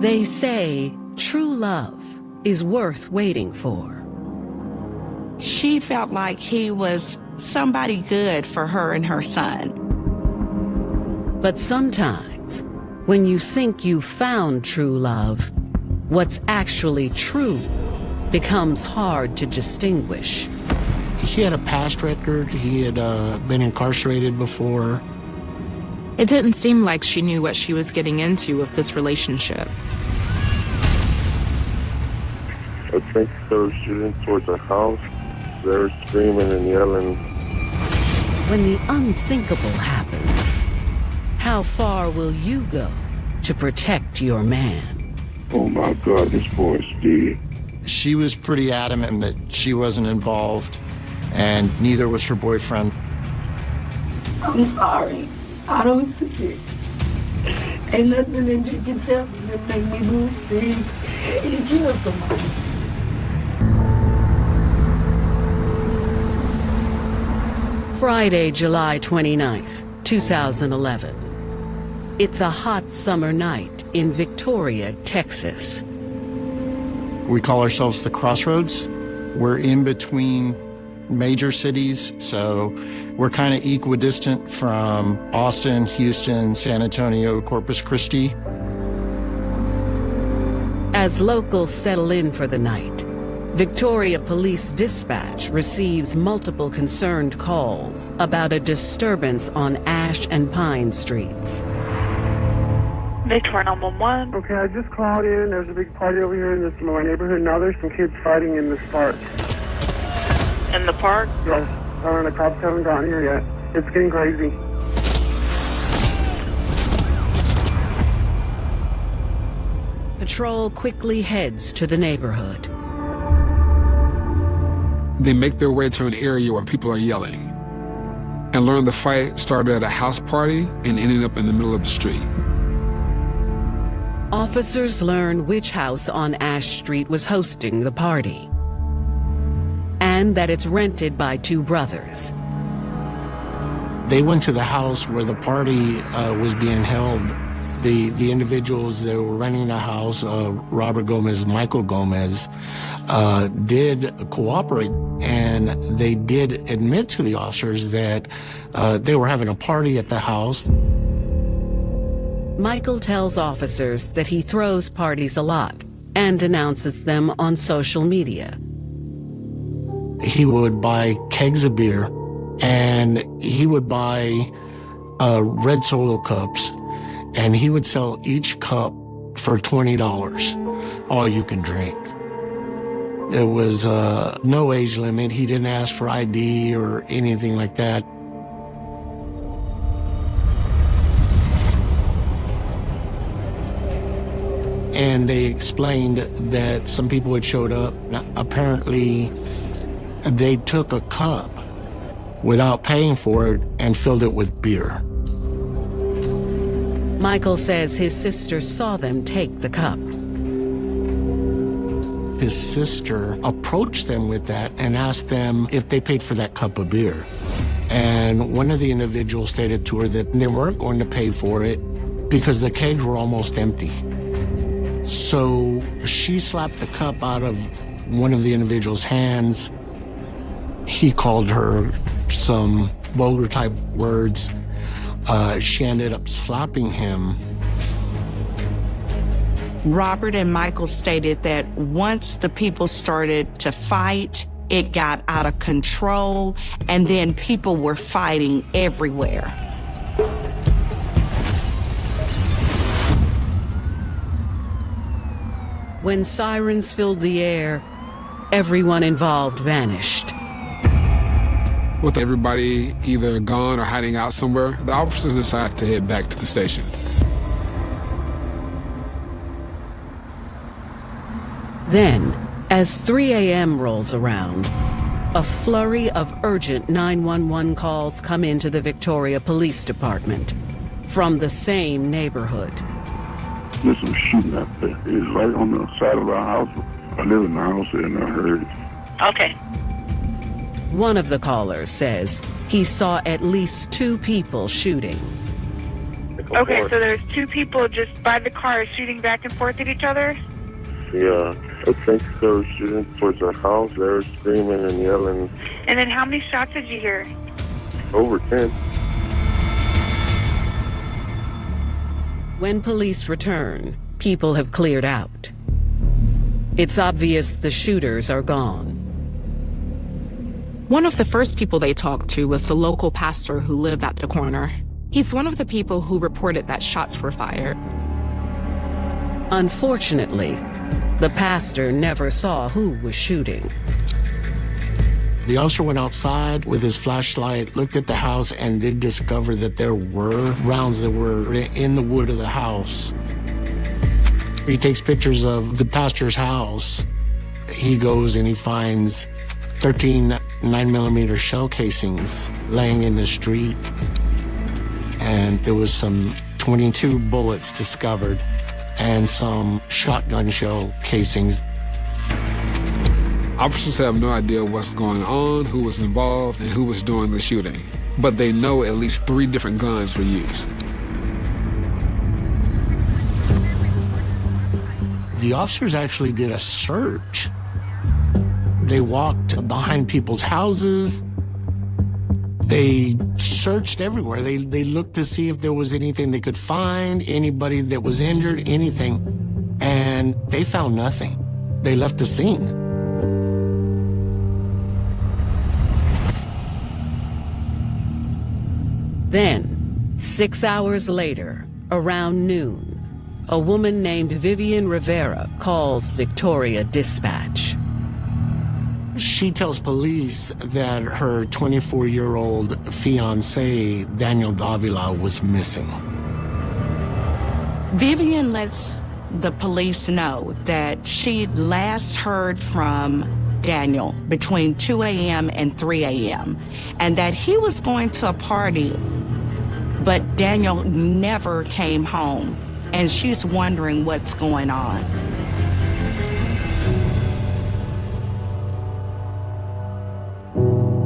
They say true love is worth waiting for. She felt like he was somebody good for her and her son. But sometimes, when you think you've found true love, what's actually true becomes hard to distinguish. He had a past record. He had been incarcerated before. It didn't seem like she knew what she was getting into with this relationship. I think they were shooting towards the house. They were screaming and yelling. When the unthinkable happens, how far will you go to protect your man? Oh my God, this boy's dead. She was pretty adamant that she wasn't involved, and neither was her boyfriend. I'm sorry. I don't see it. Ain't nothing that you can tell me that make me believe that he killed somebody. Friday, July 29th, 2011. It's a hot summer night in Victoria, Texas. We call ourselves the Crossroads. We're in between major cities, so we're kind of equidistant from Austin, Houston, San Antonio, Corpus Christi. As locals settle in for the night, Victoria Police Dispatch receives multiple concerned calls about a disturbance on Ash and Pine Streets. Victoria 911. Okay, I just called in. There's a big party over here in this my neighborhood. Now there's some kids fighting in this park. In the park? Yes. The cops haven't gotten here yet. It's getting crazy. Patrol quickly heads to the neighborhood. They make their way to an area where people are yelling and learn the fight started at a house party and ended up in the middle of the street. Officers learn which house on Ash Street was hosting the party, and that it's rented by two brothers. They went to the house where the party was being held. The individuals that were renting the house, Robert Gomez, Michael Gomez, did cooperate, and they did admit to the officers that they were having a party at the house. Michael tells officers that he throws parties a lot and announces them on social media. He would buy kegs of beer, and he would buy red Solo cups, and he would sell each cup for $20, all you can drink. There was no age limit. He didn't ask for ID or anything like that. And they explained that some people had showed up. Apparently, they took a cup without paying for it and filled it with beer. Michael says his sister saw them take the cup. His sister approached them with that and asked them if they paid for that cup of beer. And one of the individuals stated to her that they weren't going to pay for it because the kegs were almost empty. So she slapped the cup out of one of the individual's hands. He called her some vulgar type words. She ended up slapping him. Robert and Michael stated that once the people started to fight, it got out of control, and then people were fighting everywhere. When sirens filled the air, everyone involved vanished. With everybody either gone or hiding out somewhere, the officers decided to head back to the station. Then, as 3 a.m. rolls around, a flurry of urgent 911 calls come into the Victoria Police Department from the same neighborhood. There's some shooting out there. It's right on the side of our house. I live in the house and I heard it. Okay. One of the callers says he saw at least 2 people shooting. The back and Okay, forth. so there's two people just by the car shooting back and forth at each other? Yeah, I think they were shooting towards our house. They were screaming and yelling. And then how many shots did you hear? Over 10. When police return, people have cleared out. It's obvious the shooters are gone. One of the first people they talked to was the local pastor who lived at the corner. He's one of the people who reported that shots were fired. Unfortunately, the pastor never saw who was shooting. The officer went outside with his flashlight, looked at the house, and did discover that there were rounds that were in the wood of the house. He takes pictures of the pastor's house. He goes and he finds 13 9mm shell casings laying in the street. And there was some 22 bullets discovered and some shotgun shell casings. Officers have no idea what's going on, who was involved, and who was doing the shooting. But they know at least 3 different guns were used. The officers actually did a search. They walked behind people's houses. They searched everywhere. They looked to see if there was anything they could find, anybody that was injured, anything. And they found nothing. They left the scene. Then, 6 hours later, around noon, a woman named Vivian Rivera calls Victoria Dispatch. She tells police that her 24-year-old fiancé, Daniel Davila, was missing. Vivian lets the police know that she last heard from Daniel between 2 a.m. and 3 a.m. and that he was going to a party, but Daniel never came home, and she's wondering what's going on.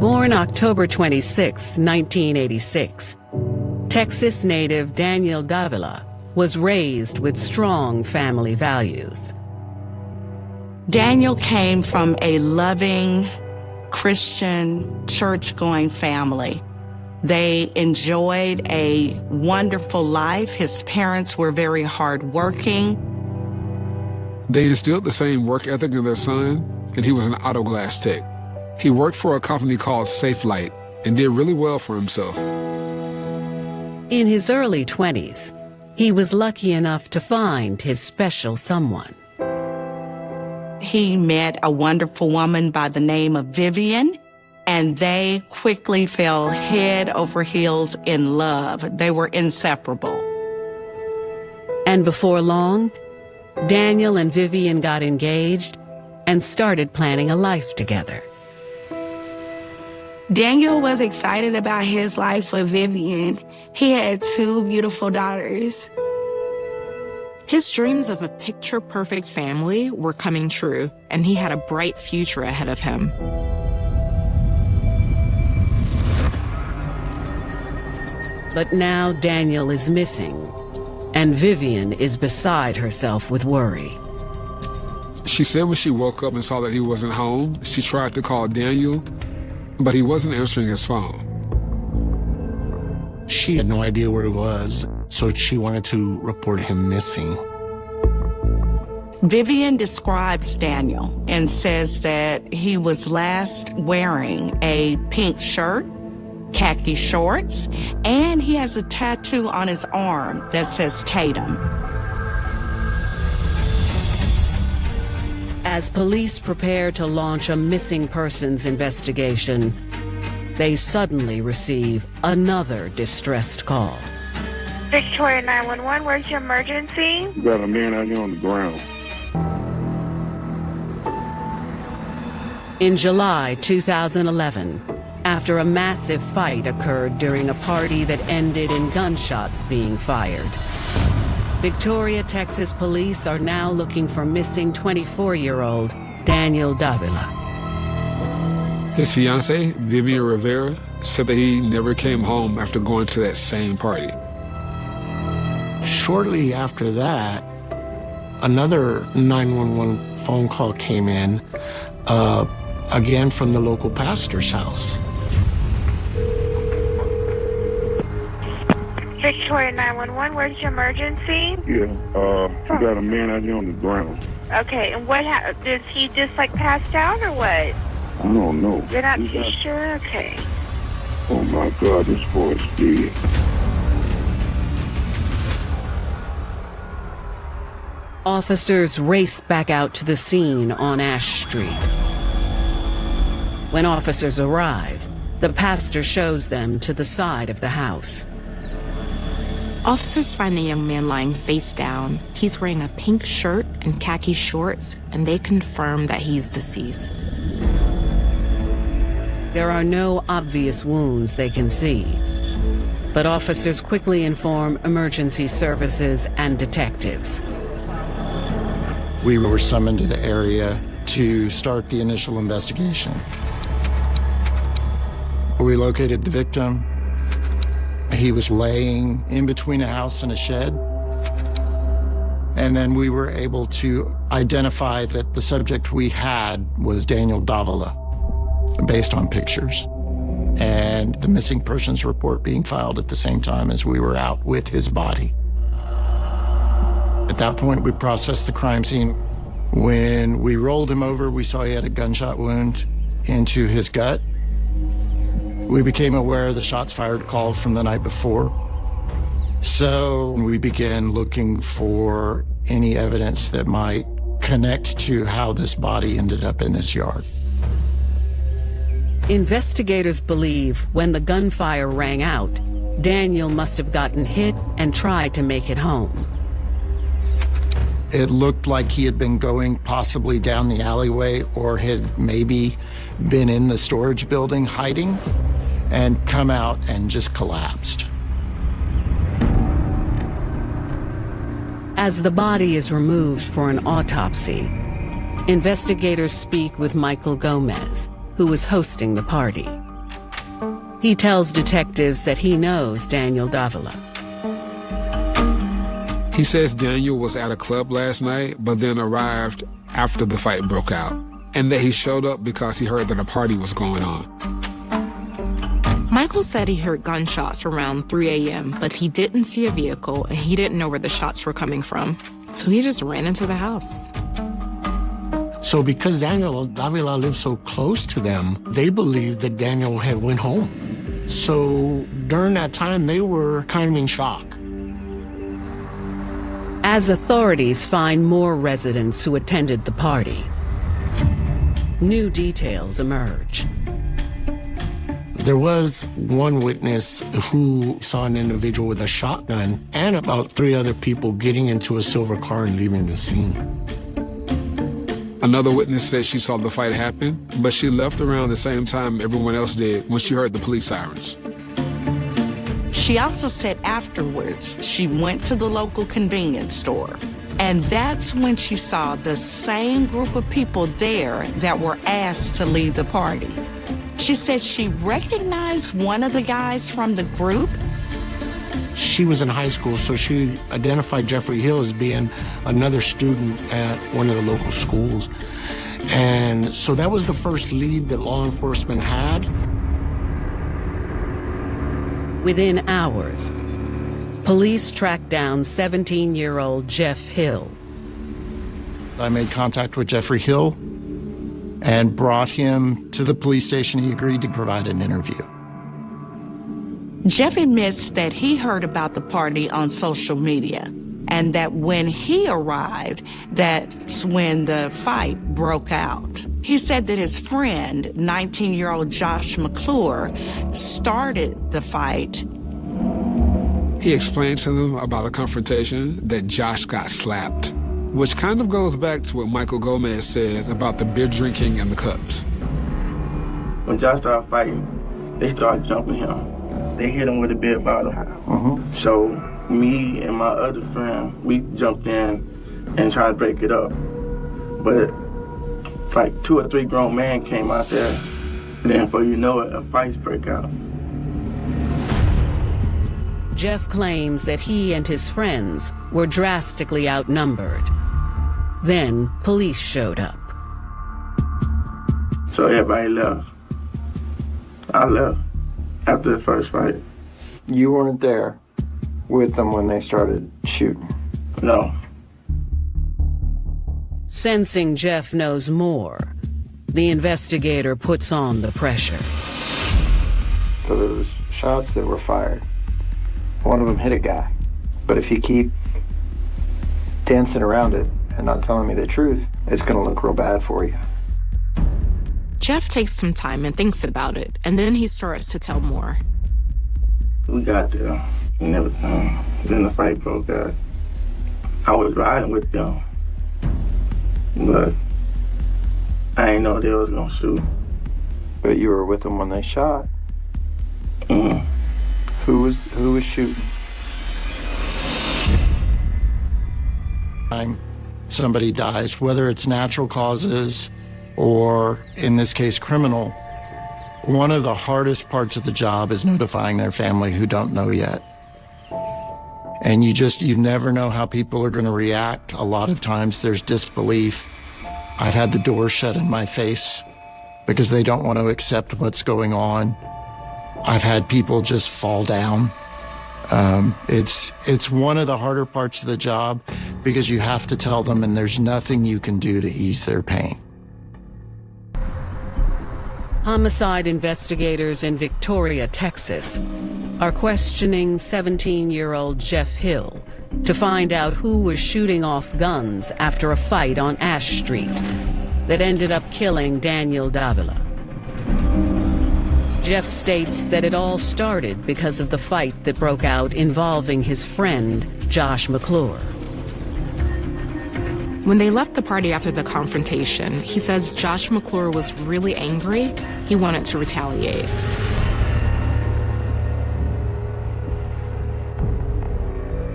Born October 26, 1986, Texas native Daniel Davila was raised with strong family values. Daniel came from a loving, Christian, church-going family. They enjoyed a wonderful life. His parents were very hardworking. They instilled the same work ethic in their son, and he was an auto glass tech. He worked for a company called Safe Light and did really well for himself. In his early 20s, he was lucky enough to find his special someone. He met a wonderful woman by the name of Vivian, and they quickly fell head over heels in love. They were inseparable. And before long, Daniel and Vivian got engaged and started planning a life together. Daniel was excited about his life with Vivian. He had 2 beautiful daughters. His dreams of a picture-perfect family were coming true, and he had a bright future ahead of him. But now Daniel is missing, and Vivian is beside herself with worry. She said when she woke up and saw that he wasn't home, she tried to call Daniel, but he wasn't answering his phone. She had no idea where he was, so she wanted to report him missing. Vivian describes Daniel and says that he was last wearing a pink shirt, khaki shorts, and he has a tattoo on his arm that says Tatum. As police prepare to launch a missing persons investigation, they suddenly receive another distressed call. Victoria 911, where's your emergency? We got a man out here on the ground. In July 2011, after a massive fight occurred during a party that ended in gunshots being fired, Victoria, Texas police are now looking for missing 24-year-old Daniel Davila. His fiancée, Vivian Rivera, said that he never came home after going to that same party. Shortly after that, another 911 phone call came in, again from the local pastor's house. Victoria 911, where's your emergency? Yeah, we got a man out here on the ground. Okay, and what did he just like passed out or what? I don't know. You're not too sure? Okay. Oh my God, this boy's dead. Officers race back out to the scene on Ash Street. When officers arrive, the pastor shows them to the side of the house. Officers find a young man lying face down. He's wearing a pink shirt and khaki shorts, and they confirm that he's deceased. There are no obvious wounds they can see, but officers quickly inform emergency services and detectives. We were summoned to the area to start the initial investigation. We located the victim. He was laying in between a house and a shed. And then we were able to identify that the subject we had was Daniel Davila, based on pictures, and the missing persons report being filed at the same time as we were out with his body. At that point, we processed the crime scene. When we rolled him over, we saw he had a gunshot wound into his gut. We became aware of the shots fired call from the night before. So we began looking for any evidence that might connect to how this body ended up in this yard. Investigators believe when the gunfire rang out, Daniel must have gotten hit and tried to make it home. It looked like he had been going possibly down the alleyway or had maybe been in the storage building hiding and come out and just collapsed. As the body is removed for an autopsy, investigators speak with Michael Gomez, who was hosting the party. He tells detectives that he knows Daniel Davila. He says Daniel was at a club last night, but then arrived after the fight broke out, and that he showed up because he heard that a party was going on. Michael said he heard gunshots around 3 a.m., but he didn't see a vehicle and he didn't know where the shots were coming from. So he just ran into the house. So because Daniel Davila lived so close to them, they believed that Daniel had went home. So during that time, they were kind of in shock. As authorities find more residents who attended the party, new details emerge. There was one witness who saw an individual with a shotgun and about 3 other people getting into a silver car and leaving the scene. Another witness said she saw the fight happen, but she left around the same time everyone else did when she heard the police sirens. She also said afterwards she went to the local convenience store, and that's when she saw the same group of people there that were asked to leave the party. She said she recognized one of the guys from the group. She was in high school, so she identified Jeffrey Hill as being another student at one of the local schools. And so that was the first lead that law enforcement had. Within hours, police tracked down 17-year-old Jeff Hill. I made contact with Jeffrey Hill and brought him to the police station. He agreed to provide an interview. Jeff admits that he heard about the party on social media, and that when he arrived, that's when the fight broke out. He said that his friend, 19-year-old Josh McClure, started the fight. He explained to them about a confrontation that Josh got slapped, which kind of goes back to what Michael Gomez said about the beer drinking and the cups. When Josh started fighting, they started jumping him. They hit him with a beer bottle. So me and my other friend, we jumped in and tried to break it up. But like 2 or 3 grown men came out there, and then before you know it, a fight break out. Jeff claims that he and his friends were drastically outnumbered. Then police showed up. So everybody left. I left after the first fight. You weren't there with them when they started shooting? No. Sensing Jeff knows more, the investigator puts on the pressure. So there was shots that were fired. One of them hit a guy. But if you keep dancing around it and not telling me the truth, it's going to look real bad for you. Jeff takes some time and thinks about it, and then he starts to tell more. We got there and everything. Then the fight broke out. I was riding with them, but I didn't know they was gonna shoot. But you were with them when they shot. Mm-hmm. Who was shooting? Somebody dies, whether it's natural causes or, in this case, criminal. One of the hardest parts of the job is notifying their family who don't know yet. And you never know how people are going to react. A lot of times there's disbelief. I've had the door shut in my face because they don't want to accept what's going on. I've had people just fall down. It's one of the harder parts of the job because you have to tell them and there's nothing you can do to ease their pain. Homicide investigators in Victoria, Texas, are questioning 17-year-old Jeff Hill to find out who was shooting off guns after a fight on Ash Street that ended up killing Daniel Davila. Jeff states that it all started because of the fight that broke out involving his friend, Josh McClure. When they left the party after the confrontation, he says Josh McClure was really angry. He wanted to retaliate.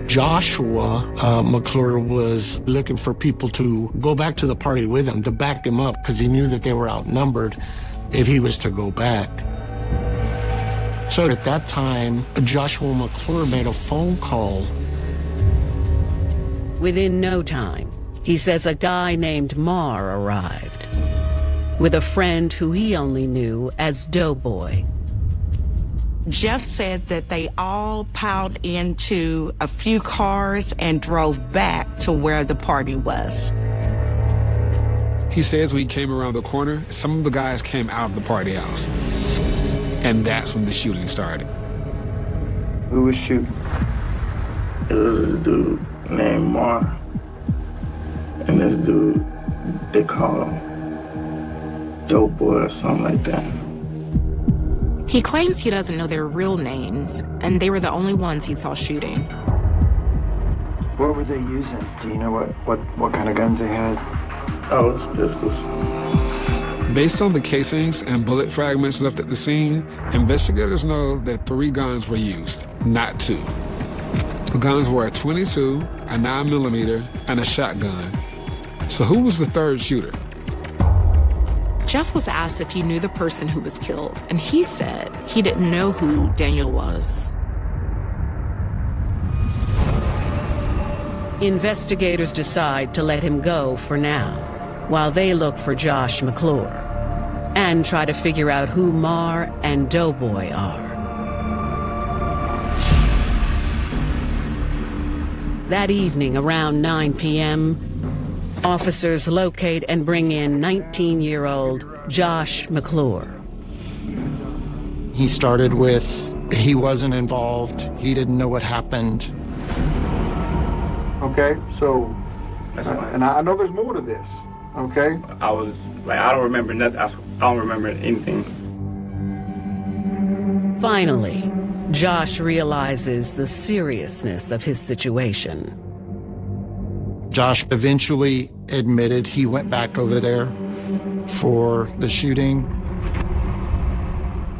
Joshua McClure was looking for people to go back to the party with him, to back him up, because he knew that they were outnumbered if he was to go back. So at that time, Joshua McClure made a phone call. Within no time, he says a guy named Mar arrived with a friend who he only knew as Doughboy. Jeff said that they all piled into a few cars and drove back to where the party was. He says when he came around the corner, some of the guys came out of the party house. And that's when the shooting started. Who was shooting? It was a dude named Mar. And this dude, they call him Doughboy or something like that. He claims he doesn't know their real names, and they were the only ones he saw shooting. What were they using? Do you know what kind of guns they had? Oh, it's pistols. Based on the casings and bullet fragments left at the scene, investigators know that 3 guns were used, not 2. The guns were a .22, a 9mm, and a shotgun. So who was the third shooter? Jeff was asked if he knew the person who was killed, and he said he didn't know who Daniel was. Investigators decide to let him go for now, while they look for Josh McClure and try to figure out who Mar and Doughboy are. That evening, around 9 p.m., officers locate and bring in 19-year-old Josh McClure. He started with, he wasn't involved, he didn't know what happened. Okay, so, and I know there's more to this, okay? I was, like, I don't remember nothing, I don't remember anything. Finally, Josh realizes the seriousness of his situation. Josh eventually admitted he went back over there for the shooting.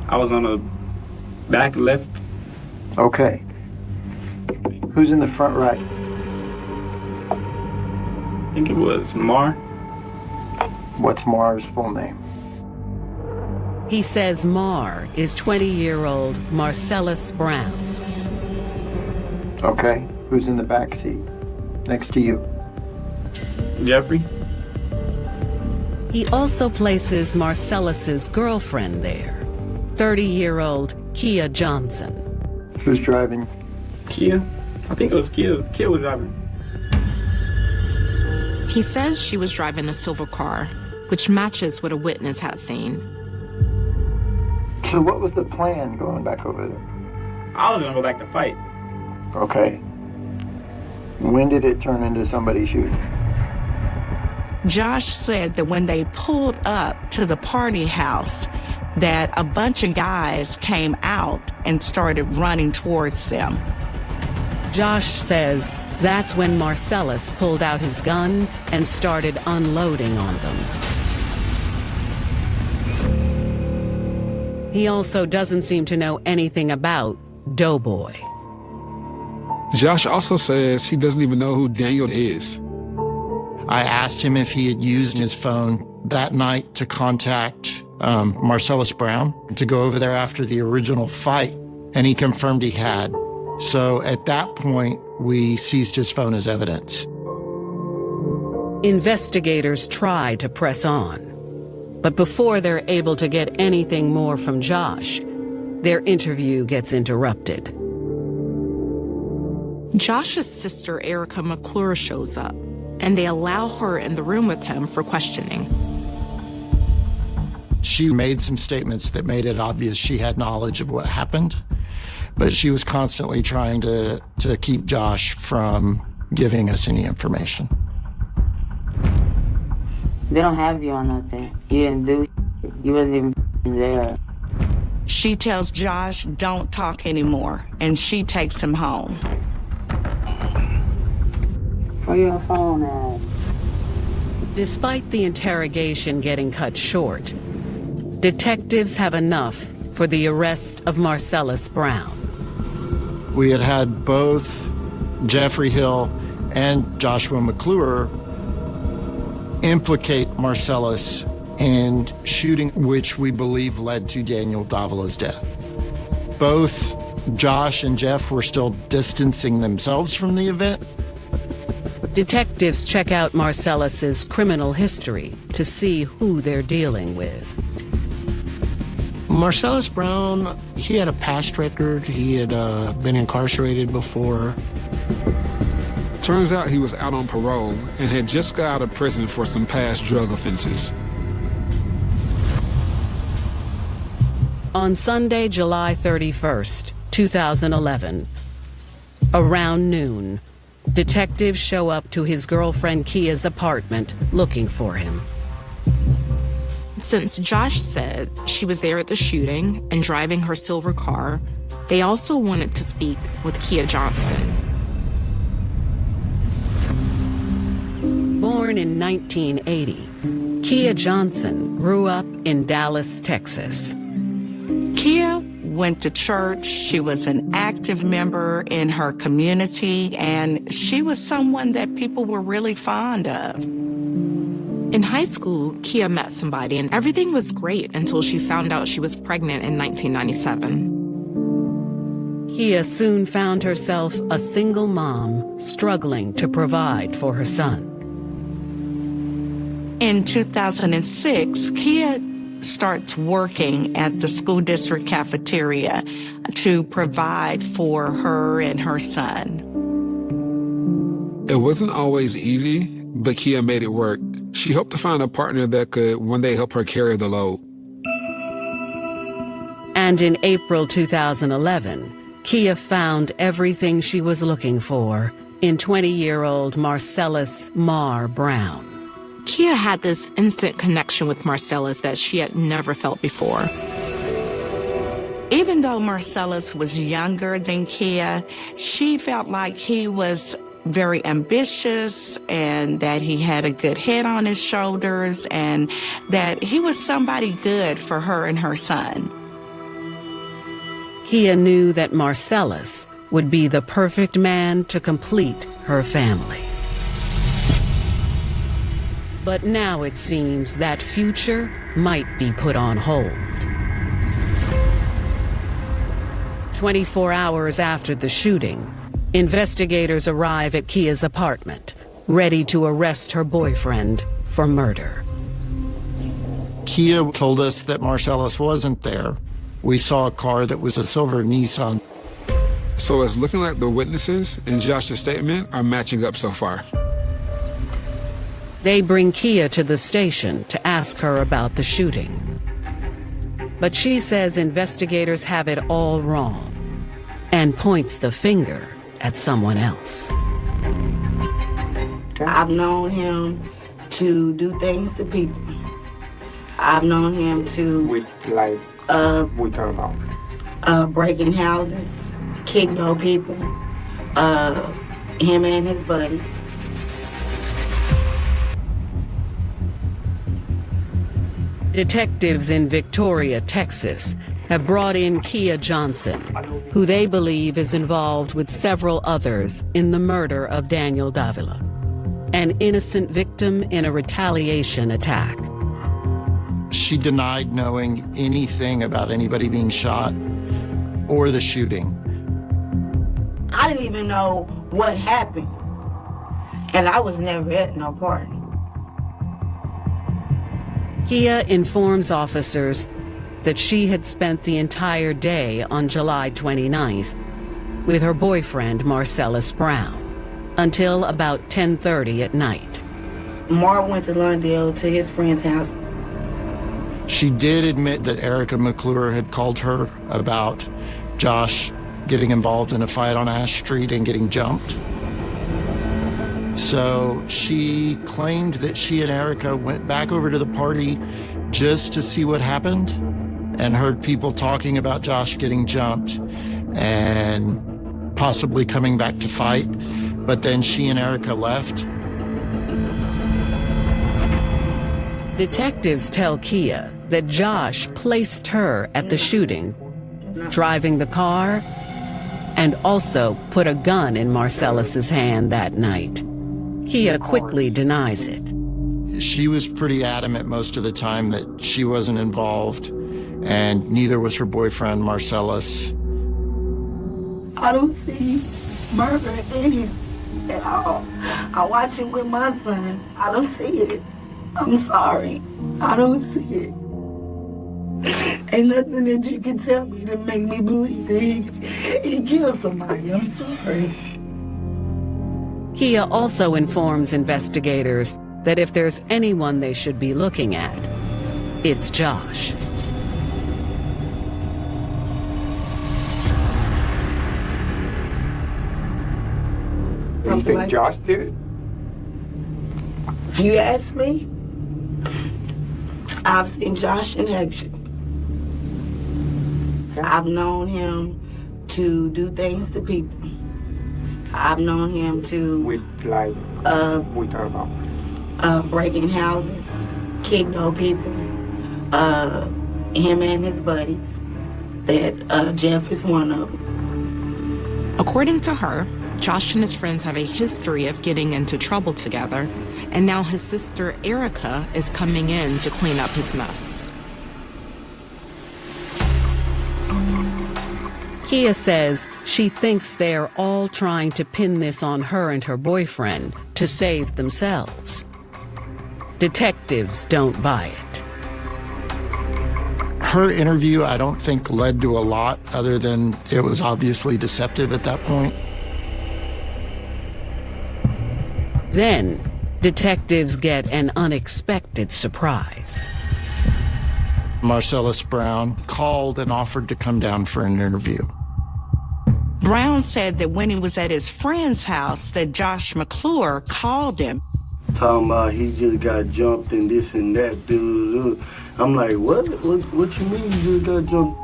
I was on the back left. Okay. Who's in the front right? I think it was Mar. What's Mar's full name? He says Mar is 20-year-old Marcellus Brown. Okay. Who's in the back seat? Next to you. Jeffrey? He also places Marcellus's girlfriend there, 30-year-old Kia Johnson. Who's driving? Kia? I think it was Kia. Kia was driving. He says she was driving the silver car, which matches what a witness had seen. So what was the plan going back over there? I was gonna go back to fight. Okay. When did it turn into somebody shooting? Josh said that when they pulled up to the party house, that a bunch of guys came out and started running towards them. Josh says that's when Marcellus pulled out his gun and started unloading on them. He also doesn't seem to know anything about Doughboy. Josh also says he doesn't even know who Daniel is. I asked him if he had used his phone that night to contact Marcellus Brown to go over there after the original fight, and he confirmed he had. So at that point, we seized his phone as evidence. Investigators try to press on, but before they're able to get anything more from Josh, their interview gets interrupted. Josh's sister, Erica McClure, shows up, and they allow her in the room with him for questioning. She made some statements that made it obvious she had knowledge of what happened, but she was constantly trying to keep Josh from giving us any information. They don't have you on nothing. You didn't do shit. You wasn't even there. She tells Josh, don't talk anymore, and she takes him home. Where your phone at? Despite the interrogation getting cut short, detectives have enough for the arrest of Marcellus Brown. We had both Jeffrey Hill and Joshua McClure implicate Marcellus in shooting, which we believe led to Daniel Davila's death. Both Josh and Jeff were still distancing themselves from the event. Detectives check out Marcellus's criminal history to see who they're dealing with. Marcellus Brown, he had a past record. He had been incarcerated before. Turns out he was out on parole and had just got out of prison for some past drug offenses. On Sunday, July 31st, 2011, around noon, detectives show up to his girlfriend Kia's apartment looking for him. Since Josh said she was there at the shooting and driving her silver car, they also wanted to speak with Kia Johnson. Born in 1980, Kia Johnson grew up in Dallas, Texas. Kia went to church. She was an active member in her community, and she was someone that people were really fond of. In high school, Kia met somebody, and everything was great until she found out she was pregnant in 1997. Kia soon found herself a single mom struggling to provide for her son. In 2006, Kia starts working at the school district cafeteria to provide for her and her son. It wasn't always easy, but Kia made it work. She hoped to find a partner that could one day help her carry the load. And in April 2011, Kia found everything she was looking for in 20-year-old Marcellus Mar Brown. Kia had this instant connection with Marcellus that she had never felt before. Even though Marcellus was younger than Kia, she felt like he was very ambitious and that he had a good head on his shoulders and that he was somebody good for her and her son. Kia knew that Marcellus would be the perfect man to complete her family. But now it seems that future might be put on hold. 24 hours after the shooting, Investigators arrive at Kia's apartment, ready to arrest her boyfriend for murder. Kia told us that Marcellus wasn't there. We saw a car that was a silver Nissan. So it's looking like the witnesses in Josh's statement are matching up so far. They bring Kia to the station to ask her about the shooting. But she says investigators have it all wrong and points the finger at someone else. I've known him to do things to people. I've known him to With like, we talking about? breaking houses, kick door people, him and his buddies. Detectives in Victoria, Texas, have brought in Kia Johnson, who they believe is involved with several others in the murder of Daniel Davila, an innocent victim in a retaliation attack. She denied knowing anything about anybody being shot or the shooting. I didn't even know what happened, and I was never at no party. Kia informs officers that she had spent the entire day on July 29th with her boyfriend, Marcellus Brown, until about 10:30 at night. Mark went to Lundale to his friend's house. She did admit that Erica McClure had called her about Josh getting involved in a fight on Ash Street and getting jumped. So she claimed that she and Erica went back over to the party just to see what happened and heard people talking about Josh getting jumped and possibly coming back to fight. But then she and Erica left. Detectives tell Kia that Josh placed her at the shooting, driving the car, and also put a gun in Marcellus's hand that night. Kia quickly denies it. She was pretty adamant most of the time that she wasn't involved, and neither was her boyfriend, Marcellus. I don't see murder in him at all. I watch him with my son. I don't see it. I'm sorry. I don't see it. Ain't nothing that you can tell me to make me believe that he killed somebody. I'm sorry. Kia also informs investigators that if there's anyone they should be looking at, it's Josh. You think Josh did it? If you ask me, I've seen Josh in action. I've known him to do things to people. I've known him to With like, we talking about? breaking houses, kick door people, him and his buddies. That Jeff is one of them. According to her, Josh and his friends have a history of getting into trouble together, and now his sister Erica is coming in to clean up his mess. Kia says she thinks they're all trying to pin this on her and her boyfriend to save themselves. Detectives don't buy it. Her interview, I don't think, led to a lot other than it was obviously deceptive at that point. Then, detectives get an unexpected surprise. Marcellus Brown called and offered to come down for an interview. Brown said that when he was at his friend's house, that Josh McClure called him. Talking about he just got jumped and this and that. Dude. I'm like, what? What you mean you just got jumped?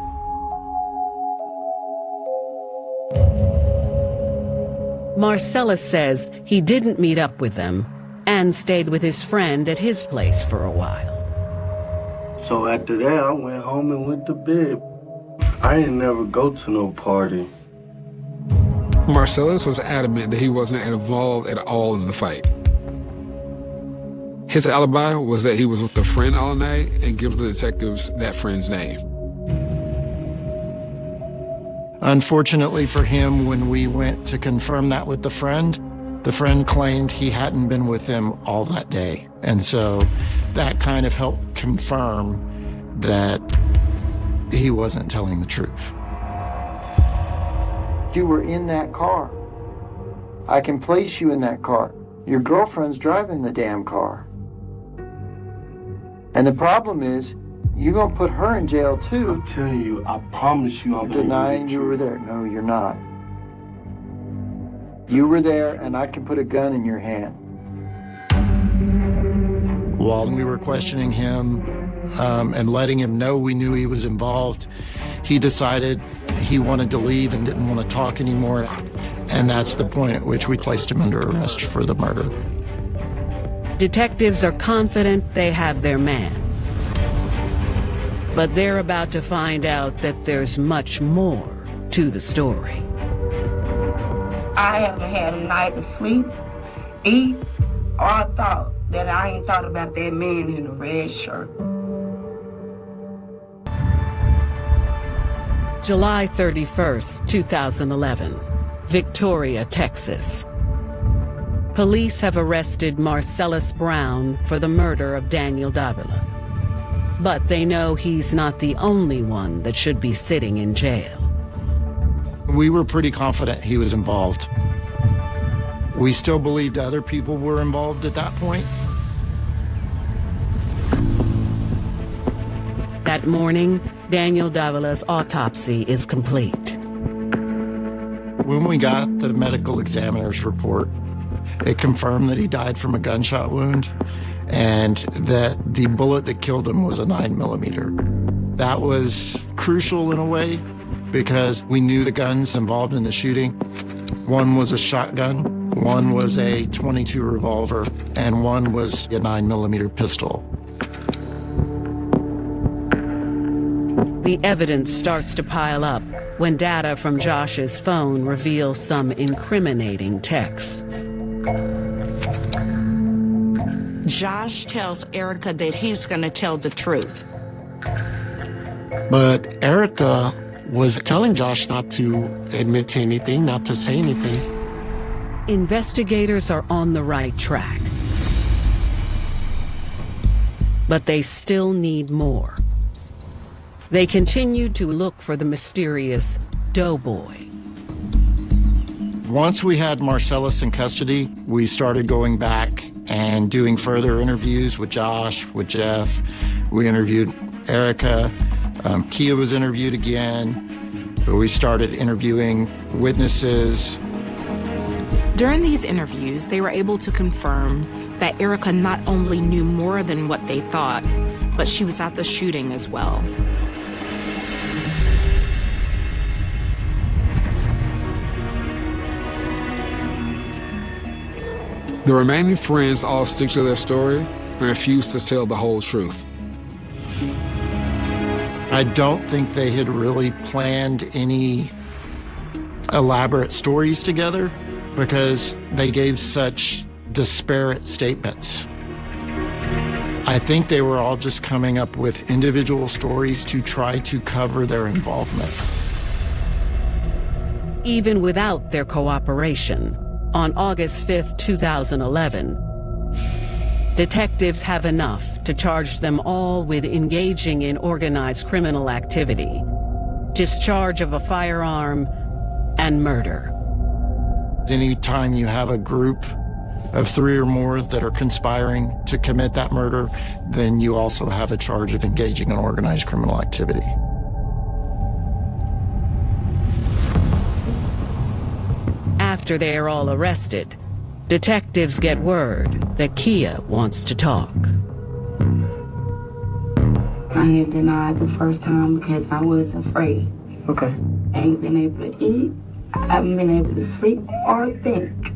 Marcellus says he didn't meet up with them and stayed with his friend at his place for a while. So after that, I went home and went to bed. I didn't never go to no party. Marcellus was adamant that he wasn't involved at all in the fight. His alibi was that he was with a friend all night and gives the detectives that friend's name. Unfortunately for him, when we went to confirm that with the friend claimed he hadn't been with them all that day. And so that kind of helped confirm that he wasn't telling the truth. You were in that car. I can place you in that car. Your girlfriend's driving the damn car. And the problem is, you're gonna put her in jail too. I'm telling you, I promise you I'm denying you were there. No, you're not. You were there, and I can put a gun in your hand. While we were questioning him and letting him know we knew he was involved, he decided he wanted to leave and didn't want to talk anymore. And that's the point at which we placed him under arrest for the murder. Detectives are confident they have their man. But they're about to find out that there's much more to the story. I haven't had a night of sleep, eat, or thought that I ain't thought about that man in the red shirt. July 31st, 2011, Victoria, Texas. Police have arrested Marcellus Brown for the murder of Daniel Davila. But they know he's not the only one that should be sitting in jail. We were pretty confident he was involved. We still believed other people were involved at that point. That morning, Daniel Davila's autopsy is complete. When we got the medical examiner's report, it confirmed that he died from a gunshot wound and that the bullet that killed him was a 9mm. That was crucial in a way because we knew the guns involved in the shooting. One was a shotgun, one was a .22 revolver, and one was a 9mm pistol. The evidence starts to pile up when data from Josh's phone reveals some incriminating texts. Josh tells Erica that he's going to tell the truth. But Erica was telling Josh not to admit to anything, not to say anything. Investigators are on the right track. But they still need more. They continue to look for the mysterious Doughboy. Once we had Marcellus in custody, we started going back and doing further interviews with Josh, with Jeff. We interviewed Erica. Kia was interviewed again. We started interviewing witnesses. During these interviews, they were able to confirm that Erica not only knew more than what they thought, but she was at the shooting as well. The remaining friends all stick to their story and refuse to tell the whole truth. I don't think they had really planned any elaborate stories together because they gave such disparate statements. I think they were all just coming up with individual stories to try to cover their involvement. Even without their cooperation, on August 5th, 2011, detectives have enough to charge them all with engaging in organized criminal activity, discharge of a firearm, and murder. Anytime you have a group of 3 or more that are conspiring to commit that murder, then you also have a charge of engaging in organized criminal activity. After they are all arrested, detectives get word that Kia wants to talk. I had denied the first time because I was afraid. Okay. I ain't been able to eat. I haven't been able to sleep or think.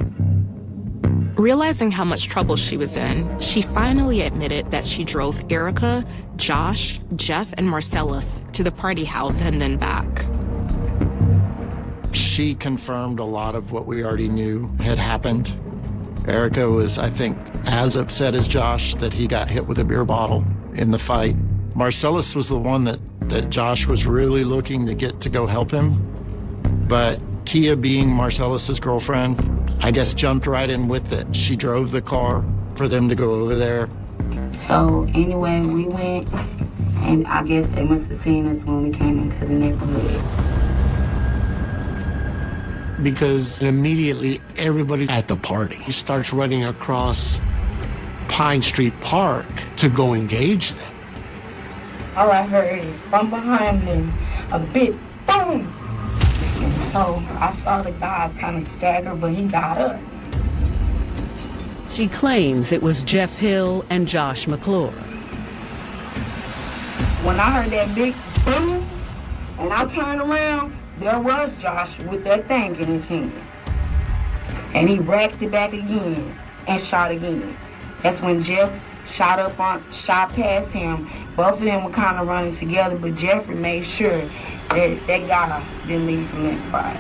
Realizing how much trouble she was in, she finally admitted that she drove Erica, Josh, Jeff, and Marcellus to the party house and then back. She confirmed a lot of what we already knew had happened. Erica was, I think, as upset as Josh that he got hit with a beer bottle in the fight. Marcellus was the one that Josh was really looking to get to go help him. But Kia, being Marcellus's girlfriend, I guess jumped right in with it. She drove the car for them to go over there. So anyway, we went, and I guess they must have seen us when we came into the neighborhood. Because immediately everybody at the party starts running across Pine Street Park to go engage them. All I heard is from behind me, a big boom. And so I saw the guy kind of stagger, but he got up. She claims it was Jeff Hill and Josh McClure. When I heard that big boom, and I turned around, there was Josh with that thing in his hand. And he racked it back again and shot again. That's when Jeff shot past him. Both of them were kind of running together, but Jeffrey made sure that that guy didn't leave from that spot.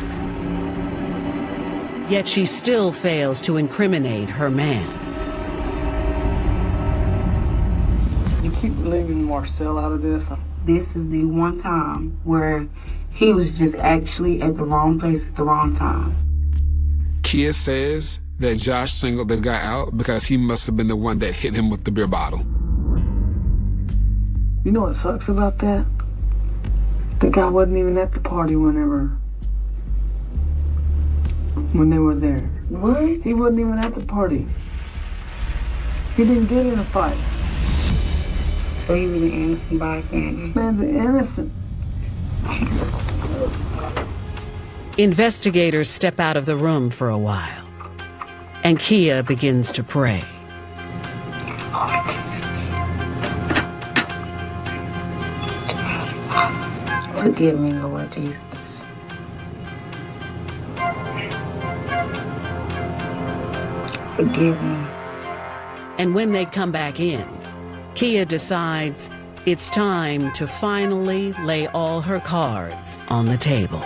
Yet she still fails to incriminate her man. You keep leaving Marcel out of this? This is the one time where he was just actually at the wrong place at the wrong time. Kia says that Josh singled the guy out because he must have been the one that hit him with the beer bottle. You know what sucks about that? The guy wasn't even at the party when they were there. What? He wasn't even at the party. He didn't get in a fight. So he was an innocent bystander. This man's innocent. Investigators step out of the room for a while, and Kia begins to pray. Oh, Jesus. Forgive me, Lord Jesus. Forgive me. And when they come back in, Kia decides it's time to finally lay all her cards on the table.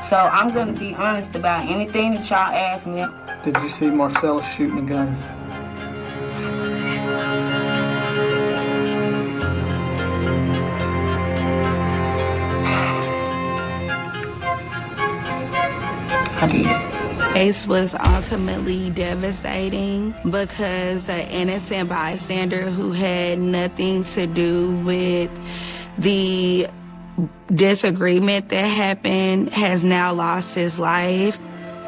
So I'm going to be honest about anything that y'all ask me. Did you see Marcellus shooting a gun? I did. Case was ultimately devastating because an innocent bystander who had nothing to do with the disagreement that happened has now lost his life.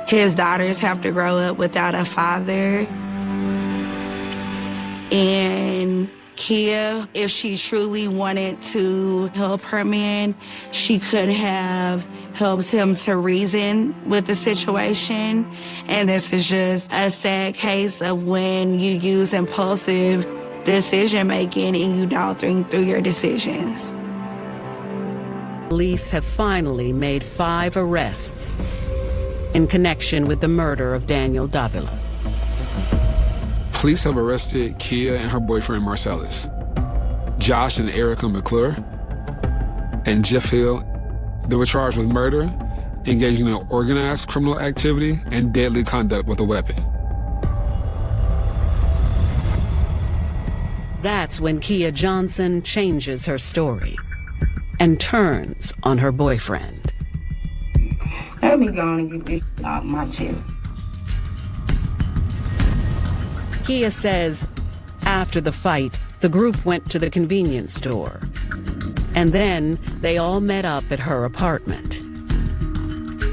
His daughters have to grow up without a father. And Kia, if she truly wanted to help her man, she could have helped him to reason with the situation. And this is just a sad case of when you use impulsive decision-making and you don't think through your decisions. Police have finally made 5 arrests in connection with the murder of Daniel Davila. Police have arrested Kia and her boyfriend Marcellus, Josh and Erica McClure, and Jeff Hill. They were charged with murder, engaging in organized criminal activity, and deadly conduct with a weapon. That's when Kia Johnson changes her story and turns on her boyfriend. Let me go on and get this out of my chest. Kia says after the fight, the group went to the convenience store. And then they all met up at her apartment.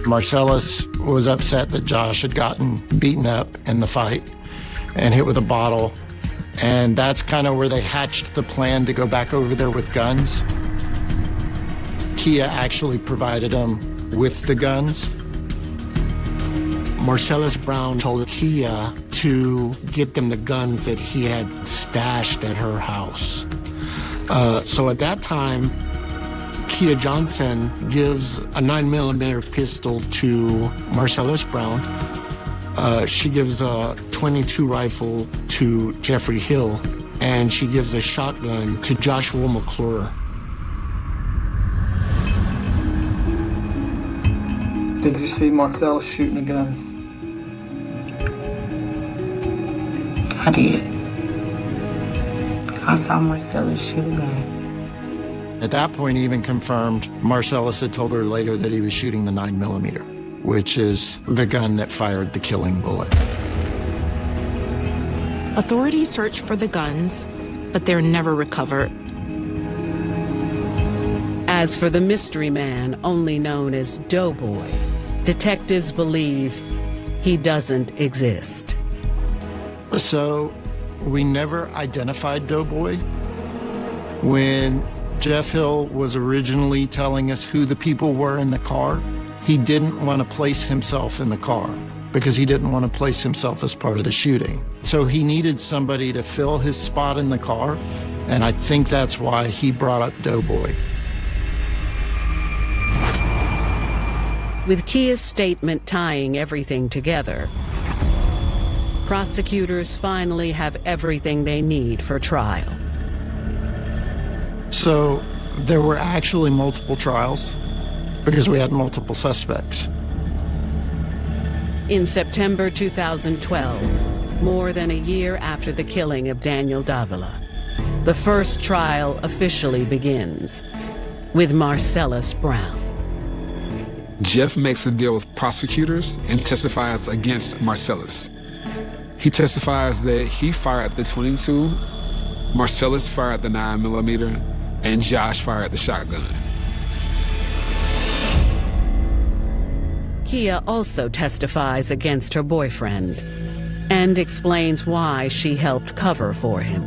Marcellus was upset that Josh had gotten beaten up in the fight and hit with a bottle. And that's kind of where they hatched the plan to go back over there with guns. Kia actually provided him with the guns. Marcellus Brown told Kia to get them the guns that he had stashed at her house. So at that time, Kia Johnson gives a 9mm pistol to Marcellus Brown. She gives a .22 rifle to Jeffrey Hill, and she gives a shotgun to Joshua McClure. Did you see Marcellus shooting a gun? I did. I saw Marcellus shoot a gun. At that point, he even confirmed Marcellus had told her later that he was shooting the 9mm, which is the gun that fired the killing bullet. Authorities search for the guns, but they're never recovered. As for the mystery man, only known as Doughboy, detectives believe he doesn't exist. So we never identified Doughboy. When Jeff Hill was originally telling us who the people were in the car, he didn't want to place himself in the car because he didn't want to place himself as part of the shooting. So he needed somebody to fill his spot in the car, and I think that's why he brought up Doughboy. With Kia's statement tying everything together, prosecutors finally have everything they need for trial. So there were actually multiple trials because we had multiple suspects. In September 2012, more than a year after the killing of Daniel Davila, the first trial officially begins with Marcellus Brown. Jeff makes a deal with prosecutors and testifies against Marcellus. He testifies that he fired the .22, Marcellus fired the 9mm, and Josh fired the shotgun. Kia also testifies against her boyfriend and explains why she helped cover for him.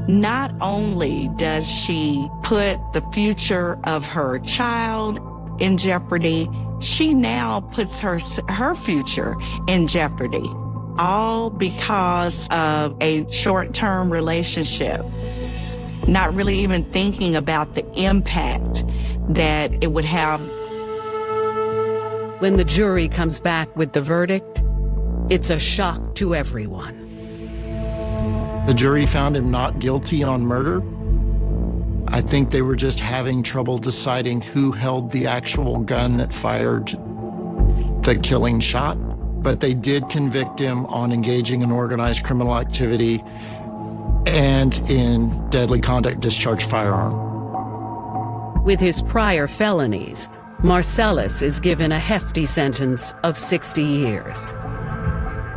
Not only does she put the future of her child in jeopardy, she now puts her future in jeopardy, all because of a short-term relationship, not really even thinking about the impact that it would have. When the jury comes back with the verdict, it's a shock to everyone. The jury found him not guilty on murder. I think they were just having trouble deciding who held the actual gun that fired the killing shot. But they did convict him on engaging in organized criminal activity and in deadly conduct discharged firearm. With his prior felonies, Marcellus is given a hefty sentence of 60 years.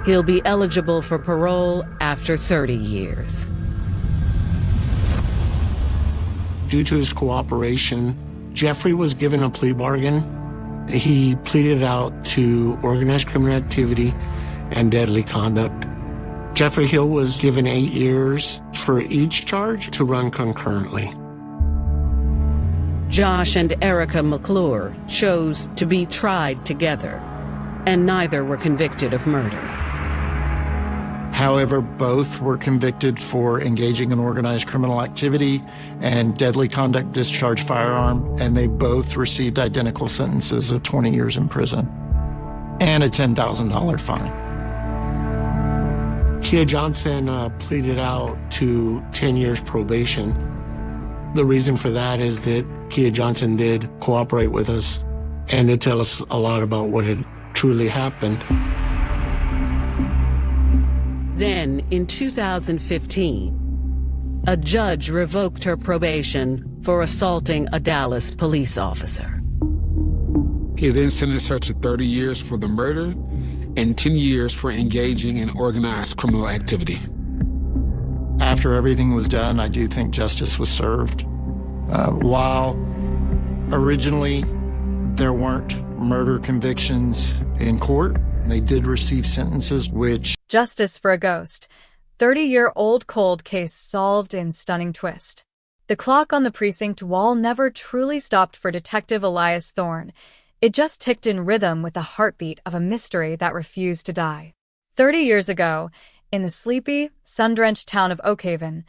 He'll be eligible for parole after 30 years. Due to his cooperation, Jeffrey was given a plea bargain. He pleaded out to organized criminal activity and deadly conduct. Jeffrey Hill was given 8 years for each charge to run concurrently. Josh and Erica McClure chose to be tried together, and neither were convicted of murder. However, both were convicted for engaging in organized criminal activity and deadly conduct discharge firearm, and they both received identical sentences of 20 years in prison and a $10,000 fine. Kia Johnson pleaded out to 10 years probation. The reason for that is that Kia Johnson did cooperate with us and did tell us a lot about what had truly happened. Then, in 2015, a judge revoked her probation for assaulting a Dallas police officer. He then sentenced her to 30 years for the murder and 10 years for engaging in organized criminal activity. After everything was done, I do think justice was served. While originally there weren't murder convictions in court, they did receive sentences which... Justice for a ghost. 30-year-old cold case solved in stunning twist. The clock on the precinct wall never truly stopped for Detective Elias Thorne. It just ticked in rhythm with the heartbeat of a mystery that refused to die. 30 years ago, in the sleepy, sun-drenched town of Oakhaven,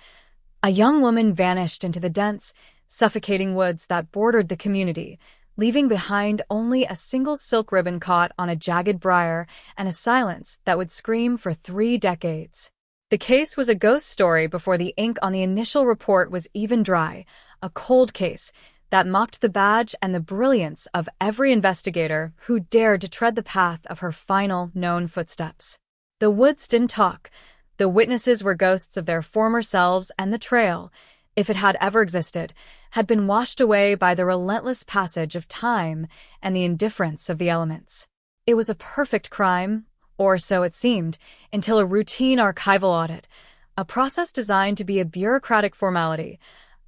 a young woman vanished into the dense, suffocating woods that bordered the community, leaving behind only a single silk ribbon caught on a jagged briar and a silence that would scream for 3 decades. The case was a ghost story before the ink on the initial report was even dry, a cold case that mocked the badge and the brilliance of every investigator who dared to tread the path of her final known footsteps. The woods didn't talk. The witnesses were ghosts of their former selves, and the trail, if it had ever existed, had been washed away by the relentless passage of time and the indifference of the elements. It was a perfect crime, or so it seemed, until a routine archival audit, a process designed to be a bureaucratic formality,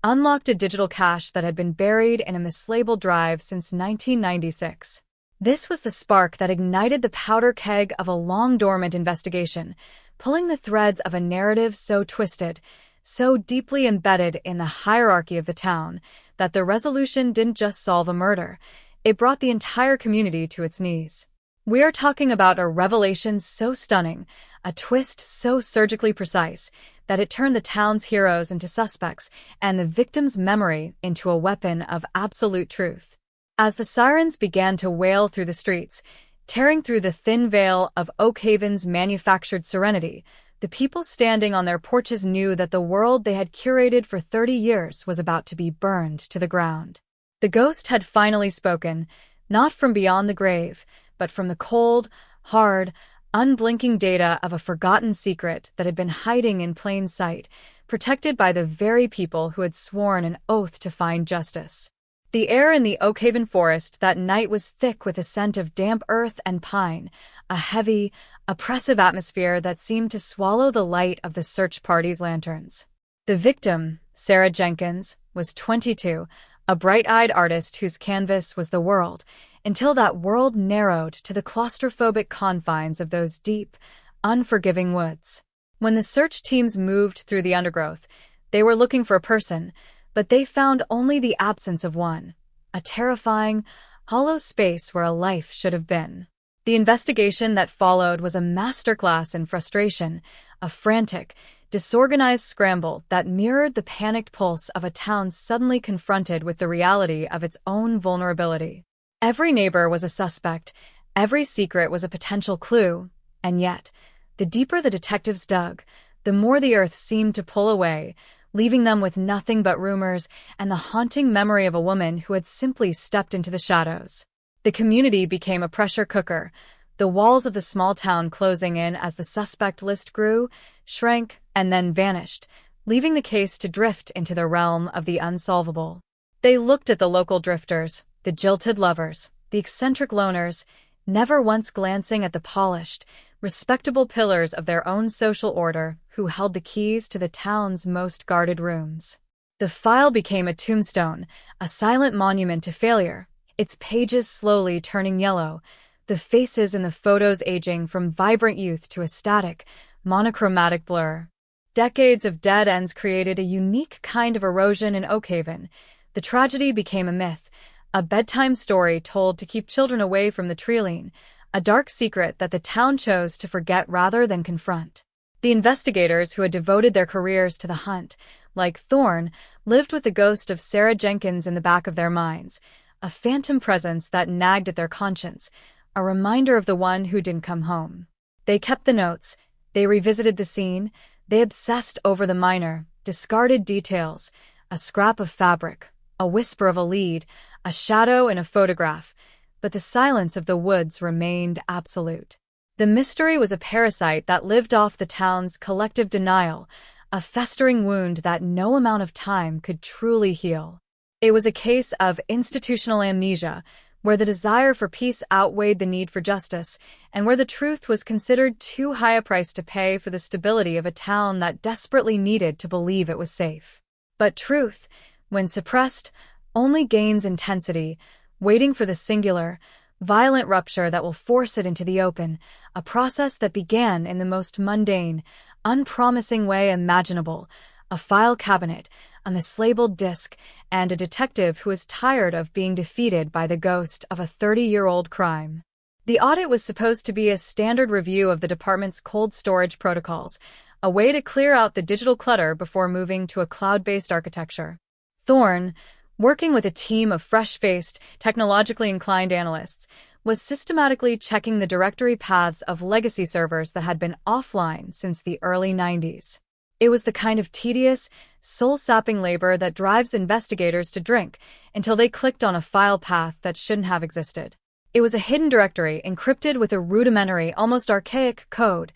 unlocked a digital cache that had been buried in a mislabeled drive since 1996. This was the spark that ignited the powder keg of a long-dormant investigation, pulling the threads of a narrative so twisted, so deeply embedded in the hierarchy of the town, that the resolution didn't just solve a murder, it brought the entire community to its knees. We are talking about a revelation so stunning, a twist so surgically precise, that it turned the town's heroes into suspects and the victim's memory into a weapon of absolute truth. As the sirens began to wail through the streets, tearing through the thin veil of Oak Haven's manufactured serenity, the people standing on their porches knew that the world they had curated for 30 years was about to be burned to the ground. The ghost had finally spoken, not from beyond the grave, but from the cold, hard, unblinking data of a forgotten secret that had been hiding in plain sight, protected by the very people who had sworn an oath to find justice. The air in the Oak Haven forest that night was thick with a scent of damp earth and pine, a heavy, oppressive atmosphere that seemed to swallow the light of the search party's lanterns. The victim, Sarah Jenkins, was 22, a bright-eyed artist whose canvas was the world, until that world narrowed to the claustrophobic confines of those deep, unforgiving woods. When the search teams moved through the undergrowth, they were looking for a person, but they found only the absence of one, a terrifying, hollow space where a life should have been. The investigation that followed was a masterclass in frustration, a frantic, disorganized scramble that mirrored the panicked pulse of a town suddenly confronted with the reality of its own vulnerability. Every neighbor was a suspect, every secret was a potential clue, and yet, the deeper the detectives dug, the more the earth seemed to pull away, leaving them with nothing but rumors and the haunting memory of a woman who had simply stepped into the shadows. The community became a pressure cooker, the walls of the small town closing in as the suspect list grew, shrank, and then vanished, leaving the case to drift into the realm of the unsolvable. They looked at the local drifters, the jilted lovers, the eccentric loners, never once glancing at the polished, respectable pillars of their own social order who held the keys to the town's most guarded rooms. The file became a tombstone, a silent monument to failure, its pages slowly turning yellow, the faces in the photos aging from vibrant youth to a static, monochromatic blur. Decades of dead ends created a unique kind of erosion in Oak Haven. The tragedy became a myth, a bedtime story told to keep children away from the Treeline, a dark secret that the town chose to forget rather than confront. The investigators who had devoted their careers to the hunt, like Thorne, lived with the ghost of Sarah Jenkins in the back of their minds, a phantom presence that nagged at their conscience, a reminder of the one who didn't come home. They kept the notes, they revisited the scene, they obsessed over the minor, discarded details, a scrap of fabric, a whisper of a lead, a shadow in a photograph, but the silence of the woods remained absolute. The mystery was a parasite that lived off the town's collective denial, a festering wound that no amount of time could truly heal. It was a case of institutional amnesia, where the desire for peace outweighed the need for justice, and where the truth was considered too high a price to pay for the stability of a town that desperately needed to believe it was safe. But truth, when suppressed, only gains intensity, waiting for the singular, violent rupture that will force it into the open, a process that began in the most mundane, unpromising way imaginable, a file cabinet, a mislabeled disc, and a detective who is tired of being defeated by the ghost of a 30-year-old crime. The audit was supposed to be a standard review of the department's cold storage protocols, a way to clear out the digital clutter before moving to a cloud-based architecture. Thorne, working with a team of fresh-faced, technologically inclined analysts, was systematically checking the directory paths of legacy servers that had been offline since the early 90s. It was the kind of tedious, soul-sapping labor that drives investigators to drink until they clicked on a file path that shouldn't have existed. It was a hidden directory encrypted with a rudimentary, almost archaic code,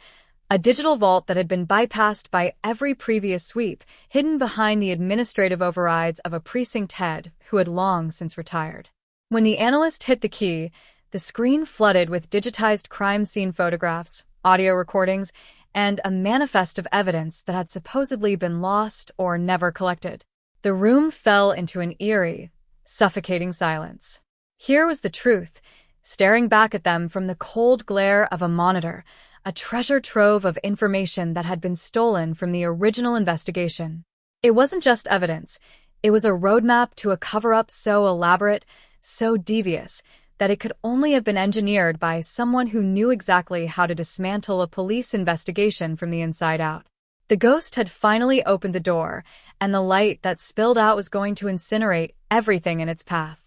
A digital vault that had been bypassed by every previous sweep, hidden behind the administrative overrides of a precinct head who had long since retired. When the analyst hit the key, the screen flooded with digitized crime scene photographs, audio recordings, and a manifest of evidence that had supposedly been lost or never collected. The room fell into an eerie, suffocating silence. Here was the truth, staring back at them from the cold glare of a monitor, a treasure trove of information that had been stolen from the original investigation. It wasn't just evidence. It was a roadmap to a cover-up so elaborate, so devious, that it could only have been engineered by someone who knew exactly how to dismantle a police investigation from the inside out. The ghost had finally opened the door, and the light that spilled out was going to incinerate everything in its path.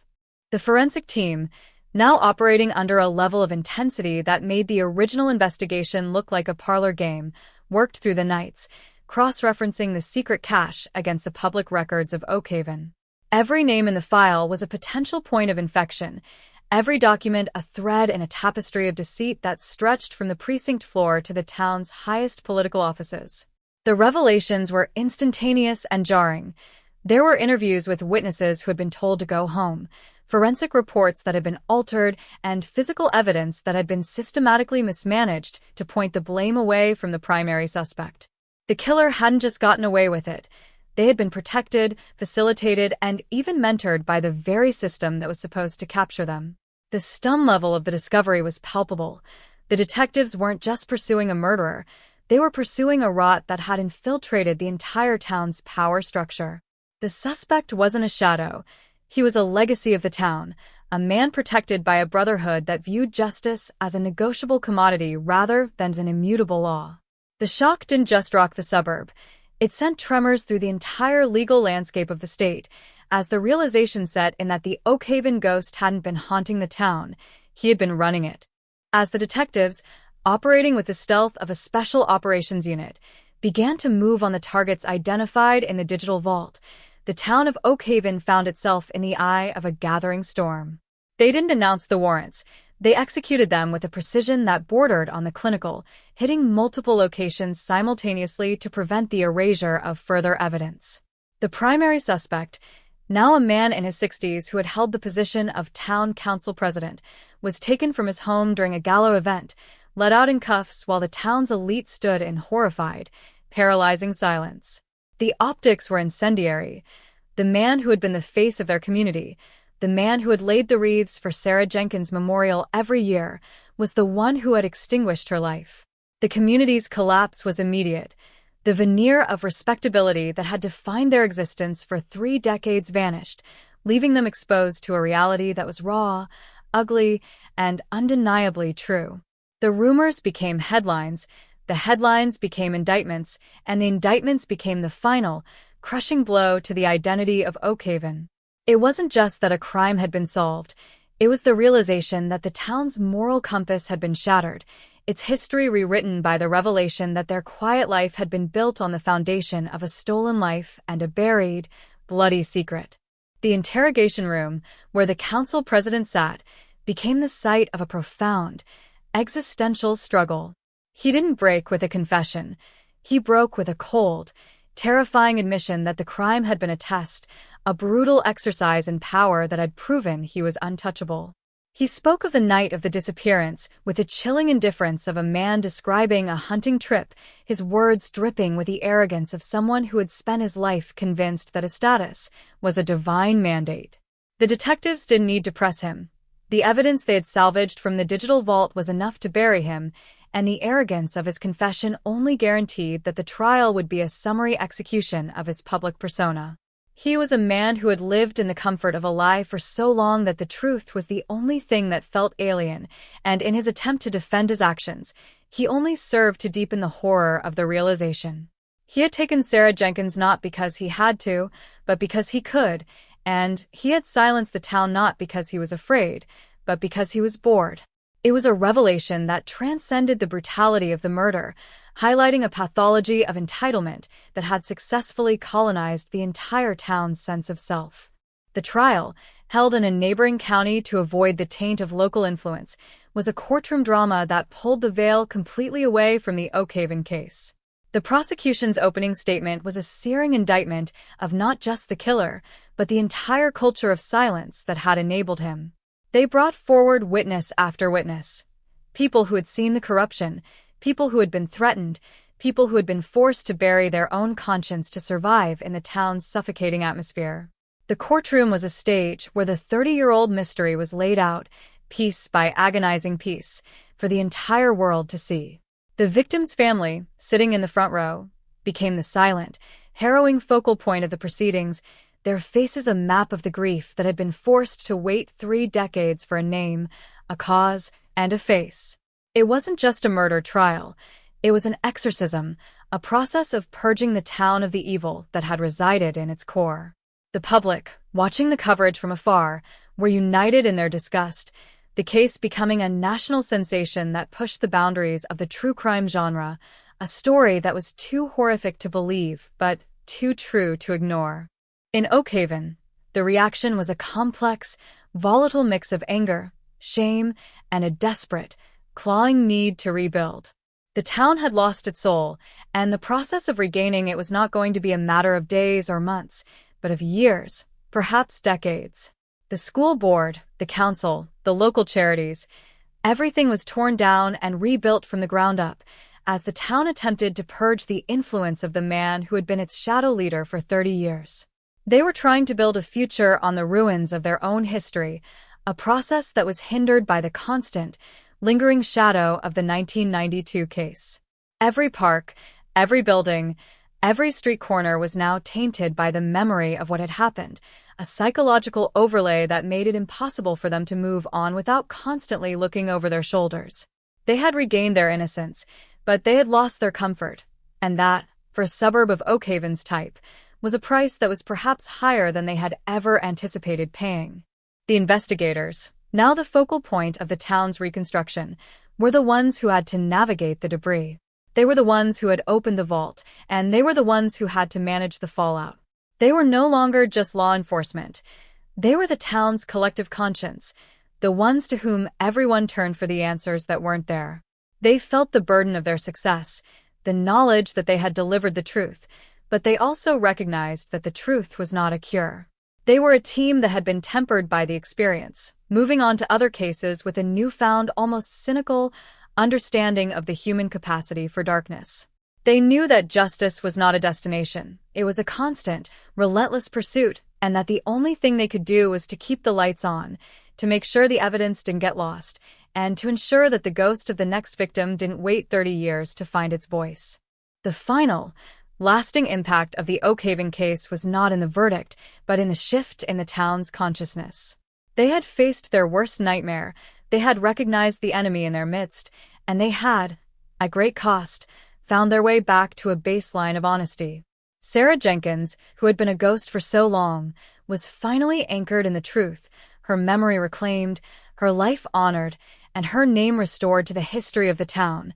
The forensic team, now operating under a level of intensity that made the original investigation look like a parlor game, worked through the nights, cross-referencing the secret cache against the public records of Oakhaven. Every name in the file was a potential point of infection, every document a thread in a tapestry of deceit that stretched from the precinct floor to the town's highest political offices. The revelations were instantaneous and jarring. There were interviews with witnesses who had been told to go home, forensic reports that had been altered, and physical evidence that had been systematically mismanaged to point the blame away from the primary suspect. The killer hadn't just gotten away with it. They had been protected, facilitated, and even mentored by the very system that was supposed to capture them. The stun level of the discovery was palpable. The detectives weren't just pursuing a murderer. They were pursuing a rot that had infiltrated the entire town's power structure. The suspect wasn't a shadow. He was a legacy of the town, a man protected by a brotherhood that viewed justice as a negotiable commodity rather than an immutable law. The shock didn't just rock the suburb. It sent tremors through the entire legal landscape of the state, as the realization set in that the Oakhaven ghost hadn't been haunting the town, he had been running it. As the detectives, operating with the stealth of a special operations unit, began to move on the targets identified in the digital vault, the town of Oakhaven found itself in the eye of a gathering storm. They didn't announce the warrants. They executed them with a precision that bordered on the clinical, hitting multiple locations simultaneously to prevent the erasure of further evidence. The primary suspect, now a man in his 60s who had held the position of town council president, was taken from his home during a gala event, let out in cuffs while the town's elite stood in horrified, paralyzing silence. The optics were incendiary. The man who had been the face of their community, the man who had laid the wreaths for Sarah Jenkins' memorial every year, was the one who had extinguished her life. The community's collapse was immediate. The veneer of respectability that had defined their existence for 3 decades vanished, leaving them exposed to a reality that was raw, ugly, and undeniably true. The rumors became headlines, the headlines became indictments, and the indictments became the final, crushing blow to the identity of Oakhaven. It wasn't just that a crime had been solved. It was the realization that the town's moral compass had been shattered, its history rewritten by the revelation that their quiet life had been built on the foundation of a stolen life and a buried, bloody secret. The interrogation room, where the council president sat, became the site of a profound, existential struggle. He didn't break with a confession. He broke with a cold, terrifying admission that the crime had been a test, a brutal exercise in power that had proven he was untouchable. He spoke of the night of the disappearance with the chilling indifference of a man describing a hunting trip, his words dripping with the arrogance of someone who had spent his life convinced that his status was a divine mandate. The detectives didn't need to press him. The evidence they had salvaged from the digital vault was enough to bury him, and the arrogance of his confession only guaranteed that the trial would be a summary execution of his public persona. He was a man who had lived in the comfort of a lie for so long that the truth was the only thing that felt alien, and in his attempt to defend his actions, he only served to deepen the horror of the realization. He had taken Sarah Jenkins not because he had to, but because he could, and he had silenced the town not because he was afraid, but because he was bored. It was a revelation that transcended the brutality of the murder, highlighting a pathology of entitlement that had successfully colonized the entire town's sense of self. The trial, held in a neighboring county to avoid the taint of local influence, was a courtroom drama that pulled the veil completely away from the Oakhaven case. The prosecution's opening statement was a searing indictment of not just the killer, but the entire culture of silence that had enabled him. They brought forward witness after witness. People who had seen the corruption, people who had been threatened, people who had been forced to bury their own conscience to survive in the town's suffocating atmosphere. The courtroom was a stage where the 30-year-old mystery was laid out, piece by agonizing piece, for the entire world to see. The victim's family, sitting in the front row, became the silent, harrowing focal point of the proceedings, their faces a map of the grief that had been forced to wait 3 decades for a name, a cause, and a face. It wasn't just a murder trial. It was an exorcism, a process of purging the town of the evil that had resided in its core. The public, watching the coverage from afar, were united in their disgust, the case becoming a national sensation that pushed the boundaries of the true crime genre, a story that was too horrific to believe, but too true to ignore. In Oakhaven, the reaction was a complex, volatile mix of anger, shame, and a desperate, clawing need to rebuild. The town had lost its soul, and the process of regaining it was not going to be a matter of days or months, but of years, perhaps decades. The school board, the council, the local charities, everything was torn down and rebuilt from the ground up as the town attempted to purge the influence of the man who had been its shadow leader for 30 years. They were trying to build a future on the ruins of their own history, a process that was hindered by the constant, lingering shadow of the 1992 case. Every park, every building, every street corner was now tainted by the memory of what had happened, a psychological overlay that made it impossible for them to move on without constantly looking over their shoulders. They had regained their innocence, but they had lost their comfort, and that, for a suburb of Oakhaven's type, was a price that was perhaps higher than they had ever anticipated paying. The investigators, now the focal point of the town's reconstruction, were the ones who had to navigate the debris. They were the ones who had opened the vault, and they were the ones who had to manage the fallout. They were no longer just law enforcement. They were the town's collective conscience, the ones to whom everyone turned for the answers that weren't there. They felt the burden of their success, the knowledge that they had delivered the truth, but they also recognized that the truth was not a cure. They were a team that had been tempered by the experience, moving on to other cases with a newfound, almost cynical understanding of the human capacity for darkness. They knew that justice was not a destination. It was a constant, relentless pursuit, and that the only thing they could do was to keep the lights on, to make sure the evidence didn't get lost, and to ensure that the ghost of the next victim didn't wait 30 years to find its voice. The final, lasting impact of the Oakhaven case was not in the verdict, but in the shift in the town's consciousness. They had faced their worst nightmare, they had recognized the enemy in their midst, and they had, at great cost, found their way back to a baseline of honesty. Sarah Jenkins, who had been a ghost for so long, was finally anchored in the truth, her memory reclaimed, her life honored, and her name restored to the history of the town,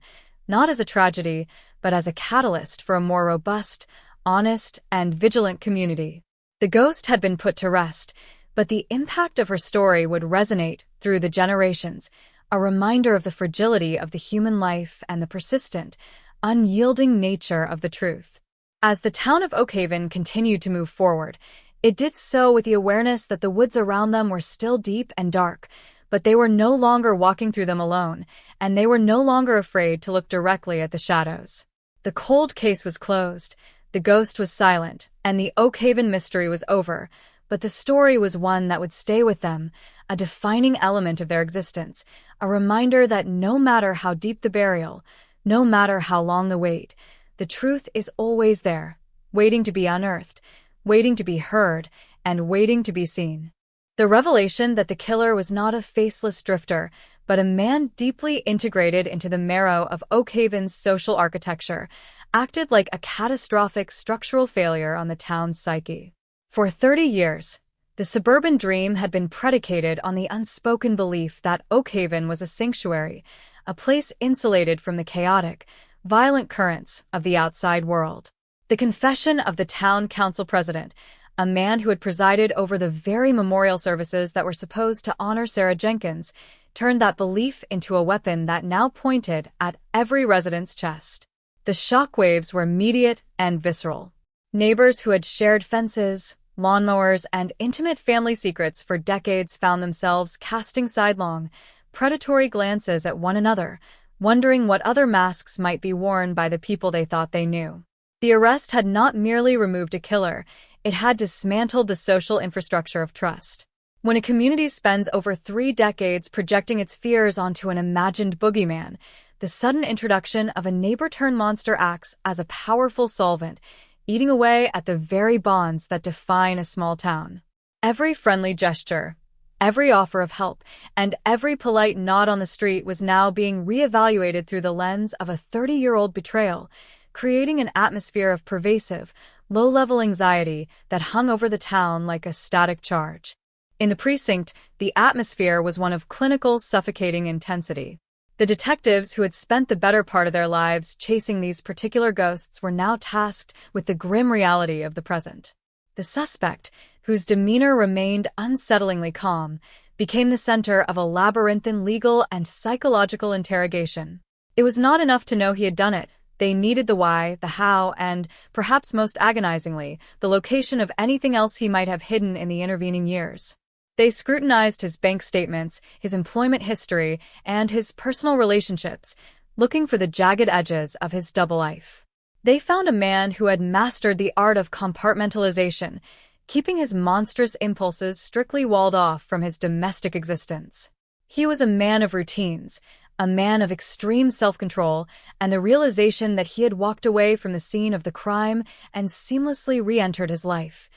not as a tragedy, but as a catalyst for a more robust, honest, and vigilant community. The ghost had been put to rest, but the impact of her story would resonate through the generations, a reminder of the fragility of the human life and the persistent, unyielding nature of the truth. As the town of Oakhaven continued to move forward, it did so with the awareness that the woods around them were still deep and dark, but they were no longer walking through them alone, and they were no longer afraid to look directly at the shadows. The cold case was closed, the ghost was silent, and the Oakhaven mystery was over, but the story was one that would stay with them, a defining element of their existence, a reminder that no matter how deep the burial, no matter how long the wait, the truth is always there, waiting to be unearthed, waiting to be heard, and waiting to be seen. The revelation that the killer was not a faceless drifter, but a man deeply integrated into the marrow of Oakhaven's social architecture, acted like a catastrophic structural failure on the town's psyche. For 30 years, the suburban dream had been predicated on the unspoken belief that Oakhaven was a sanctuary, a place insulated from the chaotic, violent currents of the outside world. The confession of the town council president, a man who had presided over the very memorial services that were supposed to honor Sarah Jenkins, turned that belief into a weapon that now pointed at every resident's chest. The shockwaves were immediate and visceral. Neighbors who had shared fences, lawnmowers, and intimate family secrets for decades found themselves casting sidelong, predatory glances at one another, wondering what other masks might be worn by the people they thought they knew. The arrest had not merely removed a killer, it had dismantled the social infrastructure of trust. When a community spends over 3 decades projecting its fears onto an imagined boogeyman, the sudden introduction of a neighbor-turned-monster acts as a powerful solvent, eating away at the very bonds that define a small town. Every friendly gesture, every offer of help, and every polite nod on the street was now being reevaluated through the lens of a 30-year-old betrayal, creating an atmosphere of pervasive, low-level anxiety that hung over the town like a static charge. In the precinct, the atmosphere was one of clinical, suffocating intensity. The detectives who had spent the better part of their lives chasing these particular ghosts were now tasked with the grim reality of the present. The suspect, whose demeanor remained unsettlingly calm, became the center of a labyrinthine legal and psychological interrogation. It was not enough to know he had done it. They needed the why, the how, and, perhaps most agonizingly, the location of anything else he might have hidden in the intervening years. They scrutinized his bank statements, his employment history, and his personal relationships, looking for the jagged edges of his double life. They found a man who had mastered the art of compartmentalization, keeping his monstrous impulses strictly walled off from his domestic existence. He was a man of routines, a man of extreme self-control, and the realization that he had walked away from the scene of the crime and seamlessly re-entered his life.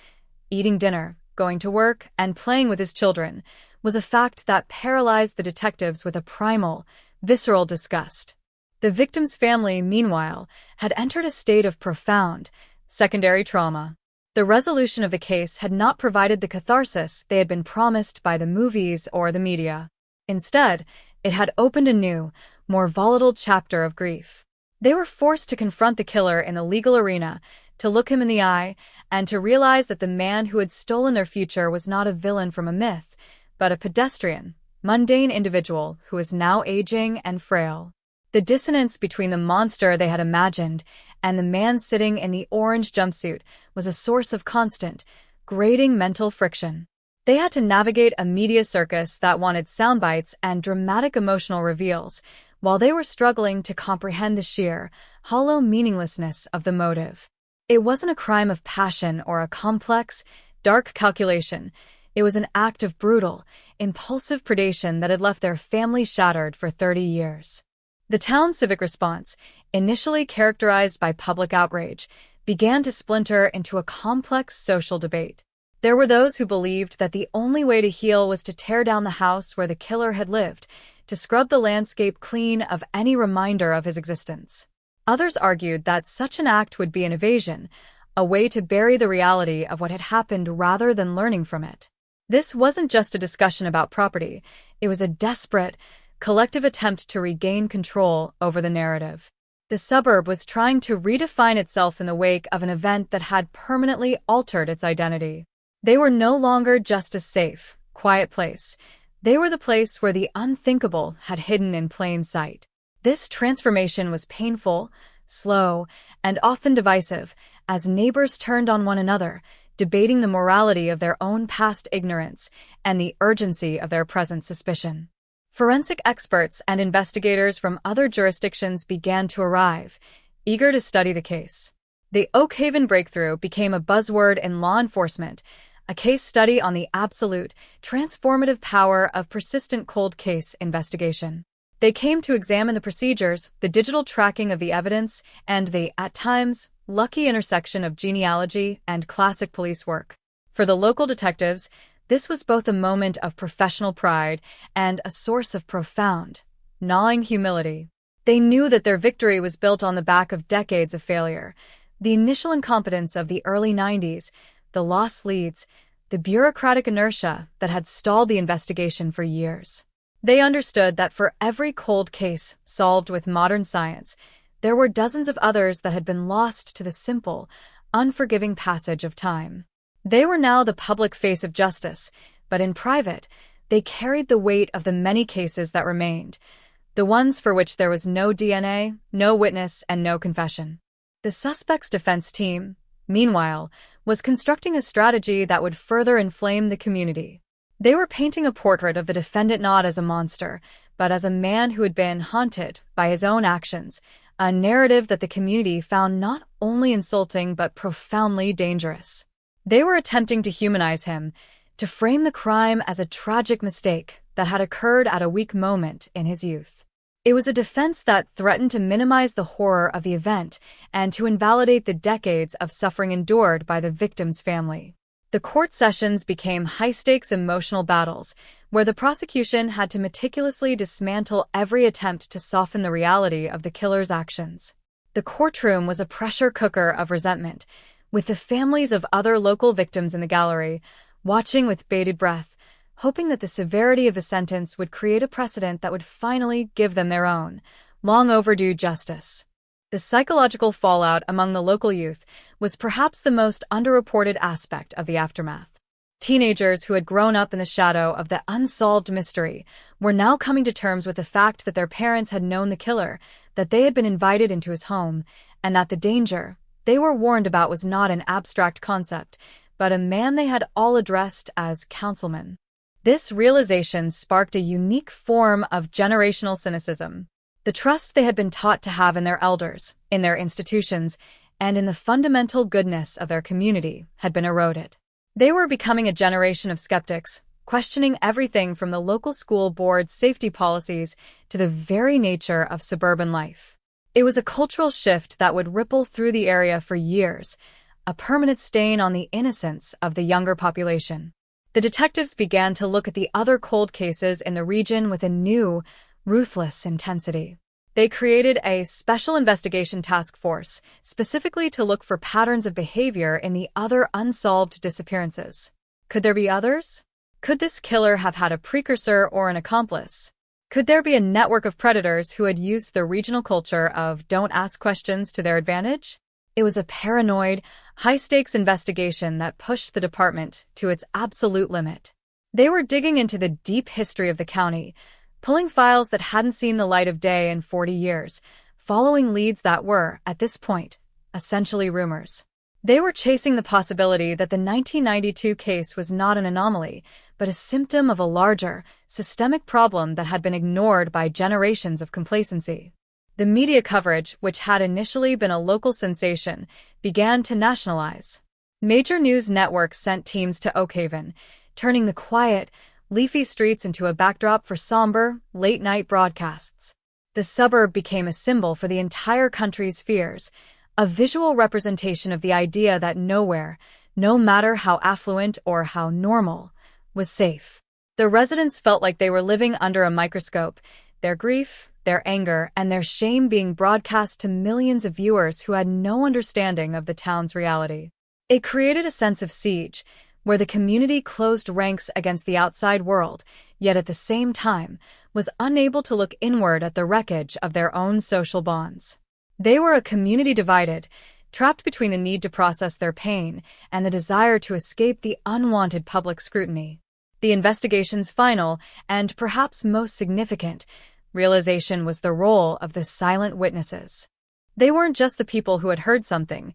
Eating dinner, going to work, and playing with his children was a fact that paralyzed the detectives with a primal, visceral disgust. The victim's family, meanwhile, had entered a state of profound, secondary trauma. The resolution of the case had not provided the catharsis they had been promised by the movies or the media. Instead, it had opened a new, more volatile chapter of grief. They were forced to confront the killer in the legal arena, to look him in the eye, and to realize that the man who had stolen their future was not a villain from a myth, but a pedestrian, mundane individual who was now aging and frail. The dissonance between the monster they had imagined and the man sitting in the orange jumpsuit was a source of constant, grating mental friction. They had to navigate a media circus that wanted soundbites and dramatic emotional reveals, while they were struggling to comprehend the sheer, hollow meaninglessness of the motive. It wasn't a crime of passion or a complex, dark calculation. It was an act of brutal, impulsive predation that had left their family shattered for 30 years. The town's civic response, initially characterized by public outrage, began to splinter into a complex social debate. There were those who believed that the only way to heal was to tear down the house where the killer had lived, to scrub the landscape clean of any reminder of his existence. Others argued that such an act would be an evasion, a way to bury the reality of what had happened rather than learning from it. This wasn't just a discussion about property, it was a desperate, collective attempt to regain control over the narrative. The suburb was trying to redefine itself in the wake of an event that had permanently altered its identity. They were no longer just a safe, quiet place. They were the place where the unthinkable had hidden in plain sight. This transformation was painful, slow, and often divisive, as neighbors turned on one another, debating the morality of their own past ignorance and the urgency of their present suspicion. Forensic experts and investigators from other jurisdictions began to arrive, eager to study the case. The Oak Haven breakthrough became a buzzword in law enforcement, a case study on the absolute, transformative power of persistent cold case investigation. They came to examine the procedures, the digital tracking of the evidence, and the, at times, lucky intersection of genealogy and classic police work. For the local detectives, this was both a moment of professional pride and a source of profound, gnawing humility. They knew that their victory was built on the back of decades of failure. The initial incompetence of the early 90s, the lost leads, the bureaucratic inertia that had stalled the investigation for years. They understood that for every cold case solved with modern science, there were dozens of others that had been lost to the simple, unforgiving passage of time. They were now the public face of justice, but in private, they carried the weight of the many cases that remained, the ones for which there was no DNA, no witness, and no confession. The suspect's defense team, meanwhile, was constructing a strategy that would further inflame the community. They were painting a portrait of the defendant not as a monster, but as a man who had been haunted by his own actions, a narrative that the community found not only insulting but profoundly dangerous. They were attempting to humanize him, to frame the crime as a tragic mistake that had occurred at a weak moment in his youth. It was a defense that threatened to minimize the horror of the event and to invalidate the decades of suffering endured by the victim's family. The court sessions became high-stakes emotional battles, where the prosecution had to meticulously dismantle every attempt to soften the reality of the killer's actions. The courtroom was a pressure cooker of resentment, with the families of other local victims in the gallery, watching with bated breath, hoping that the severity of the sentence would create a precedent that would finally give them their own, long overdue justice. The psychological fallout among the local youth was perhaps the most underreported aspect of the aftermath. Teenagers who had grown up in the shadow of the unsolved mystery were now coming to terms with the fact that their parents had known the killer, that they had been invited into his home, and that the danger they were warned about was not an abstract concept, but a man they had all addressed as councilman. This realization sparked a unique form of generational cynicism. The trust they had been taught to have in their elders, in their institutions, and in the fundamental goodness of their community had been eroded. They were becoming a generation of skeptics, questioning everything from the local school board's safety policies to the very nature of suburban life. It was a cultural shift that would ripple through the area for years, a permanent stain on the innocence of the younger population. The detectives began to look at the other cold cases in the region with a new, ruthless intensity. They created a special investigation task force, specifically to look for patterns of behavior in the other unsolved disappearances. Could there be others? Could this killer have had a precursor or an accomplice? Could there be a network of predators who had used the regional culture of don't ask questions to their advantage? It was a paranoid, high-stakes investigation that pushed the department to its absolute limit. They were digging into the deep history of the county, pulling files that hadn't seen the light of day in 40 years, following leads that were, at this point, essentially rumors. They were chasing the possibility that the 1992 case was not an anomaly, but a symptom of a larger, systemic problem that had been ignored by generations of complacency. The media coverage, which had initially been a local sensation, began to nationalize. Major news networks sent teams to Oakhaven, turning the quiet, leafy streets into a backdrop for somber, late-night broadcasts. The suburb became a symbol for the entire country's fears, a visual representation of the idea that nowhere, no matter how affluent or how normal, was safe. The residents felt like they were living under a microscope, their grief, their anger, and their shame being broadcast to millions of viewers who had no understanding of the town's reality. It created a sense of siege, where the community closed ranks against the outside world, yet at the same time was unable to look inward at the wreckage of their own social bonds. They were a community divided, trapped between the need to process their pain and the desire to escape the unwanted public scrutiny. The investigation's final, and perhaps most significant, realization was the role of the silent witnesses. They weren't just the people who had heard something.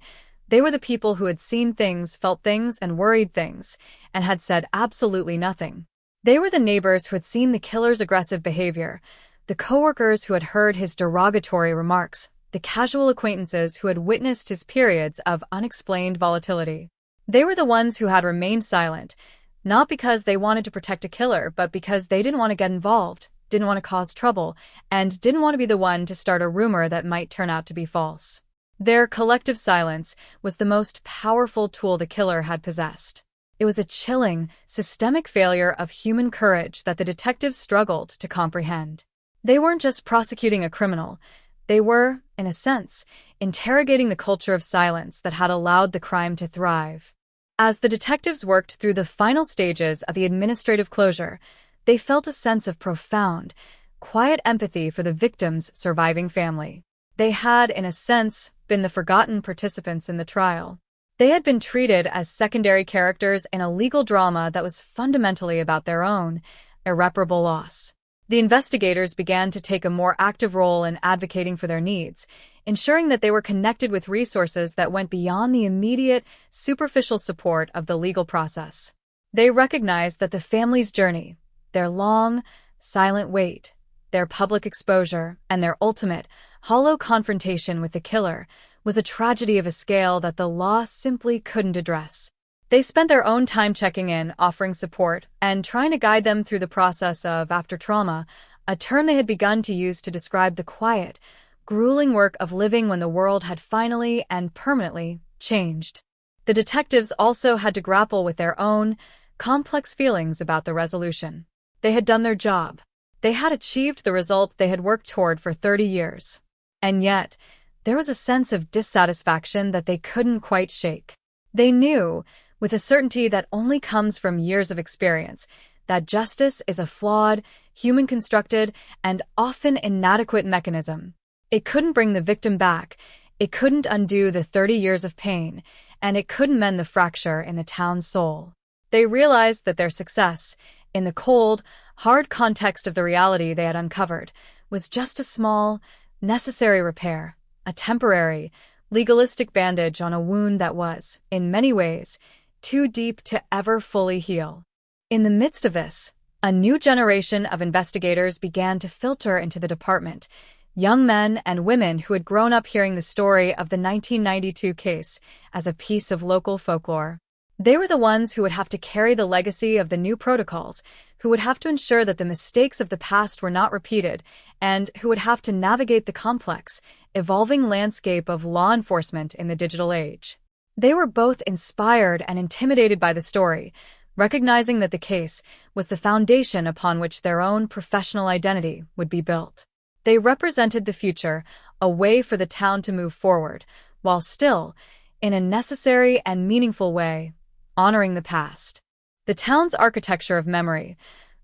They were the people who had seen things, felt things, and worried things, and had said absolutely nothing. They were the neighbors who had seen the killer's aggressive behavior, the coworkers who had heard his derogatory remarks, the casual acquaintances who had witnessed his periods of unexplained volatility. They were the ones who had remained silent, not because they wanted to protect a killer, but because they didn't want to get involved, didn't want to cause trouble, and didn't want to be the one to start a rumor that might turn out to be false. Their collective silence was the most powerful tool the killer had possessed. It was a chilling, systemic failure of human courage that the detectives struggled to comprehend. They weren't just prosecuting a criminal. They were, in a sense, interrogating the culture of silence that had allowed the crime to thrive. As the detectives worked through the final stages of the administrative closure, they felt a sense of profound, quiet empathy for the victim's surviving family. They had, in a sense, been the forgotten participants in the trial. They had been treated as secondary characters in a legal drama that was fundamentally about their own irreparable loss. The investigators began to take a more active role in advocating for their needs, ensuring that they were connected with resources that went beyond the immediate, superficial support of the legal process. They recognized that the family's journey, their long, silent wait, their public exposure, and their ultimate, hollow confrontation with the killer was a tragedy of a scale that the law simply couldn't address. They spent their own time checking in, offering support, and trying to guide them through the process of after trauma, a term they had begun to use to describe the quiet, grueling work of living when the world had finally and permanently changed. The detectives also had to grapple with their own complex feelings about the resolution. They had done their job. They had achieved the result they had worked toward for 30 years. And yet, there was a sense of dissatisfaction that they couldn't quite shake. They knew, with a certainty that only comes from years of experience, that justice is a flawed, human-constructed, and often inadequate mechanism. It couldn't bring the victim back, it couldn't undo the 30 years of pain, and it couldn't mend the fracture in the town's soul. They realized that their success, in the cold, hard context of the reality they had uncovered, was just a small, necessary repair, a temporary, legalistic bandage on a wound that was, in many ways, too deep to ever fully heal. In the midst of this, a new generation of investigators began to filter into the department, young men and women who had grown up hearing the story of the 1992 case as a piece of local folklore. They were the ones who would have to carry the legacy of the new protocols, who would have to ensure that the mistakes of the past were not repeated, and who would have to navigate the complex, evolving landscape of law enforcement in the digital age. They were both inspired and intimidated by the story, recognizing that the case was the foundation upon which their own professional identity would be built. They represented the future, a way for the town to move forward, while still, in a necessary and meaningful way, honoring the past. The town's architecture of memory,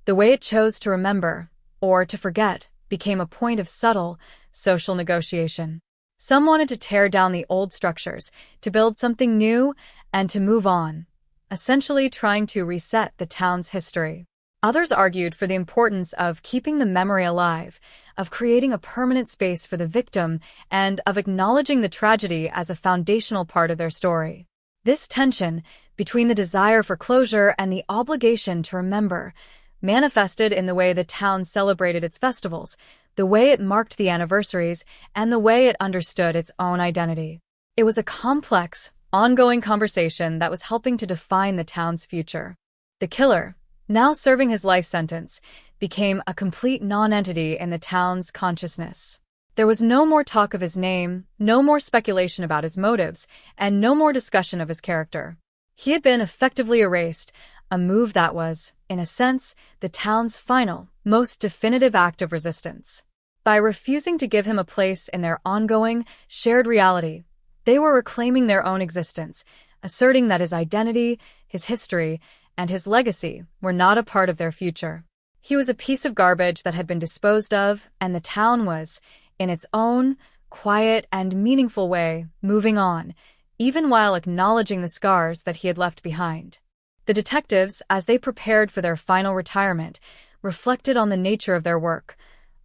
the way it chose to remember, or to forget, became a point of subtle, social negotiation. Some wanted to tear down the old structures, to build something new, and to move on, essentially trying to reset the town's history. Others argued for the importance of keeping the memory alive, of creating a permanent space for the victim, and of acknowledging the tragedy as a foundational part of their story. This tension between the desire for closure and the obligation to remember manifested in the way the town celebrated its festivals, the way it marked the anniversaries, and the way it understood its own identity. It was a complex, ongoing conversation that was helping to define the town's future. The killer, now serving his life sentence, became a complete non-entity in the town's consciousness. There was no more talk of his name, no more speculation about his motives, and no more discussion of his character. He had been effectively erased, a move that was, in a sense, the town's final, most definitive act of resistance. By refusing to give him a place in their ongoing, shared reality, they were reclaiming their own existence, asserting that his identity, his history, and his legacy were not a part of their future. He was a piece of garbage that had been disposed of, and the town was, in its own, quiet and meaningful way, moving on, even while acknowledging the scars that he had left behind. The detectives, as they prepared for their final retirement, reflected on the nature of their work,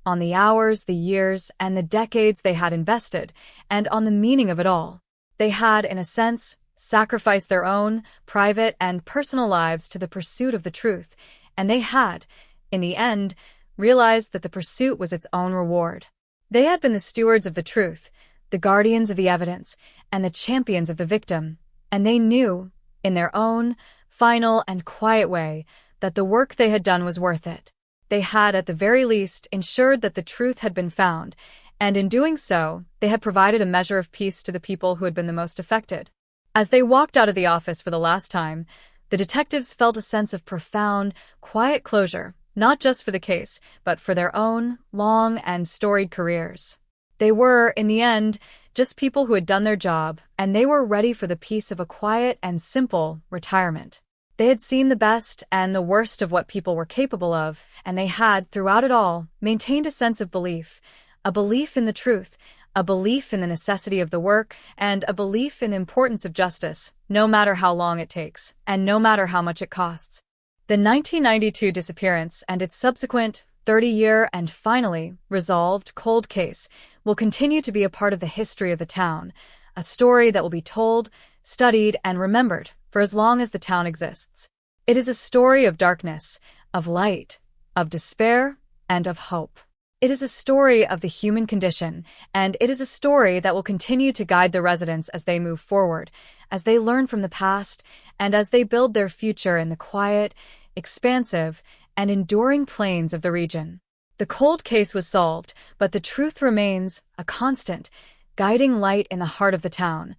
on the hours, the years, and the decades they had invested, and on the meaning of it all. They had, in a sense, sacrificed their own, private and personal lives to the pursuit of the truth, and they had, in the end, realized that the pursuit was its own reward. They had been the stewards of the truth, the guardians of the evidence, and the champions of the victim, and they knew, in their own, final and quiet way, that the work they had done was worth it. They had, at the very least, ensured that the truth had been found, and in doing so, they had provided a measure of peace to the people who had been the most affected. As they walked out of the office for the last time, the detectives felt a sense of profound, quiet closure, not just for the case, but for their own, long and storied careers. They were, in the end, just people who had done their job, and they were ready for the peace of a quiet and simple retirement. They had seen the best and the worst of what people were capable of, and they had, throughout it all, maintained a sense of belief, a belief in the truth, a belief in the necessity of the work, and a belief in the importance of justice, no matter how long it takes, and no matter how much it costs. The 1992 disappearance and its subsequent 30-year and finally resolved cold case will continue to be a part of the history of the town, a story that will be told, studied, and remembered for as long as the town exists. It is a story of darkness, of light, of despair, and of hope. It is a story of the human condition, and it is a story that will continue to guide the residents as they move forward, as they learn from the past, and as they build their future in the quiet, expansive, and enduring plains of the region. The cold case was solved, but the truth remains a constant, guiding light in the heart of the town.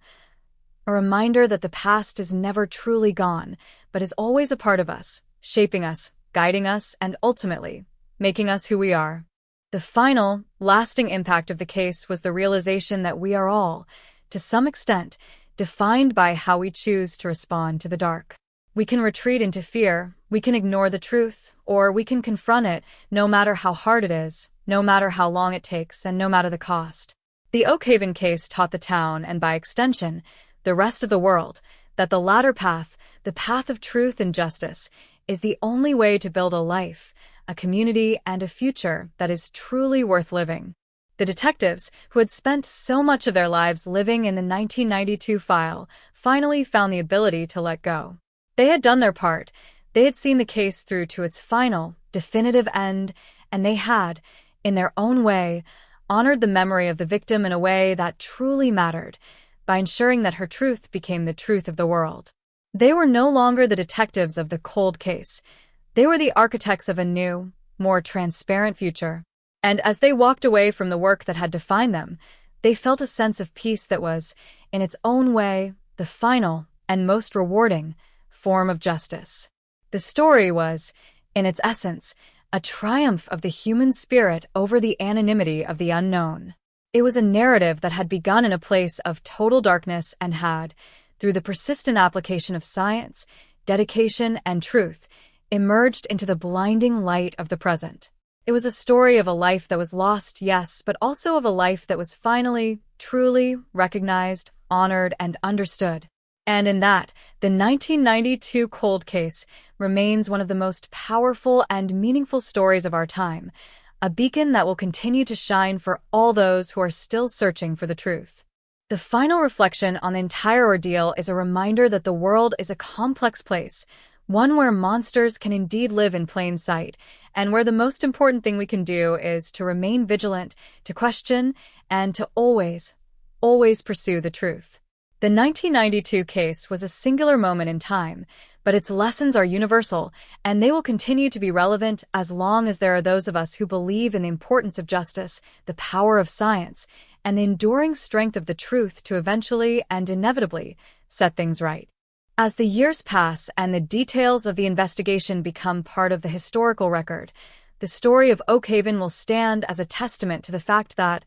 A reminder that the past is never truly gone, but is always a part of us, shaping us, guiding us, and ultimately, making us who we are. The final, lasting impact of the case was the realization that we are all, to some extent, defined by how we choose to respond to the dark. We can retreat into fear, we can ignore the truth, or we can confront it, no matter how hard it is, no matter how long it takes, and no matter the cost. The Oakhaven case taught the town, and by extension, the rest of the world, that the latter path, the path of truth and justice, is the only way to build a life, a community, and a future that is truly worth living. The detectives, who had spent so much of their lives living in the 1992 file, finally found the ability to let go. They had done their part, they had seen the case through to its final, definitive end, and they had, in their own way, honored the memory of the victim in a way that truly mattered, by ensuring that her truth became the truth of the world. They were no longer the detectives of the cold case. They were the architects of a new, more transparent future. And as they walked away from the work that had defined them, they felt a sense of peace that was, in its own way, the final and most rewarding form of justice. The story was, in its essence, a triumph of the human spirit over the anonymity of the unknown. It was a narrative that had begun in a place of total darkness and had, through the persistent application of science, dedication, and truth, emerged into the blinding light of the present. It was a story of a life that was lost, yes, but also of a life that was finally, truly recognized, honored, and understood. And in that, the 1992 cold case remains one of the most powerful and meaningful stories of our time, a beacon that will continue to shine for all those who are still searching for the truth. The final reflection on the entire ordeal is a reminder that the world is a complex place, one where monsters can indeed live in plain sight, and where the most important thing we can do is to remain vigilant, to question, and to always pursue the truth. The 1992 case was a singular moment in time, but its lessons are universal, and they will continue to be relevant as long as there are those of us who believe in the importance of justice, the power of science, and the enduring strength of the truth to eventually and inevitably set things right. As the years pass and the details of the investigation become part of the historical record, the story of Oakhaven will stand as a testament to the fact that,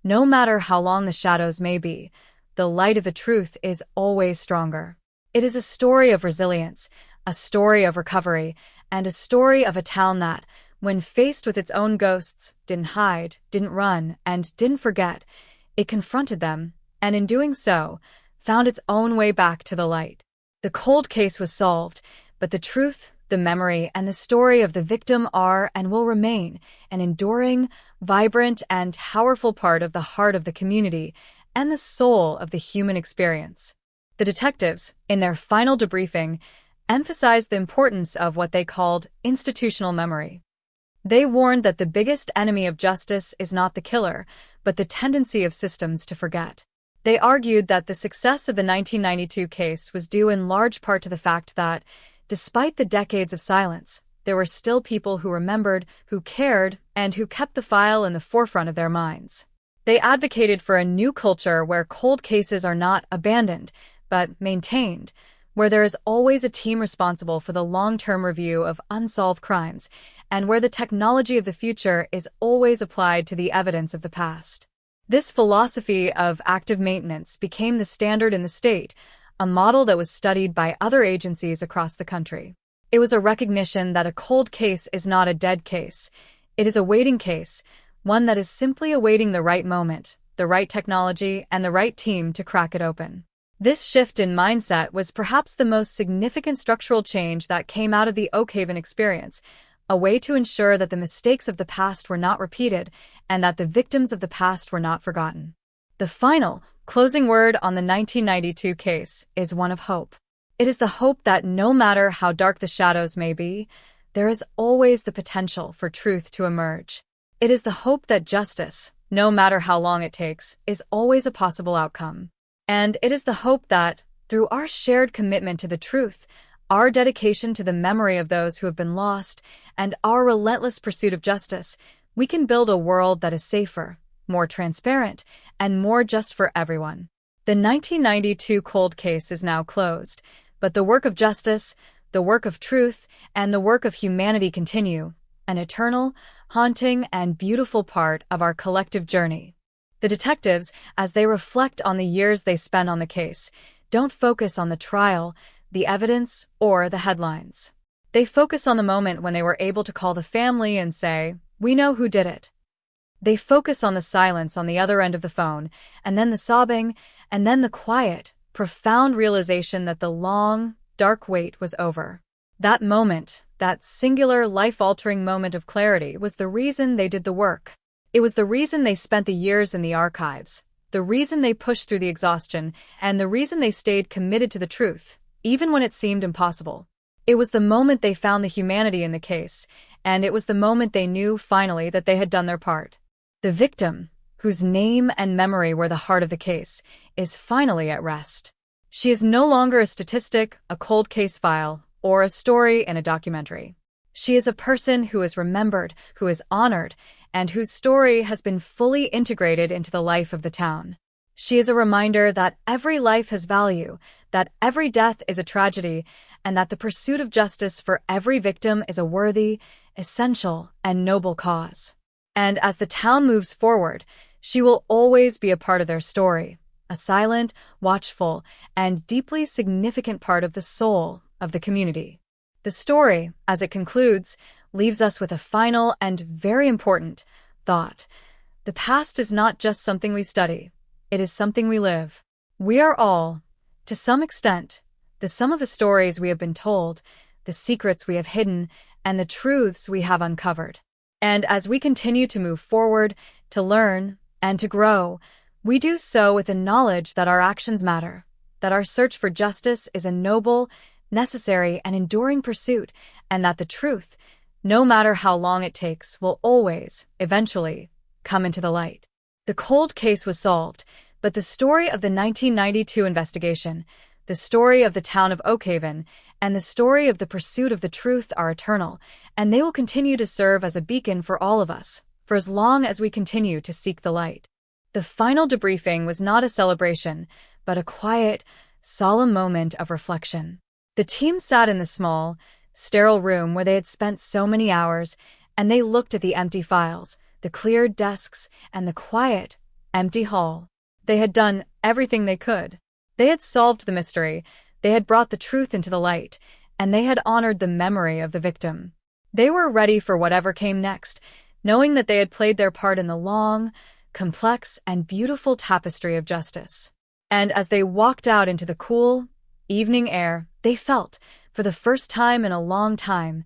no matter how long the shadows may be, the light of the truth is always stronger. It is a story of resilience, a story of recovery, and a story of a town that, when faced with its own ghosts, didn't hide, didn't run, and didn't forget. It confronted them, and in doing so, found its own way back to the light. The cold case was solved, but the truth, the memory, and the story of the victim are and will remain an enduring, vibrant, and powerful part of the heart of the community and the soul of the human experience. The detectives, in their final debriefing, emphasized the importance of what they called institutional memory. They warned that the biggest enemy of justice is not the killer, but the tendency of systems to forget. They argued that the success of the 1992 case was due in large part to the fact that, despite the decades of silence, there were still people who remembered, who cared, and who kept the file in the forefront of their minds. They advocated for a new culture where cold cases are not abandoned, but maintained, where there is always a team responsible for the long-term review of unsolved crimes, and where the technology of the future is always applied to the evidence of the past. This philosophy of active maintenance became the standard in the state, a model that was studied by other agencies across the country. It was a recognition that a cold case is not a dead case. It is a waiting case, one that is simply awaiting the right moment, the right technology, and the right team to crack it open. This shift in mindset was perhaps the most significant structural change that came out of the Oakhaven experience, a way to ensure that the mistakes of the past were not repeated and that the victims of the past were not forgotten. The final, closing word on the 1992 case is one of hope. It is the hope that no matter how dark the shadows may be, there is always the potential for truth to emerge. It is the hope that justice, no matter how long it takes, is always a possible outcome. And it is the hope that, through our shared commitment to the truth, our dedication to the memory of those who have been lost, and our relentless pursuit of justice, we can build a world that is safer, more transparent, and more just for everyone. The 1992 cold case is now closed, but the work of justice, the work of truth, and the work of humanity continue, an eternal, haunting, and beautiful part of our collective journey. The detectives, as they reflect on the years they spent on the case, don't focus on the trial, the evidence, or the headlines. They focus on the moment when they were able to call the family and say, "We know who did it." They focus on the silence on the other end of the phone, and then the sobbing, and then the quiet, profound realization that the long, dark wait was over. That moment, that singular, life-altering moment of clarity, was the reason they did the work. It was the reason they spent the years in the archives, the reason they pushed through the exhaustion, and the reason they stayed committed to the truth, even when it seemed impossible. It was the moment they found the humanity in the case, and it was the moment they knew, finally, that they had done their part. The victim, whose name and memory were the heart of the case, is finally at rest. She is no longer a statistic, a cold case file, or a story in a documentary. She is a person who is remembered, who is honored, and whose story has been fully integrated into the life of the town. She is a reminder that every life has value, that every death is a tragedy, and that the pursuit of justice for every victim is a worthy, essential, and noble cause. And as the town moves forward, she will always be a part of their story, a silent, watchful, and deeply significant part of the soul of the community. The story, as it concludes, leaves us with a final and very important thought. The past is not just something we study. It is something we live. We are all, to some extent, the sum of the stories we have been told, the secrets we have hidden, and the truths we have uncovered. And as we continue to move forward, to learn, and to grow, we do so with the knowledge that our actions matter, that our search for justice is a noble, necessary, and enduring pursuit, and that the truth, no matter how long it takes, will always, eventually, come into the light. The cold case was solved, but the story of the 1992 investigation, the story of the town of Oakhaven, and the story of the pursuit of the truth are eternal, and they will continue to serve as a beacon for all of us, for as long as we continue to seek the light. The final debriefing was not a celebration, but a quiet, solemn moment of reflection. The team sat in the small, sterile room where they had spent so many hours, and they looked at the empty files, the cleared desks, and the quiet, empty hall. They had done everything they could. They had solved the mystery, they had brought the truth into the light, and they had honored the memory of the victim. They were ready for whatever came next, knowing that they had played their part in the long, complex, and beautiful tapestry of justice. And as they walked out into the cool, evening air, they felt, for the first time in a long time,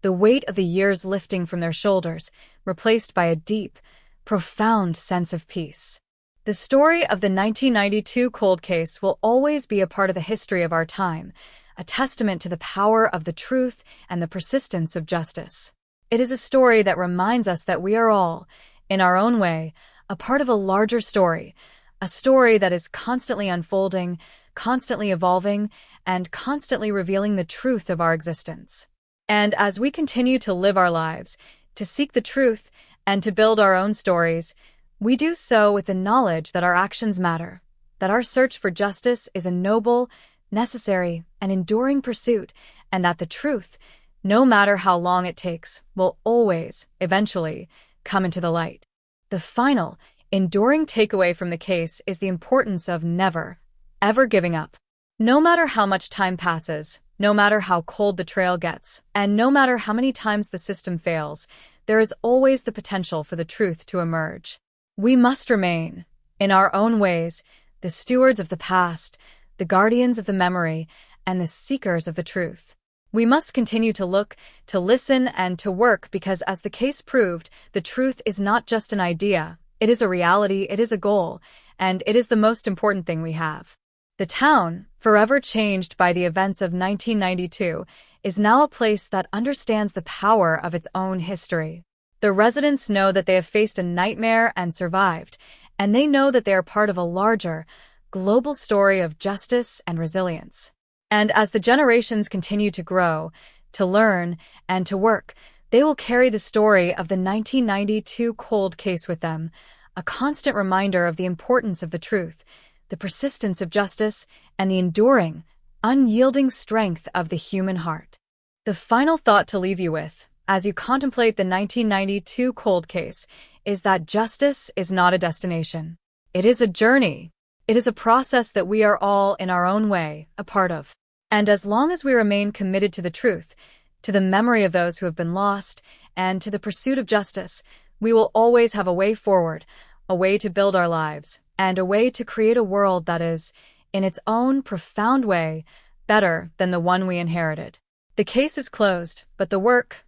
the weight of the years lifting from their shoulders, replaced by a deep, profound sense of peace. The story of the 1992 cold case will always be a part of the history of our time, a testament to the power of the truth and the persistence of justice. It is a story that reminds us that we are all, in our own way, a part of a larger story, a story that is constantly unfolding, constantly evolving, and constantly revealing the truth of our existence. And as we continue to live our lives, to seek the truth, and to build our own stories, we do so with the knowledge that our actions matter, that our search for justice is a noble, necessary, and enduring pursuit, and that the truth, no matter how long it takes, will always, eventually, come into the light. The final, enduring takeaway from the case is the importance of never, ever giving up. No matter how much time passes, no matter how cold the trail gets, and no matter how many times the system fails, there is always the potential for the truth to emerge. We must remain, In our own ways, the stewards of the past, the guardians of the memory, and the seekers of the truth. We must continue to look, to listen, and to work because, as the case proved, the truth is not just an idea. It is a reality, it is a goal, and it is the most important thing we have. The town, forever changed by the events of 1992, is now a place that understands the power of its own history. The residents know that they have faced a nightmare and survived, and they know that they are part of a larger, global story of justice and resilience. And as the generations continue to grow, to learn, and to work, they will carry the story of the 1992 cold case with them, a constant reminder of the importance of the truth, the persistence of justice, and the enduring, unyielding strength of the human heart. The final thought to leave you with, as you contemplate the 1992 cold case, is that justice is not a destination. It is a journey. It is a process that we are all, in our own way, a part of. And as long as we remain committed to the truth, to the memory of those who have been lost, and to the pursuit of justice, we will always have a way forward, a way to build our lives, and a way to create a world that is, in its own profound way, better than the one we inherited. The case is closed, but the work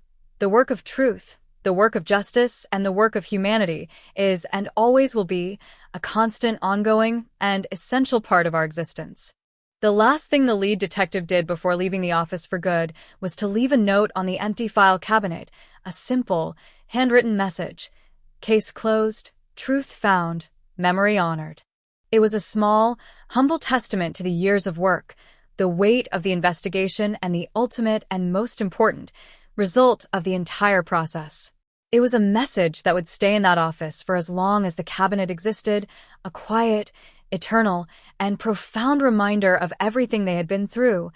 of truth, the work of justice, and the work of humanity is, and always will be, a constant, ongoing, and essential part of our existence. The last thing the lead detective did before leaving the office for good was to leave a note on the empty file cabinet, a simple, handwritten message. Case closed, truth found, memory honored. It was a small, humble testament to the years of work, the weight of the investigation, and the ultimate and most important result of the entire process. It was a message that would stay in that office for as long as the cabinet existed, a quiet, eternal, and profound reminder of everything they had been through,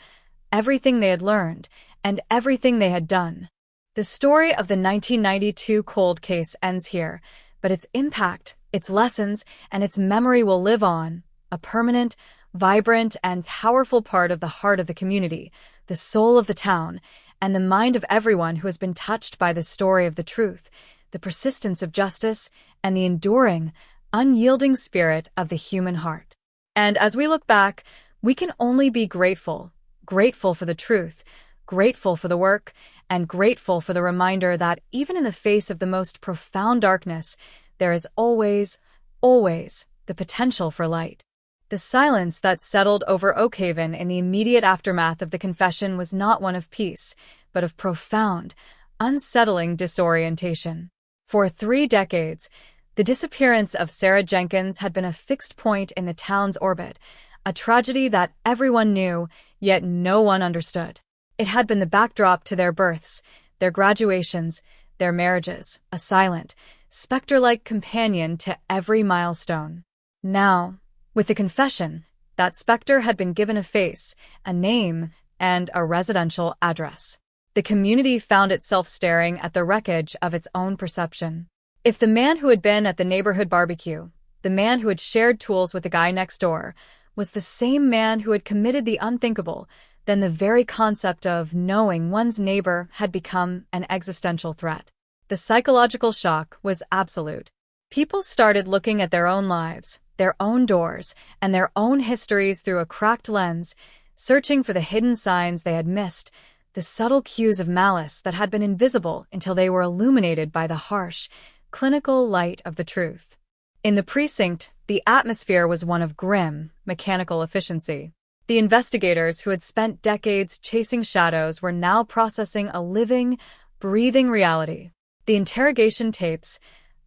everything they had learned, and everything they had done. The story of the 1992 cold case ends here, but its impact, its lessons, and its memory will live on, a permanent, vibrant, and powerful part of the heart of the community, the soul of the town, and the mind of everyone who has been touched by the story of the truth, the persistence of justice, and the enduring, unyielding spirit of the human heart. And as we look back, we can only be grateful, grateful for the truth, grateful for the work, and grateful for the reminder that even in the face of the most profound darkness, there is always, always the potential for light. The silence that settled over Oakhaven in the immediate aftermath of the confession was not one of peace, but of profound, unsettling disorientation. For 3 decades, the disappearance of Sarah Jenkins had been a fixed point in the town's orbit, a tragedy that everyone knew, yet no one understood. It had been the backdrop to their births, their graduations, their marriages, a silent, specter-like companion to every milestone. Now, with the confession, that specter had been given a face, a name, and a residential address. The community found itself staring at the wreckage of its own perception. If the man who had been at the neighborhood barbecue, the man who had shared tools with the guy next door, was the same man who had committed the unthinkable, then the very concept of knowing one's neighbor had become an existential threat. The psychological shock was absolute. People started looking at their own lives, their own doors, and their own histories through a cracked lens, searching for the hidden signs they had missed, the subtle cues of malice that had been invisible until they were illuminated by the harsh, clinical light of the truth. In the precinct, the atmosphere was one of grim, mechanical efficiency. The investigators who had spent decades chasing shadows were now processing a living, breathing reality. The interrogation tapes,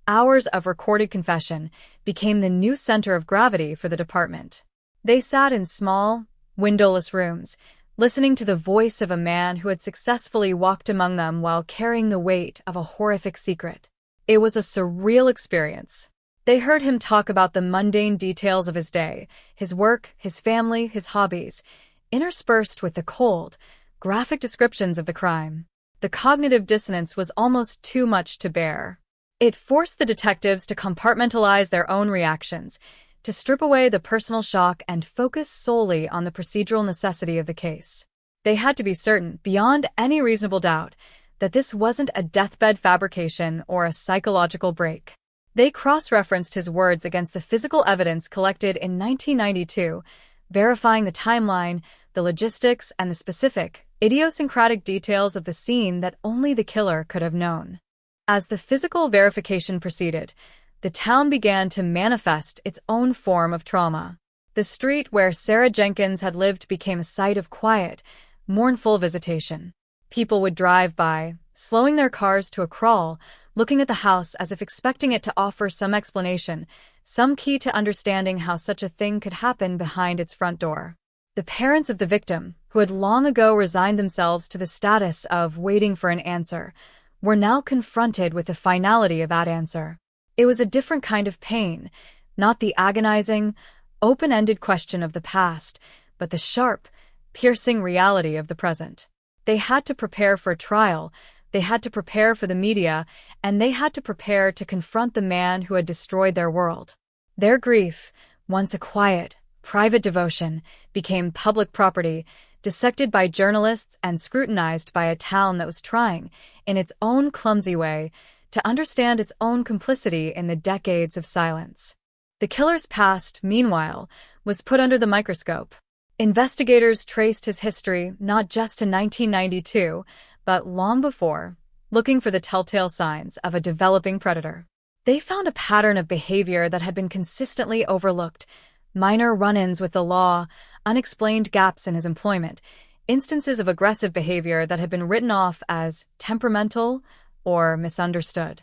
hours of recorded confession, became the new center of gravity for the department. They sat in small, windowless rooms, listening to the voice of a man who had successfully walked among them while carrying the weight of a horrific secret. It was a surreal experience. They heard him talk about the mundane details of his day, his work, his family, his hobbies, interspersed with the cold, graphic descriptions of the crime. The cognitive dissonance was almost too much to bear. It forced the detectives to compartmentalize their own reactions, to strip away the personal shock and focus solely on the procedural necessity of the case. They had to be certain, beyond any reasonable doubt, that this wasn't a deathbed fabrication or a psychological break. They cross-referenced his words against the physical evidence collected in 1992, verifying the timeline, the logistics, and the specific, idiosyncratic details of the scene that only the killer could have known. As the physical verification proceeded, the town began to manifest its own form of trauma. The street where Sarah Jenkins had lived became a site of quiet, mournful visitation. People would drive by, slowing their cars to a crawl, looking at the house as if expecting it to offer some explanation, some key to understanding how such a thing could happen behind its front door. The parents of the victim, who had long ago resigned themselves to the status of waiting for an answer, were now confronted with the finality of that answer. It was a different kind of pain, not the agonizing, open-ended question of the past, but the sharp, piercing reality of the present. They had to prepare for a trial, they had to prepare for the media, and they had to prepare to confront the man who had destroyed their world. Their grief, once a quiet, private devotion, became public property, dissected by journalists and scrutinized by a town that was trying, in its own clumsy way, to understand its own complicity in the decades of silence. The killer's past, meanwhile, was put under the microscope. Investigators traced his history not just to 1992, but long before, looking for the telltale signs of a developing predator. They found a pattern of behavior that had been consistently overlooked: minor run-ins with the law, unexplained gaps in his employment, instances of aggressive behavior that had been written off as temperamental or misunderstood.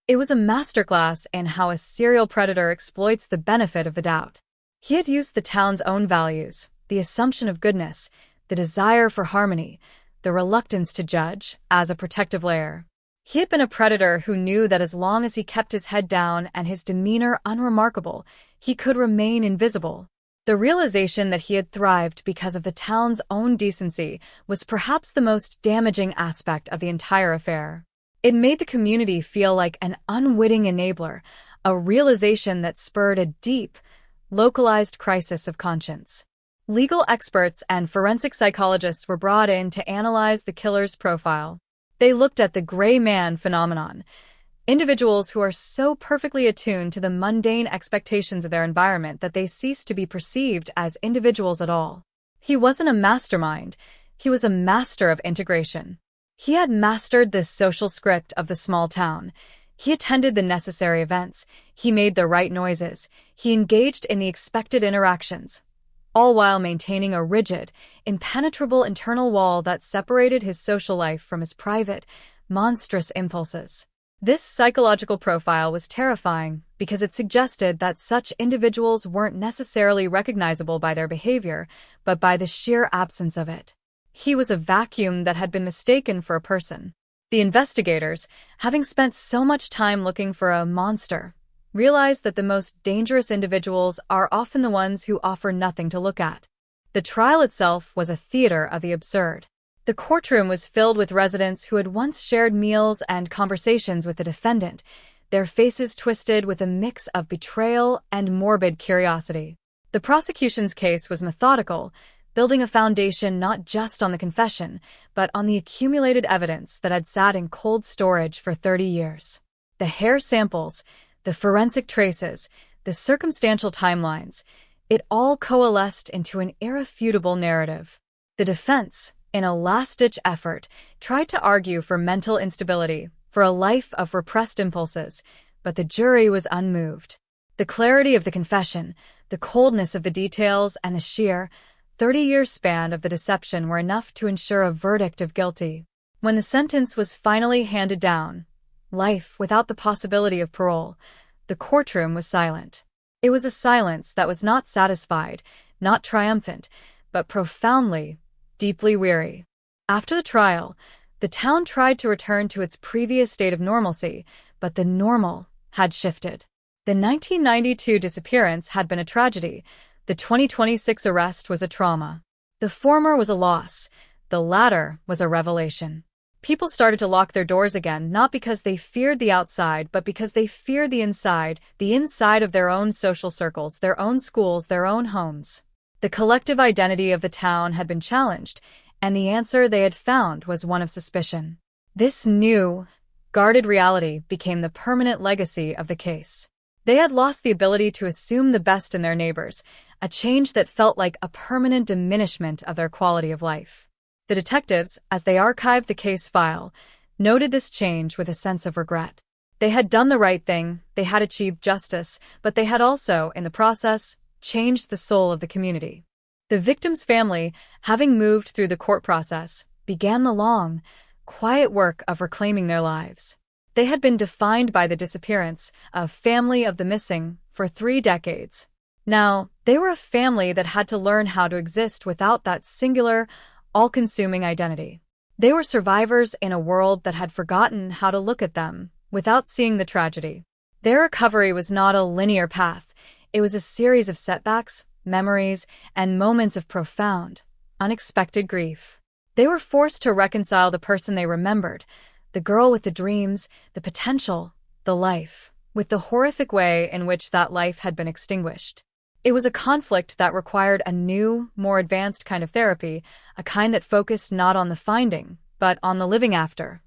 It was a masterclass in how a serial predator exploits the benefit of the doubt. He had used the town's own values, the assumption of goodness, the desire for harmony, the reluctance to judge, as a protective layer. He had been a predator who knew that as long as he kept his head down and his demeanor unremarkable, he could remain invisible. The realization that he had thrived because of the town's own decency was perhaps the most damaging aspect of the entire affair. It made the community feel like an unwitting enabler, a realization that spurred a deep, localized crisis of conscience. Legal experts and forensic psychologists were brought in to analyze the killer's profile. They looked at the gray man phenomenon, individuals who are so perfectly attuned to the mundane expectations of their environment that they cease to be perceived as individuals at all. He wasn't a mastermind, he was a master of integration. He had mastered the social script of the small town. He attended the necessary events, he made the right noises, he engaged in the expected interactions, all while maintaining a rigid, impenetrable internal wall that separated his social life from his private, monstrous impulses. This psychological profile was terrifying because it suggested that such individuals weren't necessarily recognizable by their behavior, but by the sheer absence of it. He was a vacuum that had been mistaken for a person. The investigators, having spent so much time looking for a monster, realized that the most dangerous individuals are often the ones who offer nothing to look at. The trial itself was a theater of the absurd. The courtroom was filled with residents who had once shared meals and conversations with the defendant, their faces twisted with a mix of betrayal and morbid curiosity. The prosecution's case was methodical, building a foundation not just on the confession, but on the accumulated evidence that had sat in cold storage for 30 years. The hair samples, the forensic traces, the circumstantial timelines, it all coalesced into an irrefutable narrative. The defense, in a last-ditch effort, tried to argue for mental instability, for a life of repressed impulses, but the jury was unmoved. The clarity of the confession, the coldness of the details, and the sheer, 30-year span of the deception were enough to ensure a verdict of guilty. When the sentence was finally handed down, life without the possibility of parole, the courtroom was silent. It was a silence that was not satisfied, not triumphant, but profoundly, deeply weary. After the trial, the town tried to return to its previous state of normalcy, but the normal had shifted. The 1992 disappearance had been a tragedy. The 2026 arrest was a trauma. The former was a loss. The latter was a revelation. People started to lock their doors again, not because they feared the outside, but because they feared the inside of their own social circles, their own schools, their own homes. The collective identity of the town had been challenged, and the answer they had found was one of suspicion. This new, Guarded reality became the permanent legacy of the case. They had lost the ability to assume the best in their neighbors, a change that felt like a permanent diminishment of their quality of life. The detectives, as they archived the case file, noted this change with a sense of regret. They had done the right thing, they had achieved justice, but they had also, in the process, changed the soul of the community. The victim's family, having moved through the court process, began the long, quiet work of reclaiming their lives. They had been defined by the disappearance of family of the missing for 3 decades. Now, they were a family that had to learn how to exist without that singular, all-consuming identity. They were survivors in a world that had forgotten how to look at them without seeing the tragedy. Their recovery was not a linear path. It was a series of setbacks, memories, and moments of profound, unexpected grief. They were forced to reconcile the person they remembered, the girl with the dreams, the potential, the life, with the horrific way in which that life had been extinguished. It was a conflict that required a new, more advanced kind of therapy, a kind that focused not on the finding, but on the living after.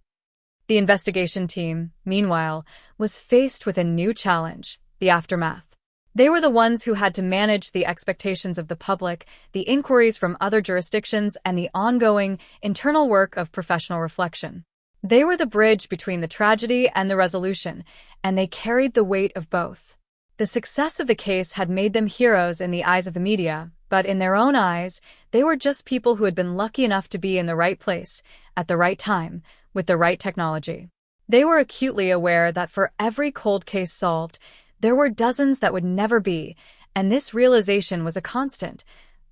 The investigation team, meanwhile, was faced with a new challenge, the aftermath. They were the ones who had to manage the expectations of the public, the inquiries from other jurisdictions, and the ongoing, internal work of professional reflection. They were the bridge between the tragedy and the resolution, and they carried the weight of both. The success of the case had made them heroes in the eyes of the media, but in their own eyes, they were just people who had been lucky enough to be in the right place, at the right time, with the right technology. They were acutely aware that for every cold case solved, there were dozens that would never be, and this realization was a constant,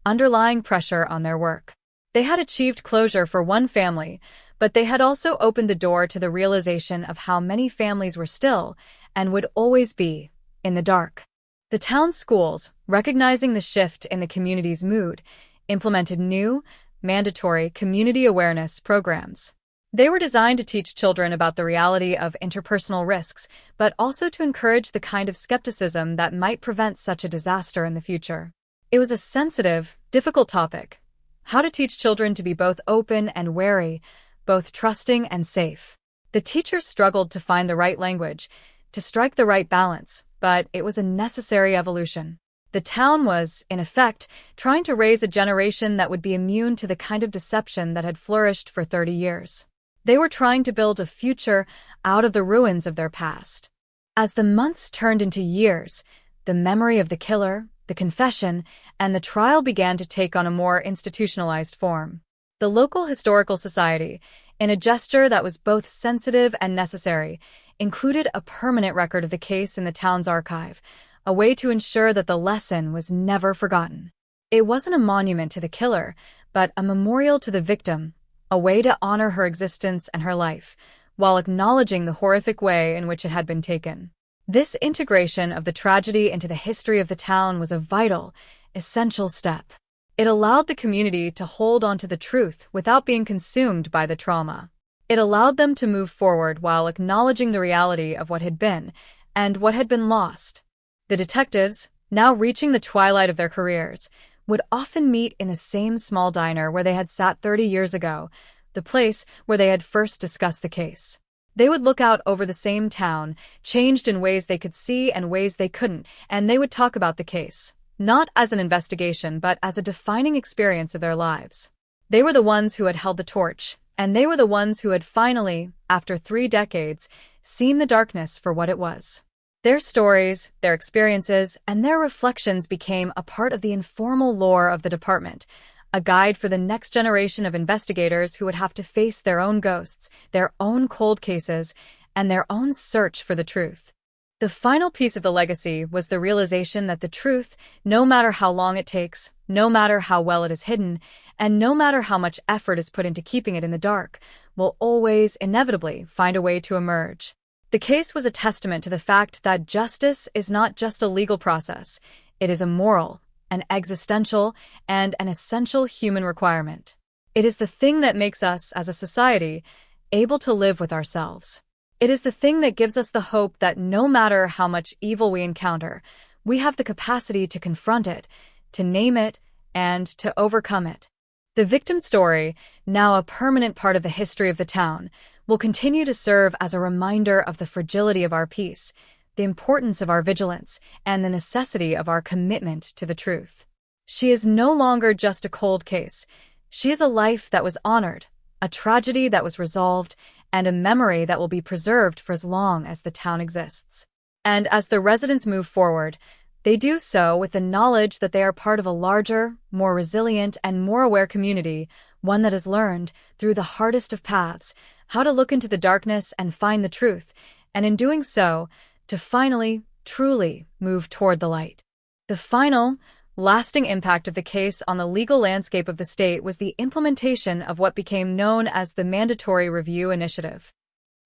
underlying pressure on their work. They had achieved closure for one family, but they had also opened the door to the realization of how many families were still, and would always be, in the dark. The town schools, recognizing the shift in the community's mood, implemented new, mandatory community awareness programs. They were designed to teach children about the reality of interpersonal risks, but also to encourage the kind of skepticism that might prevent such a disaster in the future. It was a sensitive, difficult topic. How to teach children to be both open and wary, both trusting and safe. The teachers struggled to find the right language, to strike the right balance, but it was a necessary evolution. The town was, in effect, trying to raise a generation that would be immune to the kind of deception that had flourished for 30 years. They were trying to build a future out of the ruins of their past. As the months turned into years, the memory of the killer, the confession, and the trial began to take on a more institutionalized form. The local historical society, in a gesture that was both sensitive and necessary, included a permanent record of the case in the town's archive, a way to ensure that the lesson was never forgotten. It wasn't a monument to the killer, but a memorial to the victim, a way to honor her existence and her life, while acknowledging the horrific way in which it had been taken. This integration of the tragedy into the history of the town was a vital, essential step. It allowed the community to hold onto the truth without being consumed by the trauma. It allowed them to move forward while acknowledging the reality of what had been and what had been lost. The detectives, now reaching the twilight of their careers, would often meet in the same small diner where they had sat 30 years ago, the place where they had first discussed the case. They would look out over the same town, changed in ways they could see and ways they couldn't, and they would talk about the case, not as an investigation but as a defining experience of their lives. They were the ones who had held the torch, and they were the ones who had finally, after 3 decades, seen the darkness for what it was. Their stories, their experiences, and their reflections became a part of the informal lore of the department, a guide for the next generation of investigators who would have to face their own ghosts, their own cold cases, and their own search for the truth. The final piece of the legacy was the realization that the truth, no matter how long it takes, no matter how well it is hidden, and no matter how much effort is put into keeping it in the dark, will always, inevitably, find a way to emerge. The case was a testament to the fact that justice is not just a legal process. It is a moral, an existential, and an essential human requirement. It is the thing that makes us, as a society, able to live with ourselves. It is the thing that gives us the hope that no matter how much evil we encounter, we have the capacity to confront it, to name it, and to overcome it. The victim story, now a permanent part of the history of the town, will continue to serve as a reminder of the fragility of our peace, the importance of our vigilance, and the necessity of our commitment to the truth. She is no longer just a cold case. She is a life that was honored, a tragedy that was resolved, and a memory that will be preserved for as long as the town exists. And as the residents move forward, they do so with the knowledge that they are part of a larger, more resilient, and more aware community, one that has learned, through the hardest of paths, how to look into the darkness and find the truth, and in doing so, to finally, truly move toward the light. The final, lasting impact of the case on the legal landscape of the state was the implementation of what became known as the Mandatory Review Initiative.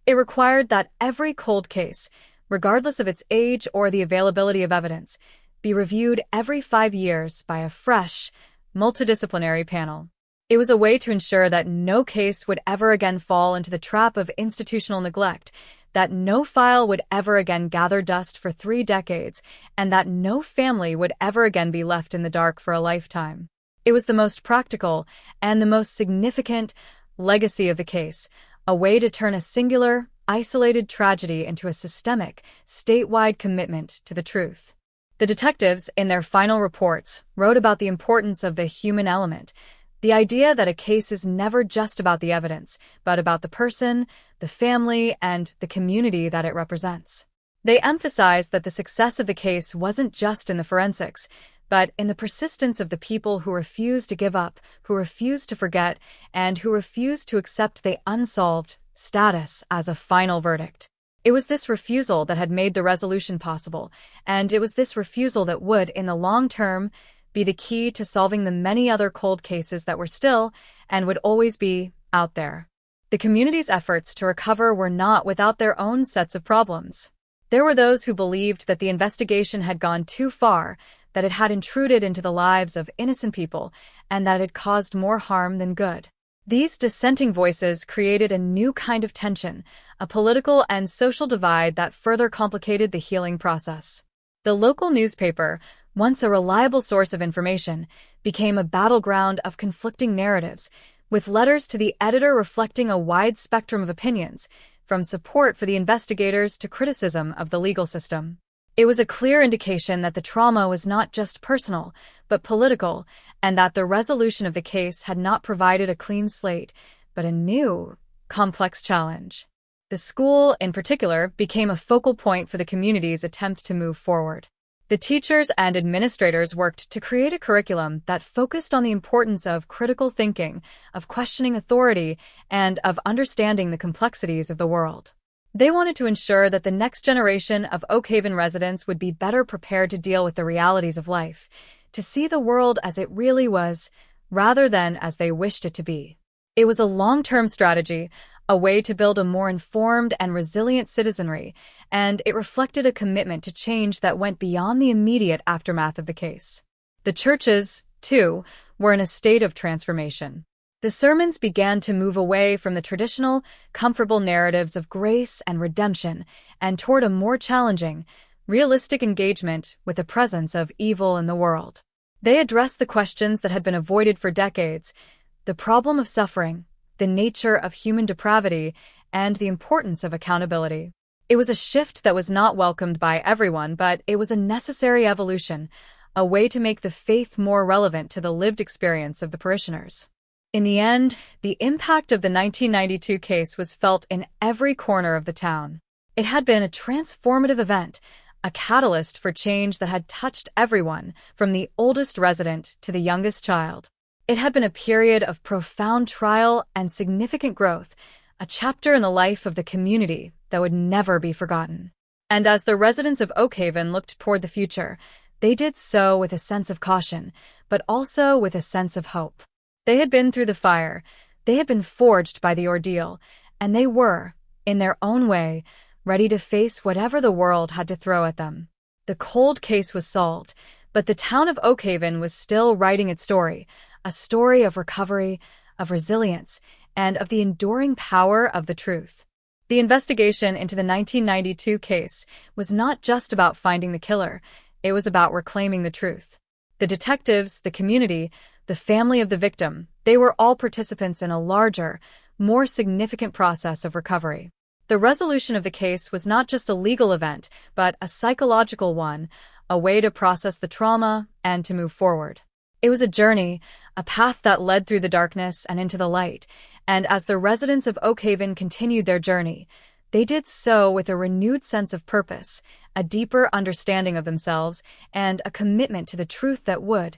It required that every cold case, regardless of its age or the availability of evidence, be reviewed every 5 years by a fresh, multidisciplinary panel. It was a way to ensure that no case would ever again fall into the trap of institutional neglect, that no file would ever again gather dust for 3 decades, and that no family would ever again be left in the dark for a lifetime. It was the most practical and the most significant legacy of the case, a way to turn a singular, isolated tragedy into a systemic, statewide commitment to the truth. The detectives, in their final reports, wrote about the importance of the human element, the idea that a case is never just about the evidence, but about the person, the family, and the community that it represents. They emphasized that the success of the case wasn't just in the forensics, but in the persistence of the people who refused to give up, who refused to forget, and who refused to accept the unsolved status as a final verdict. It was this refusal that had made the resolution possible, and it was this refusal that would, in the long term, be the key to solving the many other cold cases that were still, and would always be, out there. The community's efforts to recover were not without their own sets of problems. There were those who believed that the investigation had gone too far, that it had intruded into the lives of innocent people, and that it had caused more harm than good. These dissenting voices created a new kind of tension, a political and social divide that further complicated the healing process. The local newspaper, once a reliable source of information, became a battleground of conflicting narratives, with letters to the editor reflecting a wide spectrum of opinions, from support for the investigators to criticism of the legal system. It was a clear indication that the trauma was not just personal, but political, and that the resolution of the case had not provided a clean slate, but a new, complex challenge. The school, in particular, became a focal point for the community's attempt to move forward. The teachers and administrators worked to create a curriculum that focused on the importance of critical thinking, of questioning authority, and of understanding the complexities of the world. They wanted to ensure that the next generation of Oak Haven residents would be better prepared to deal with the realities of life, to see the world as it really was, rather than as they wished it to be. It was a long-term strategy, a way to build a more informed and resilient citizenry, and it reflected a commitment to change that went beyond the immediate aftermath of the case. The churches, too, were in a state of transformation. The sermons began to move away from the traditional, comfortable narratives of grace and redemption and toward a more challenging, realistic engagement with the presence of evil in the world. They addressed the questions that had been avoided for decades: the problem of suffering, the nature of human depravity, and the importance of accountability. It was a shift that was not welcomed by everyone, but it was a necessary evolution, a way to make the faith more relevant to the lived experience of the parishioners. In the end, the impact of the 1992 case was felt in every corner of the town. It had been a transformative event, a catalyst for change that had touched everyone, from the oldest resident to the youngest child. It had been a period of profound trial and significant growth, a chapter in the life of the community that would never be forgotten. And as the residents of Oak Haven looked toward the future, they did so with a sense of caution, but also with a sense of hope. They had been through the fire, they had been forged by the ordeal, and they were, in their own way, ready to face whatever the world had to throw at them. The cold case was solved, but the town of Oak Haven was still writing its story, a story of recovery, of resilience, and of the enduring power of the truth. The investigation into the 1992 case was not just about finding the killer, it was about reclaiming the truth. The detectives, the community, the family of the victim, they were all participants in a larger, more significant process of recovery. The resolution of the case was not just a legal event, but a psychological one, a way to process the trauma and to move forward. It was a journey, a path that led through the darkness and into the light, and as the residents of Oak Haven continued their journey, they did so with a renewed sense of purpose, a deeper understanding of themselves, and a commitment to the truth that would,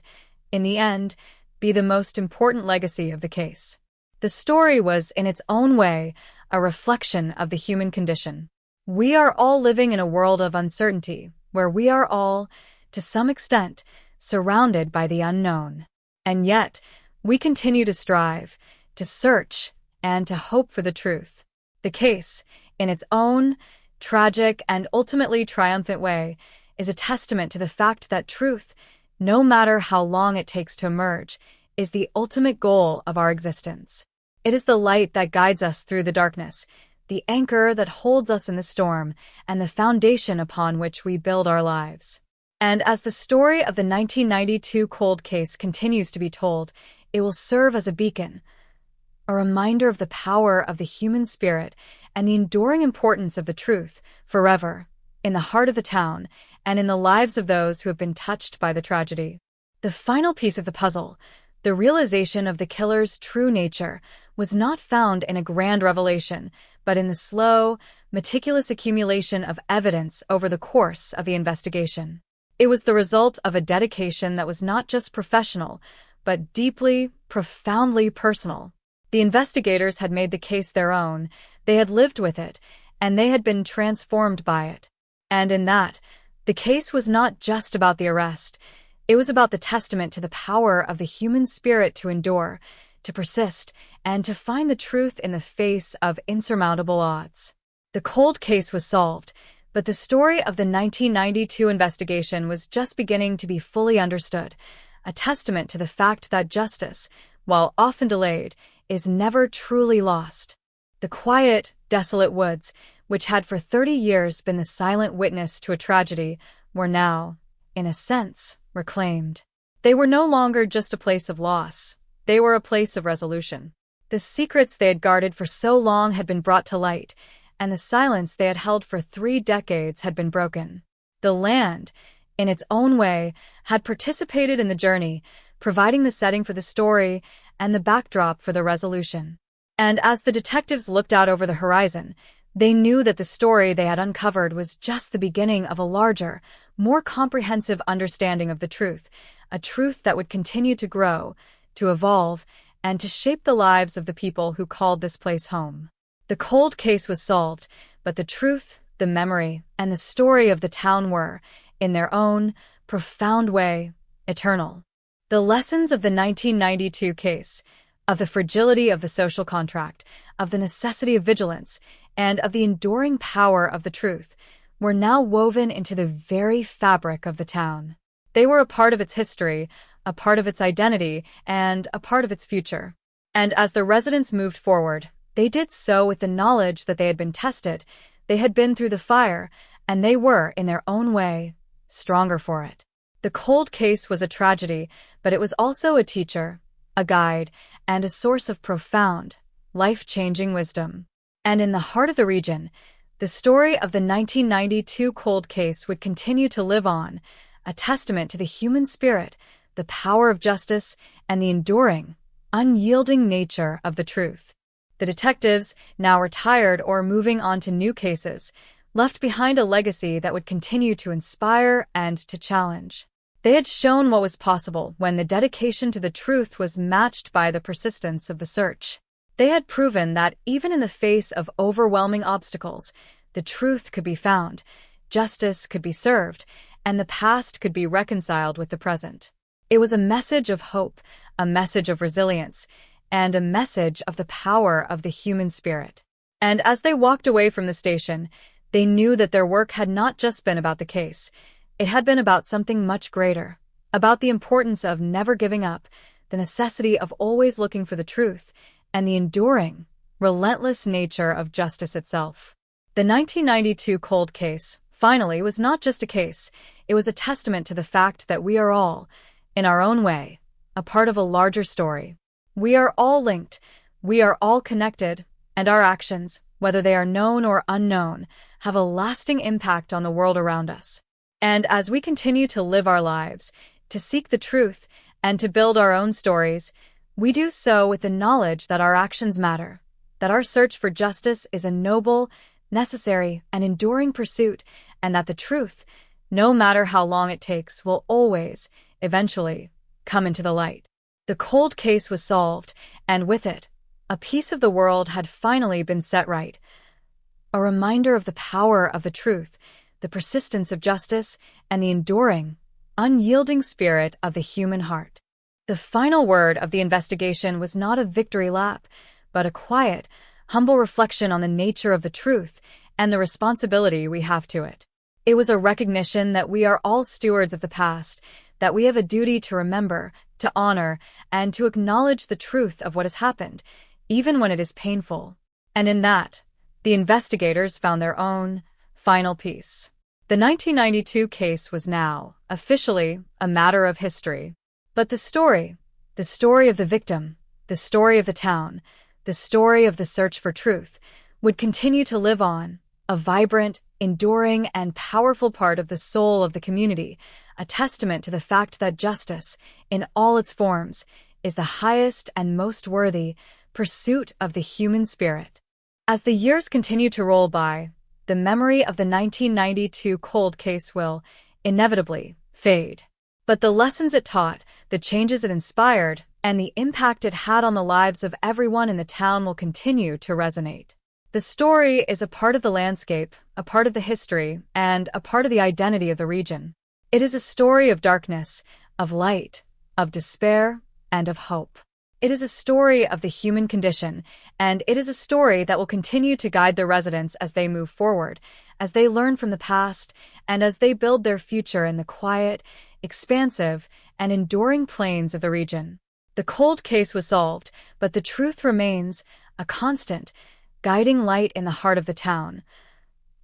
in the end, be the most important legacy of the case. The story was, in its own way, a reflection of the human condition. We are all living in a world of uncertainty, where we are all, to some extent, surrounded by the unknown. And yet, we continue to strive, to search, and to hope for the truth. The case, in its own tragic and ultimately triumphant way, is a testament to the fact that truth, no matter how long it takes to emerge, is the ultimate goal of our existence. It is the light that guides us through the darkness, the anchor that holds us in the storm, and the foundation upon which we build our lives. And as the story of the 1992 cold case continues to be told, it will serve as a beacon, a reminder of the power of the human spirit and the enduring importance of the truth forever, in the heart of the town and in the lives of those who have been touched by the tragedy. The final piece of the puzzle, the realization of the killer's true nature, was not found in a grand revelation, but in the slow, meticulous accumulation of evidence over the course of the investigation. It was the result of a dedication that was not just professional, but deeply, profoundly personal. The investigators had made the case their own, they had lived with it, and they had been transformed by it. And in that, the case was not just about the arrest. It was about the testament to the power of the human spirit to endure, to persist, and to find the truth in the face of insurmountable odds. The cold case was solved, but the story of the 1992 investigation was just beginning to be fully understood, a testament to the fact that justice, while often delayed, is never truly lost. The quiet, desolate woods, which had for 30 years been the silent witness to a tragedy, were now, in a sense, reclaimed. They were no longer just a place of loss. They were a place of resolution. The secrets they had guarded for so long had been brought to light, and the silence they had held for 3 decades had been broken. The land, in its own way, had participated in the journey, providing the setting for the story and the backdrop for the resolution. And as the detectives looked out over the horizon, they knew that the story they had uncovered was just the beginning of a larger, more comprehensive understanding of the truth, a truth that would continue to grow, to evolve, and to shape the lives of the people who called this place home. The cold case was solved, but the truth, the memory, and the story of the town were, in their own, profound way, eternal. The lessons of the 1992 case, of the fragility of the social contract, of the necessity of vigilance, and of the enduring power of the truth, were now woven into the very fabric of the town. They were a part of its history, a part of its identity, and a part of its future. And as the residents moved forward, they did so with the knowledge that they had been tested, they had been through the fire, and they were, in their own way, stronger for it. The cold case was a tragedy, but it was also a teacher, a guide, and a source of profound, life-changing wisdom. And in the heart of the region, the story of the 1992 cold case would continue to live on, a testament to the human spirit, the power of justice, and the enduring, unyielding nature of the truth. The detectives, now retired or moving on to new cases, left behind a legacy that would continue to inspire and to challenge. They had shown what was possible when the dedication to the truth was matched by the persistence of the search. They had proven that even in the face of overwhelming obstacles, the truth could be found, justice could be served, and the past could be reconciled with the present. It was a message of hope, a message of resilience, and a message of the power of the human spirit. And as they walked away from the station, they knew that their work had not just been about the case. It had been about something much greater, about the importance of never giving up, the necessity of always looking for the truth, and the enduring, relentless nature of justice itself. The 1992 cold case, finally, was not just a case. It was a testament to the fact that we are all, in our own way, a part of a larger story. We are all linked, We are all connected, and our actions, whether they are known or unknown, have a lasting impact on the world around us. And as we continue to live our lives, to seek the truth, and to build our own stories, we do so with the knowledge that our actions matter, that our search for justice is a noble, necessary, and enduring pursuit, and that the truth, no matter how long it takes, will always, eventually, come into the light. The cold case was solved, and with it, a piece of the world had finally been set right. A reminder of the power of the truth, the persistence of justice, and the enduring, unyielding spirit of the human heart. The final word of the investigation was not a victory lap, but a quiet, humble reflection on the nature of the truth and the responsibility we have to it. It was a recognition that we are all stewards of the past, that we have a duty to remember, to honor, and to acknowledge the truth of what has happened, even when it is painful. And in that, the investigators found their own final piece. The 1992 case was now, officially, a matter of history. But the story of the victim, the story of the town, the story of the search for truth, would continue to live on, a vibrant, enduring, and powerful part of the soul of the community, a testament to the fact that justice, in all its forms, is the highest and most worthy pursuit of the human spirit. As the years continue to roll by, the memory of the 1992 cold case will, inevitably, fade. But the lessons it taught, the changes it inspired, and the impact it had on the lives of everyone in the town will continue to resonate. The story is a part of the landscape, a part of the history, and a part of the identity of the region. It is a story of darkness, of light, of despair, and of hope. It is a story of the human condition, and it is a story that will continue to guide the residents as they move forward, as they learn from the past, and as they build their future in the quiet, expansive, and enduring plains of the region. The cold case was solved, but the truth remains, a constant, guiding light in the heart of the town.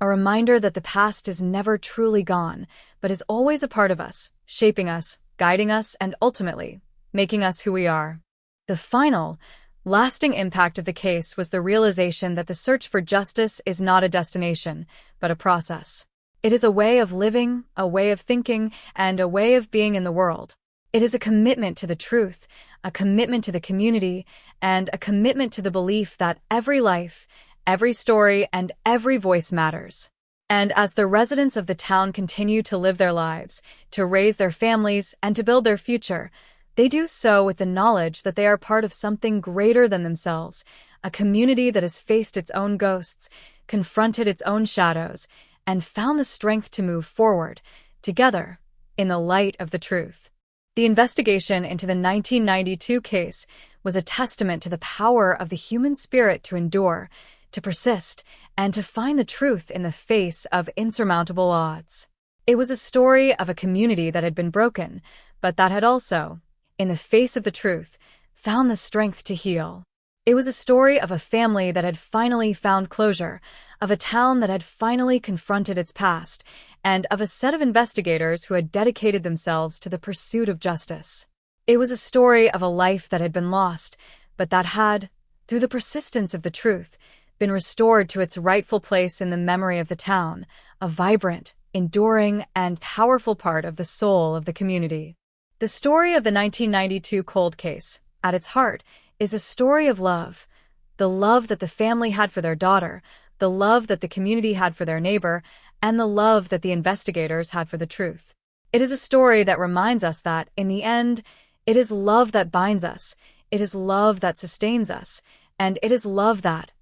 A reminder that the past is never truly gone, but is always a part of us, shaping us, guiding us, and ultimately, making us who we are. The final, lasting impact of the case was the realization that the search for justice is not a destination, but a process. It is a way of living, a way of thinking, and a way of being in the world. It is a commitment to the truth, a commitment to the community, and a commitment to the belief that every life, every story, and every voice matters. And as the residents of the town continue to live their lives, to raise their families, and to build their future, they do so with the knowledge that they are part of something greater than themselves, a community that has faced its own ghosts, confronted its own shadows, and found the strength to move forward, together, in the light of the truth. The investigation into the 1992 case was a testament to the power of the human spirit to endure, to persist, and to find the truth in the face of insurmountable odds. It was a story of a community that had been broken, but that had also, in the face of the truth, found the strength to heal. It was a story of a family that had finally found closure, of a town that had finally confronted its past, and of a set of investigators who had dedicated themselves to the pursuit of justice. It was a story of a life that had been lost, but that had, through the persistence of the truth, been restored to its rightful place in the memory of the town, a vibrant, enduring, and powerful part of the soul of the community. The story of the 1992 cold case, at its heart, is a story of love. The love that the family had for their daughter, the love that the community had for their neighbor, and the love that the investigators had for the truth. It is a story that reminds us that, in the end, it is love that binds us, it is love that sustains us, and it is love that,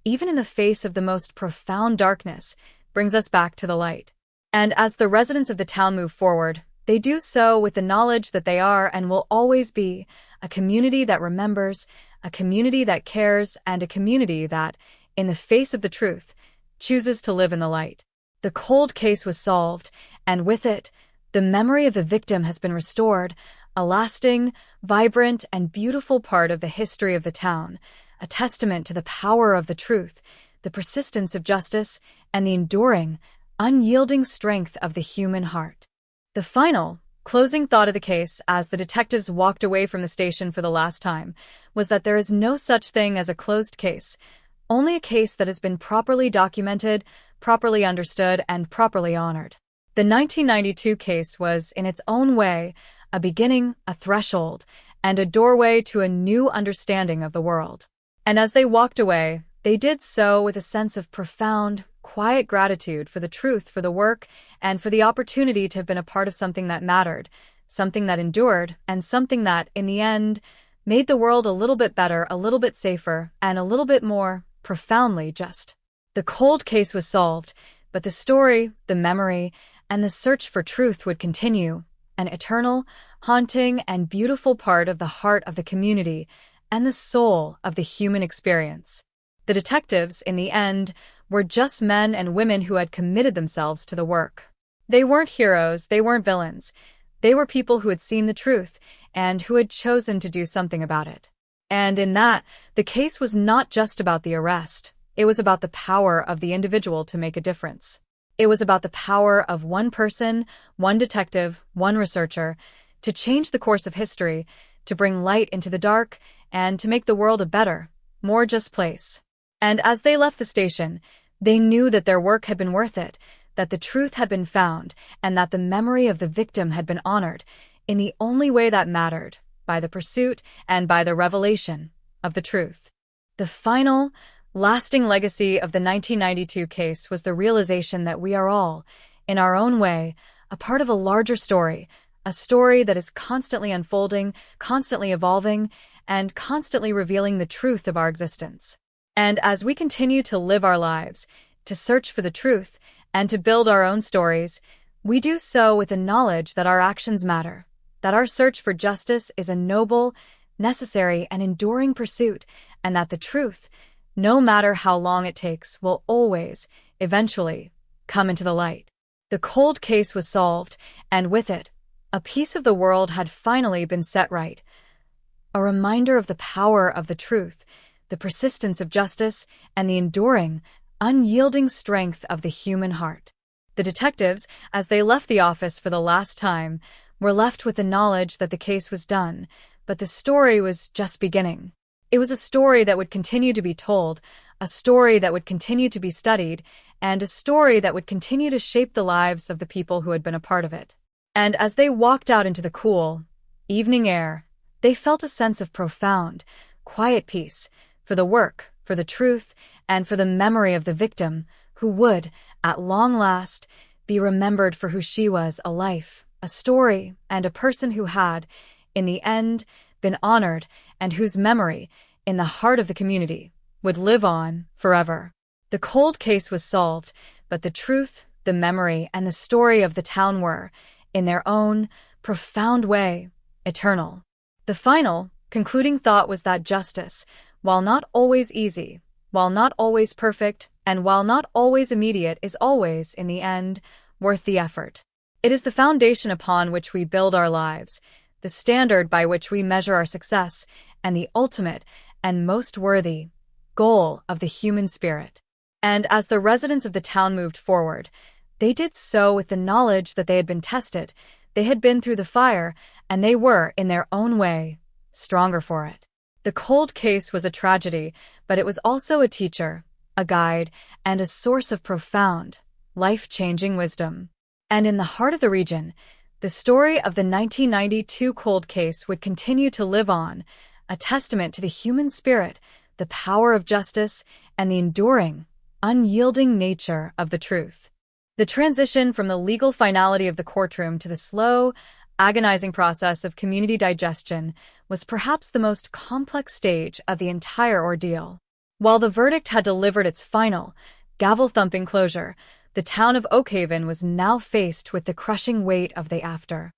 even in the face of the most profound darkness, brings us back to the light. And as the residents of the town move forward, they do so with the knowledge that they are and will always be a community that remembers, a community that cares, and a community that, in the face of the truth, chooses to live in the light. The cold case was solved, and with it, the memory of the victim has been restored, a lasting, vibrant, and beautiful part of the history of the town, a testament to the power of the truth, the persistence of justice, and the enduring, unyielding strength of the human heart. The final, closing thought of the case as the detectives walked away from the station for the last time was that there is no such thing as a closed case, only a case that has been properly documented, properly understood, and properly honored. The 1992 case was, in its own way, a beginning, a threshold, and a doorway to a new understanding of the world. And as they walked away, they did so with a sense of profound, quiet gratitude for the truth, for the work, and for the opportunity to have been a part of something that mattered, something that endured, and something that, in the end, made the world a little bit better, a little bit safer, and a little bit more profoundly just. The cold case was solved, but the story, the memory, and the search for truth would continue, an eternal, haunting, and beautiful part of the heart of the community and the soul of the human experience. The detectives, in the end, were just men and women who had committed themselves to the work. They weren't heroes, they weren't villains. They were people who had seen the truth and who had chosen to do something about it. And in that, the case was not just about the arrest. It was about the power of the individual to make a difference. It was about the power of one person, one detective, one researcher, to change the course of history, to bring light into the dark, and to make the world a better, more just place. And as they left the station, they knew that their work had been worth it, that the truth had been found, and that the memory of the victim had been honored in the only way that mattered, by the pursuit and by the revelation of the truth. The final, lasting legacy of the 1992 case was the realization that we are all, in our own way, a part of a larger story, a story that is constantly unfolding, constantly evolving, and constantly revealing the truth of our existence. And as we continue to live our lives, to search for the truth, and to build our own stories, we do so with the knowledge that our actions matter, that our search for justice is a noble, necessary, and enduring pursuit, and that the truth, no matter how long it takes, will always, eventually, come into the light. The cold case was solved, and with it, a piece of the world had finally been set right. A reminder of the power of the truth, the persistence of justice, and the enduring, unyielding strength of the human heart. The detectives, as they left the office for the last time, were left with the knowledge that the case was done, but the story was just beginning. It was a story that would continue to be told, a story that would continue to be studied, and a story that would continue to shape the lives of the people who had been a part of it. And as they walked out into the cool, evening air, they felt a sense of profound, quiet peace for the work, for the truth, and for the memory of the victim who would, at long last, be remembered for who she was, a life, a story, and a person who had, in the end, been honored and whose memory, in the heart of the community, would live on forever. The cold case was solved, but the truth, the memory, and the story of the town were, in their own, profound way, eternal. The final, concluding thought was that justice, while not always easy, while not always perfect, and while not always immediate, is always, in the end, worth the effort. It is the foundation upon which we build our lives, the standard by which we measure our success, and the ultimate and most worthy goal of the human spirit. And as the residents of the town moved forward, they did so with the knowledge that they had been tested, they had been through the fire, and they were, in their own way, stronger for it. The cold case was a tragedy, but it was also a teacher, a guide, and a source of profound, life-changing wisdom. And in the heart of the region, the story of the 1992 cold case would continue to live on, a testament to the human spirit, the power of justice, and the enduring, unyielding nature of the truth. The transition from the legal finality of the courtroom to the slow, agonizing process of community digestion was perhaps the most complex stage of the entire ordeal. While the verdict had delivered its final, gavel-thumping closure, the town of Oakhaven was now faced with the crushing weight of the after.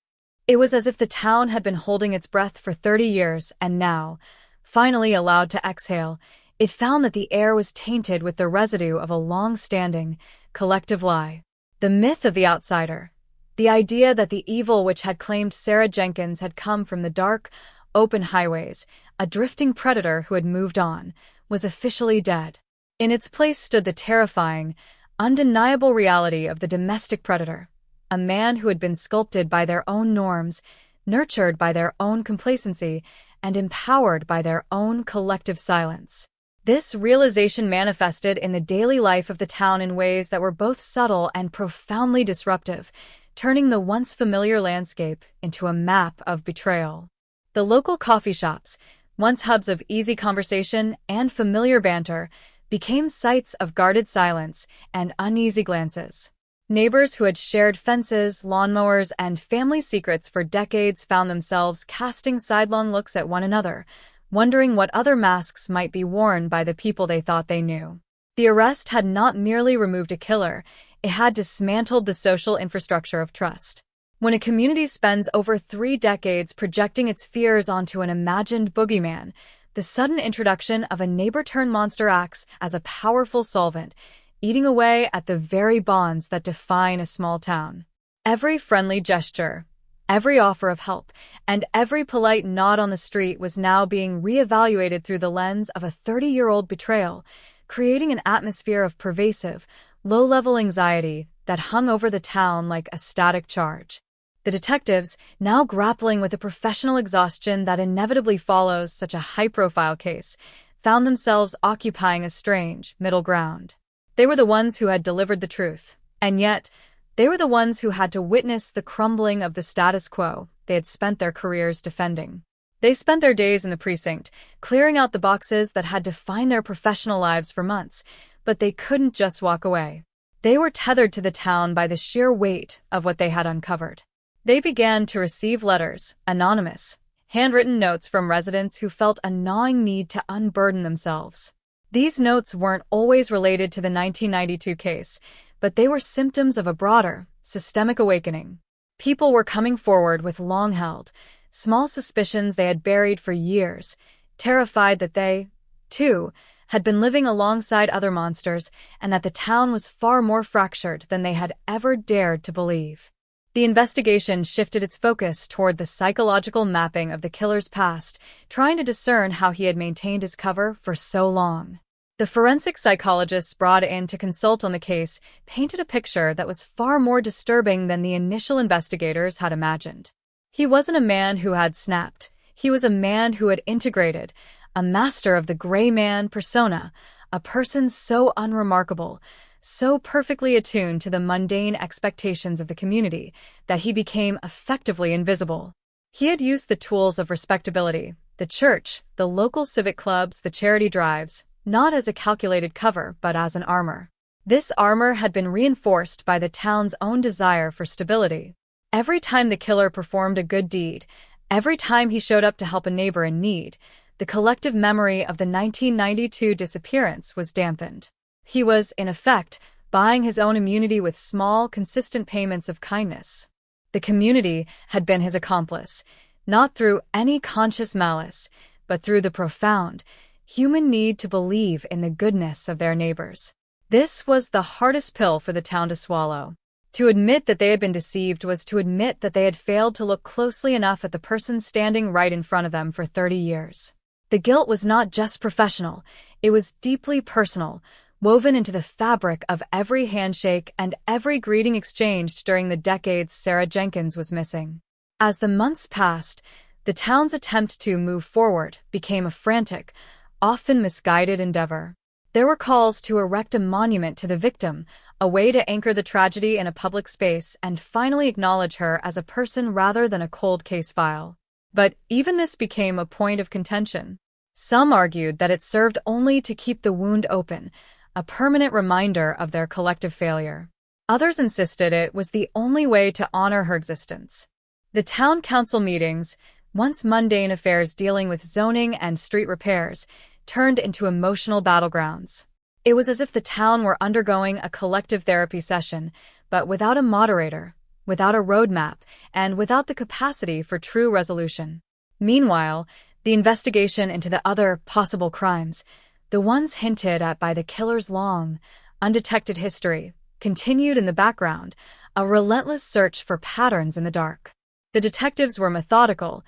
It was as if the town had been holding its breath for 30 years and now, finally allowed to exhale, it found that the air was tainted with the residue of a long-standing, collective lie. The myth of the outsider, the idea that the evil which had claimed Sarah Jenkins had come from the dark, open highways, a drifting predator who had moved on, was officially dead. In its place stood the terrifying, undeniable reality of the domestic predator, a man who had been sculpted by their own norms, nurtured by their own complacency, and empowered by their own collective silence. This realization manifested in the daily life of the town in ways that were both subtle and profoundly disruptive, turning the once familiar landscape into a map of betrayal. The local coffee shops, once hubs of easy conversation and familiar banter, became sites of guarded silence and uneasy glances. Neighbors who had shared fences, lawnmowers, and family secrets for decades found themselves casting sidelong looks at one another, wondering what other masks might be worn by the people they thought they knew. The arrest had not merely removed a killer, it had dismantled the social infrastructure of trust. When a community spends over 3 decades projecting its fears onto an imagined boogeyman, the sudden introduction of a neighbor-turned-monster acts as a powerful solvent, eating away at the very bonds that define a small town. Every friendly gesture, every offer of help, and every polite nod on the street was now being reevaluated through the lens of a 30-year-old betrayal, creating an atmosphere of pervasive, low-level anxiety that hung over the town like a static charge. The detectives, now grappling with the professional exhaustion that inevitably follows such a high-profile case, found themselves occupying a strange middle ground. They were the ones who had delivered the truth, and yet they were the ones who had to witness the crumbling of the status quo they had spent their careers defending. They spent their days in the precinct, clearing out the boxes that had defined their professional lives for months, but they couldn't just walk away. They were tethered to the town by the sheer weight of what they had uncovered. They began to receive letters, anonymous, handwritten notes from residents who felt a gnawing need to unburden themselves. These notes weren't always related to the 1992 case, but they were symptoms of a broader, systemic awakening. People were coming forward with long-held, small suspicions they had buried for years, terrified that they, too, had been living alongside other monsters and that the town was far more fractured than they had ever dared to believe. The investigation shifted its focus toward the psychological mapping of the killer's past, trying to discern how he had maintained his cover for so long. The forensic psychologists brought in to consult on the case painted a picture that was far more disturbing than the initial investigators had imagined. He wasn't a man who had snapped. He was a man who had integrated, a master of the gray man persona, a person so unremarkable, so perfectly attuned to the mundane expectations of the community that he became effectively invisible. He had used the tools of respectability, the church, the local civic clubs, the charity drives, not as a calculated cover, but as an armor. This armor had been reinforced by the town's own desire for stability. Every time the killer performed a good deed, every time he showed up to help a neighbor in need, the collective memory of the 1992 disappearance was dampened. He was, in effect, buying his own immunity with small, consistent payments of kindness. The community had been his accomplice, not through any conscious malice, but through the profound, human need to believe in the goodness of their neighbors. This was the hardest pill for the town to swallow. To admit that they had been deceived was to admit that they had failed to look closely enough at the person standing right in front of them for 30 years. The guilt was not just professional, it was deeply personal, woven into the fabric of every handshake and every greeting exchanged during the decades Sarah Jenkins was missing. As the months passed, the town's attempt to move forward became a frantic, often misguided endeavor. There were calls to erect a monument to the victim, a way to anchor the tragedy in a public space and finally acknowledge her as a person rather than a cold case file. But even this became a point of contention. Some argued that it served only to keep the wound open, a permanent reminder of their collective failure. Others insisted it was the only way to honor her existence. The town council meetings, once mundane affairs dealing with zoning and street repairs, turned into emotional battlegrounds. It was as if the town were undergoing a collective therapy session, but without a moderator, without a roadmap, and without the capacity for true resolution. Meanwhile, the investigation into the other possible crimes, the ones hinted at by the killer's long, undetected history, continued in the background, a relentless search for patterns in the dark. The detectives were methodical,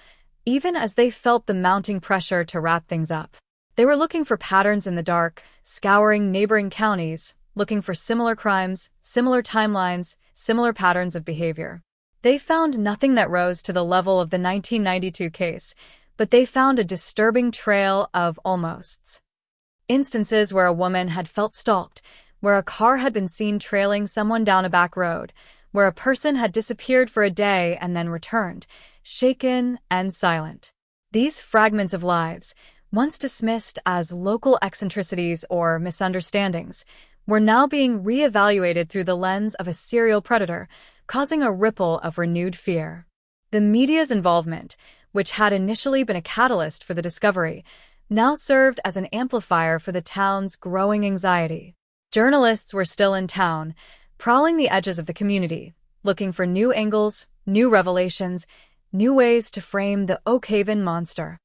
even as they felt the mounting pressure to wrap things up. They were looking for patterns in the dark, scouring neighboring counties, looking for similar crimes, similar timelines, similar patterns of behavior. They found nothing that rose to the level of the 1992 case, but they found a disturbing trail of almosts. Instances where a woman had felt stalked, where a car had been seen trailing someone down a back road, where a person had disappeared for a day and then returned, shaken and silent. These fragments of lives, once dismissed as local eccentricities or misunderstandings, were now being re-evaluated through the lens of a serial predator, causing a ripple of renewed fear. The media's involvement, which had initially been a catalyst for the discovery, now served as an amplifier for the town's growing anxiety. Journalists were still in town, prowling the edges of the community, looking for new angles, new revelations, new ways to frame the Oak Haven monster.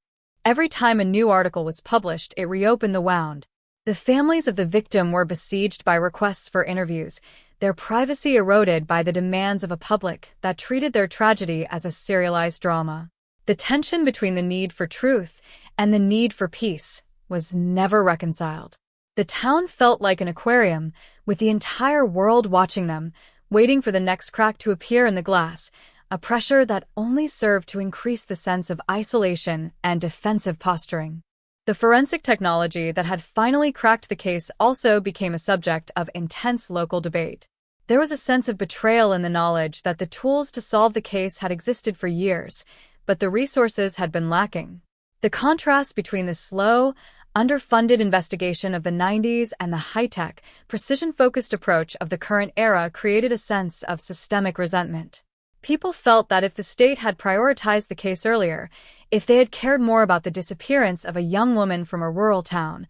Every time a new article was published, it reopened the wound. The families of the victim were besieged by requests for interviews, their privacy eroded by the demands of a public that treated their tragedy as a serialized drama. The tension between the need for truth and the need for peace was never reconciled. The town felt like an aquarium, with the entire world watching them, waiting for the next crack to appear in the glass, a pressure that only served to increase the sense of isolation and defensive posturing. The forensic technology that had finally cracked the case also became a subject of intense local debate. There was a sense of betrayal in the knowledge that the tools to solve the case had existed for years, but the resources had been lacking. The contrast between the slow, underfunded investigation of the 90s and the high-tech, precision-focused approach of the current era created a sense of systemic resentment. People felt that if the state had prioritized the case earlier, if they had cared more about the disappearance of a young woman from a rural town,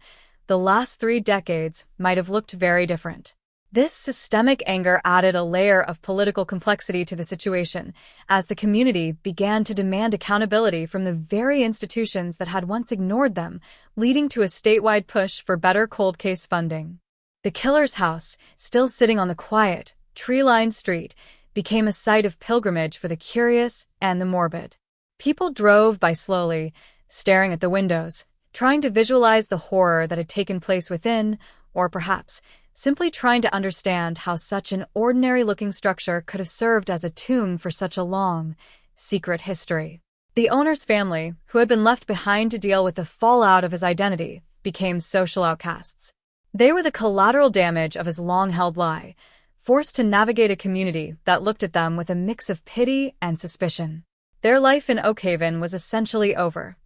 the last 3 decades might have looked very different. This systemic anger added a layer of political complexity to the situation, as the community began to demand accountability from the very institutions that had once ignored them, leading to a statewide push for better cold case funding. The killer's house, still sitting on the quiet, tree-lined street, became a site of pilgrimage for the curious and the morbid. People drove by slowly, staring at the windows, trying to visualize the horror that had taken place within, or perhaps simply trying to understand how such an ordinary-looking structure could have served as a tomb for such a long, secret history. The owner's family, who had been left behind to deal with the fallout of his identity, became social outcasts. They were the collateral damage of his long-held lie, forced to navigate a community that looked at them with a mix of pity and suspicion. Their life in Oak Haven was essentially over.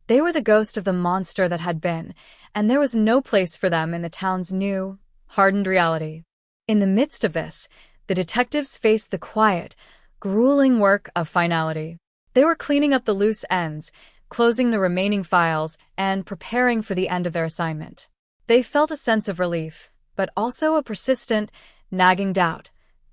They were the ghost of the monster that had been, and there was no place for them in the town's new, hardened reality. In the midst of this, the detectives faced the quiet, grueling work of finality. They were cleaning up the loose ends, closing the remaining files, and preparing for the end of their assignment. They felt a sense of relief, but also a persistent, nagging doubt.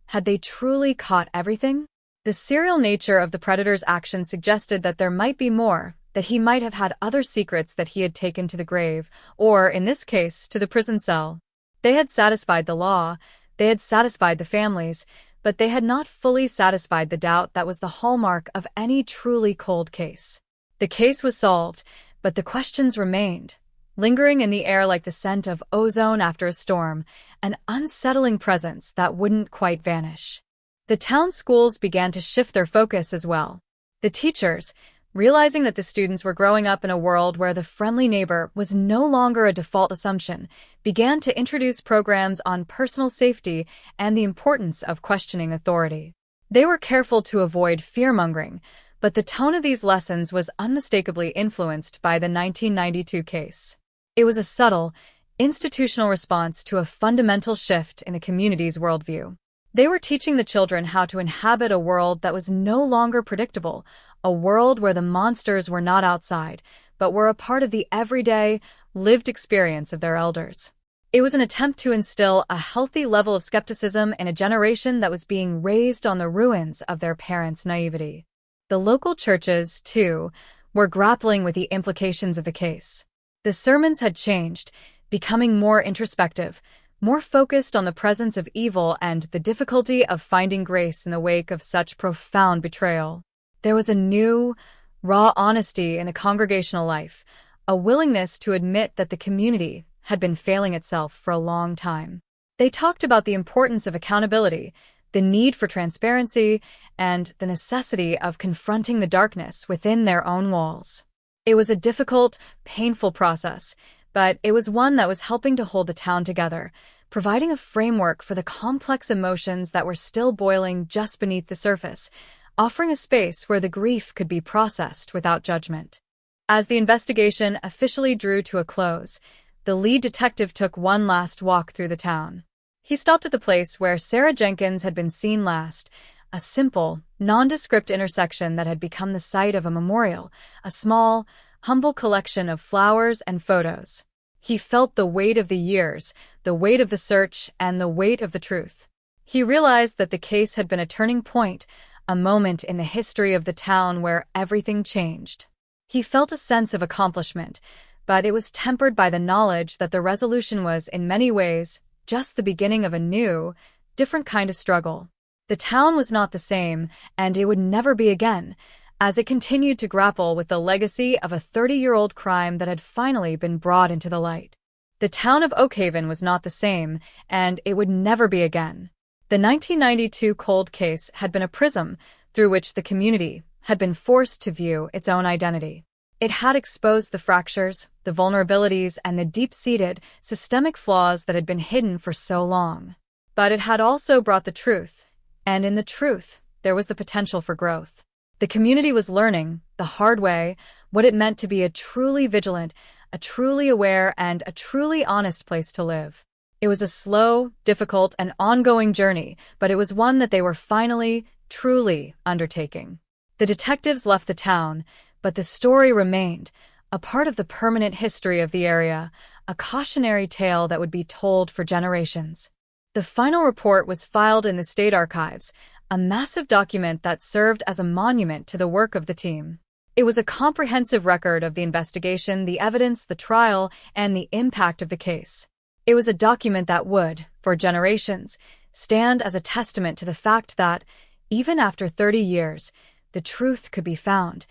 Had they truly caught everything? The serial nature of the predator's actions suggested that there might be more, that he might have had other secrets that he had taken to the grave, or, in this case, to the prison cell. They had satisfied the law, they had satisfied the families, but they had not fully satisfied the doubt that was the hallmark of any truly cold case. The case was solved, but the questions remained, lingering in the air like the scent of ozone after a storm, an unsettling presence that wouldn't quite vanish. The town schools began to shift their focus as well. The teachers, realizing that the students were growing up in a world where the friendly neighbor was no longer a default assumption, began to introduce programs on personal safety and the importance of questioning authority. They were careful to avoid fear-mongering, but the tone of these lessons was unmistakably influenced by the 1992 case. It was a subtle, institutional response to a fundamental shift in the community's worldview. They were teaching the children how to inhabit a world that was no longer predictable, a world where the monsters were not outside, but were a part of the everyday, lived experience of their elders. It was an attempt to instill a healthy level of skepticism in a generation that was being raised on the ruins of their parents' naivety. The local churches, too, were grappling with the implications of the case. The sermons had changed, becoming more introspective, more focused on the presence of evil and the difficulty of finding grace in the wake of such profound betrayal. There was a new, raw honesty in the congregational life, a willingness to admit that the community had been failing itself for a long time. They talked about the importance of accountability, the need for transparency, and the necessity of confronting the darkness within their own walls. It was a difficult, painful process, but it was one that was helping to hold the town together, providing a framework for the complex emotions that were still boiling just beneath the surface, offering a space where the grief could be processed without judgment. As the investigation officially drew to a close, the lead detective took one last walk through the town. He stopped at the place where Sarah Jenkins had been seen last, a simple, nondescript intersection that had become the site of a memorial, a small, humble collection of flowers and photos. He felt the weight of the years, the weight of the search, and the weight of the truth. He realized that the case had been a turning point, a moment in the history of the town where everything changed. He felt a sense of accomplishment, but it was tempered by the knowledge that the resolution was, in many ways, just the beginning of a new, different kind of struggle. The town was not the same, and it would never be again, as it continued to grapple with the legacy of a 30-year-old crime that had finally been brought into the light. The town of Oak Haven was not the same, and it would never be again. The 1992 cold case had been a prism through which the community had been forced to view its own identity. It had exposed the fractures, the vulnerabilities, and the deep-seated, systemic flaws that had been hidden for so long. But it had also brought the truth, and in the truth, there was the potential for growth. The community was learning, the hard way, what it meant to be a truly vigilant, a truly aware, and a truly honest place to live. It was a slow, difficult, and ongoing journey, but it was one that they were finally, truly undertaking. The detectives left the town, but the story remained, a part of the permanent history of the area, a cautionary tale that would be told for generations. The final report was filed in the state archives, a massive document that served as a monument to the work of the team. It was a comprehensive record of the investigation, the evidence, the trial, and the impact of the case. It was a document that would, for generations, stand as a testament to the fact that, even after 30 years, the truth could be found,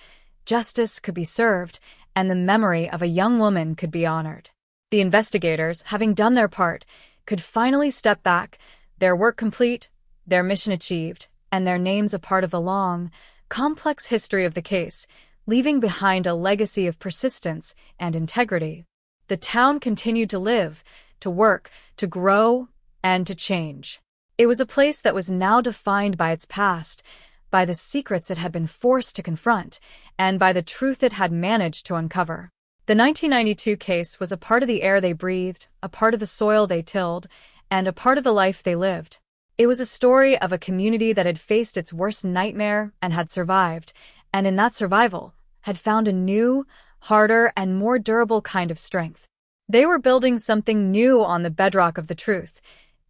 justice could be served, and the memory of a young woman could be honored. The investigators, having done their part, could finally step back, their work complete, their mission achieved, and their names a part of the long, complex history of the case, leaving behind a legacy of persistence and integrity. The town continued to live, to work, to grow, and to change. It was a place that was now defined by its past, by the secrets it had been forced to confront, and by the truth it had managed to uncover. The 1992 case was a part of the air they breathed, a part of the soil they tilled, and a part of the life they lived. It was a story of a community that had faced its worst nightmare and had survived, and in that survival, had found a new, harder, and more durable kind of strength. They were building something new on the bedrock of the truth,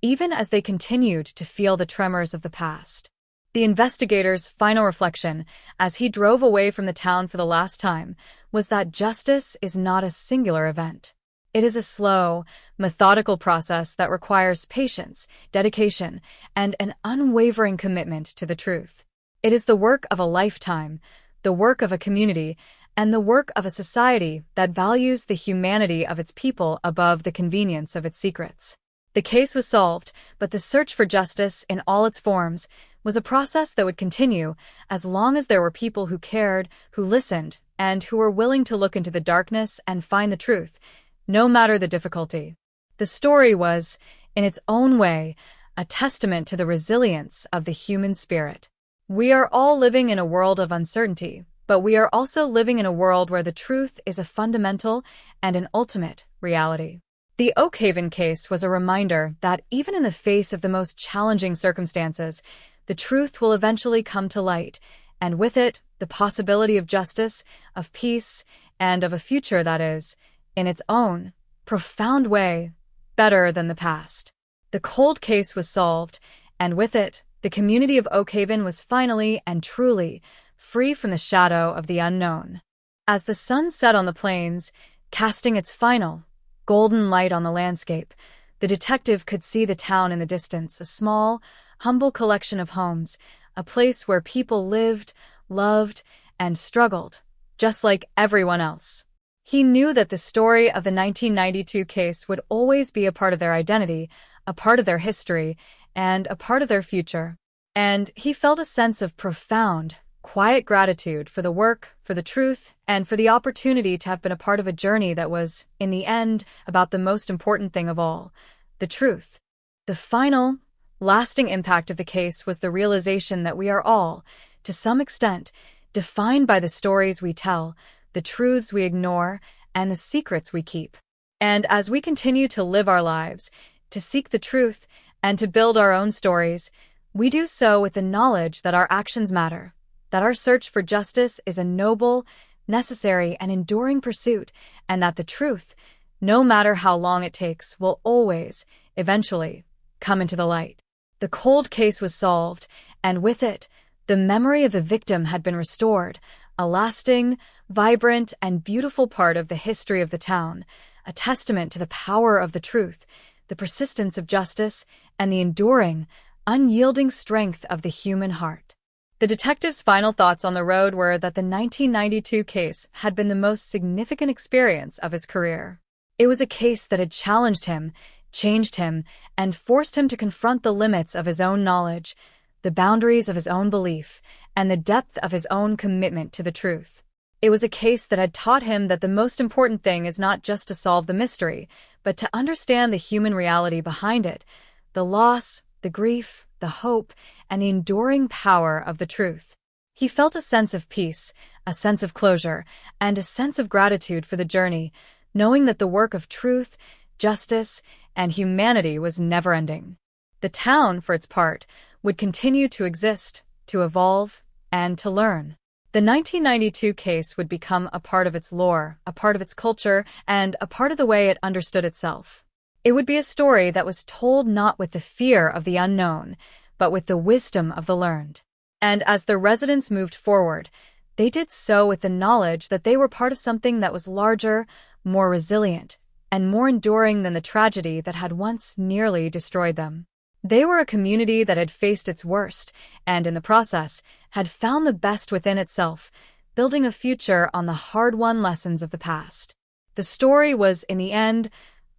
even as they continued to feel the tremors of the past. The investigator's final reflection, as he drove away from the town for the last time, was that justice is not a singular event. It is a slow, methodical process that requires patience, dedication, and an unwavering commitment to the truth. It is the work of a lifetime, the work of a community, and the work of a society that values the humanity of its people above the convenience of its secrets. The case was solved, but the search for justice in all its forms was a process that would continue as long as there were people who cared, who listened, and who were willing to look into the darkness and find the truth, no matter the difficulty. The story was, in its own way, a testament to the resilience of the human spirit. We are all living in a world of uncertainty, but we are also living in a world where the truth is a fundamental and an ultimate reality. The Oak Haven case was a reminder that even in the face of the most challenging circumstances, the truth will eventually come to light, and with it, the possibility of justice, of peace, and of a future that is, in its own, profound way, better than the past. The cold case was solved, and with it, the community of Oak Haven was finally and truly free from the shadow of the unknown. As the sun set on the plains, casting its final, golden light on the landscape, the detective could see the town in the distance, a small, humble collection of homes, a place where people lived, loved, and struggled, just like everyone else. He knew that the story of the 1992 case would always be a part of their identity, a part of their history, and a part of their future. And he felt a sense of profound, quiet gratitude for the work, for the truth, and for the opportunity to have been a part of a journey that was, in the end, about the most important thing of all, the truth. The final, lasting impact of the case was the realization that we are all, to some extent, defined by the stories we tell, the truths we ignore, and the secrets we keep. And as we continue to live our lives, to seek the truth, and to build our own stories, we do so with the knowledge that our actions matter, that our search for justice is a noble, necessary, and enduring pursuit, and that the truth, no matter how long it takes, will always, eventually, come into the light. The cold case was solved, and with it, the memory of the victim had been restored, a lasting, vibrant, and beautiful part of the history of the town, a testament to the power of the truth, the persistence of justice, and the enduring, unyielding strength of the human heart. The detective's final thoughts on the road were that the 1992 case had been the most significant experience of his career. It was a case that had challenged him, changed him, and forced him to confront the limits of his own knowledge, the boundaries of his own belief, and the depth of his own commitment to the truth. It was a case that had taught him that the most important thing is not just to solve the mystery, but to understand the human reality behind it, the loss, the grief, the hope, and the enduring power of the truth. He felt a sense of peace, a sense of closure, and a sense of gratitude for the journey, knowing that the work of truth, justice, and humanity was never-ending. The town, for its part, would continue to exist, to evolve, and to learn. The 1992 case would become a part of its lore, a part of its culture, and a part of the way it understood itself. It would be a story that was told not with the fear of the unknown, but with the wisdom of the learned. And as the residents moved forward, they did so with the knowledge that they were part of something that was larger, more resilient, and more enduring than the tragedy that had once nearly destroyed them. They were a community that had faced its worst, and in the process, had found the best within itself, building a future on the hard-won lessons of the past. The story was, in the end,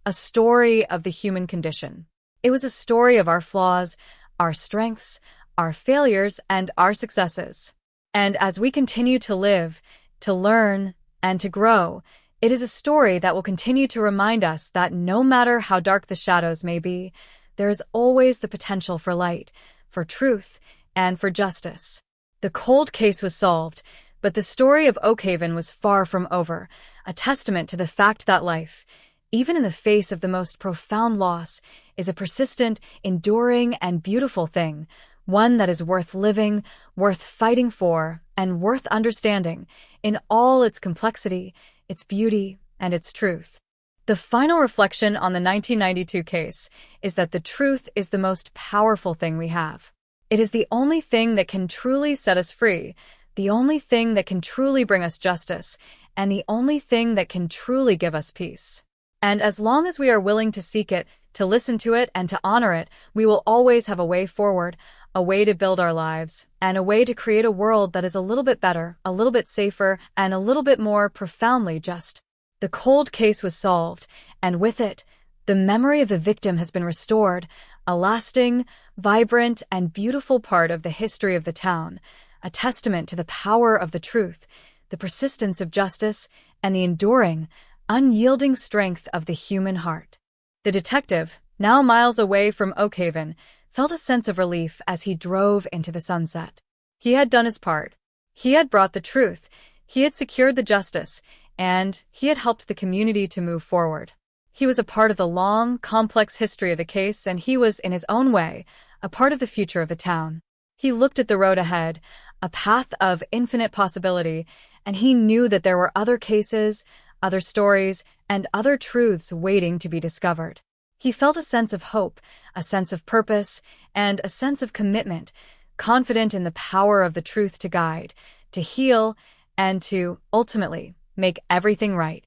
a story of the human condition. It was a story of our flaws, our strengths, our failures, and our successes. And as we continue to live, to learn, and to grow, it is a story that will continue to remind us that no matter how dark the shadows may be, there is always the potential for light, for truth, and for justice. The cold case was solved, but the story of Oakhaven was far from over, a testament to the fact that life, even in the face of the most profound loss, is a persistent, enduring, and beautiful thing, one that is worth living, worth fighting for, and worth understanding in all its complexity, its beauty, and its truth. The final reflection on the 1992 case is that the truth is the most powerful thing we have. It is the only thing that can truly set us free, the only thing that can truly bring us justice, and the only thing that can truly give us peace. And as long as we are willing to seek it, to listen to it, and to honor it, we will always have a way forward, a way to build our lives, and a way to create a world that is a little bit better, a little bit safer, and a little bit more profoundly just. The cold case was solved, and with it, the memory of the victim has been restored, a lasting, vibrant, and beautiful part of the history of the town, a testament to the power of the truth, the persistence of justice, and the enduring, unyielding strength of the human heart. The detective, now miles away from Oakhaven, felt a sense of relief as he drove into the sunset. He had done his part. He had brought the truth, he had secured the justice, and he had helped the community to move forward. He was a part of the long, complex history of the case, and he was, in his own way, a part of the future of the town. He looked at the road ahead, a path of infinite possibility, and he knew that there were other cases, other stories, and other truths waiting to be discovered. He felt a sense of hope, a sense of purpose, and a sense of commitment, confident in the power of the truth to guide, to heal, and to, ultimately, make everything right.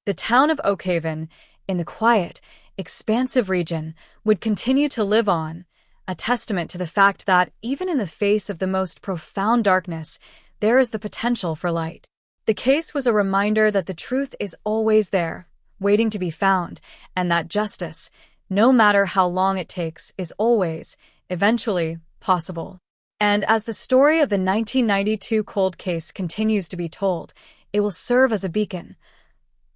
The town of Oakhaven, in the quiet, expansive region, would continue to live on, a testament to the fact that, even in the face of the most profound darkness, there is the potential for light. The case was a reminder that the truth is always there, waiting to be found, and that justice, no matter how long it takes, is always, eventually, possible. And as the story of the 1992 cold case continues to be told, it will serve as a beacon,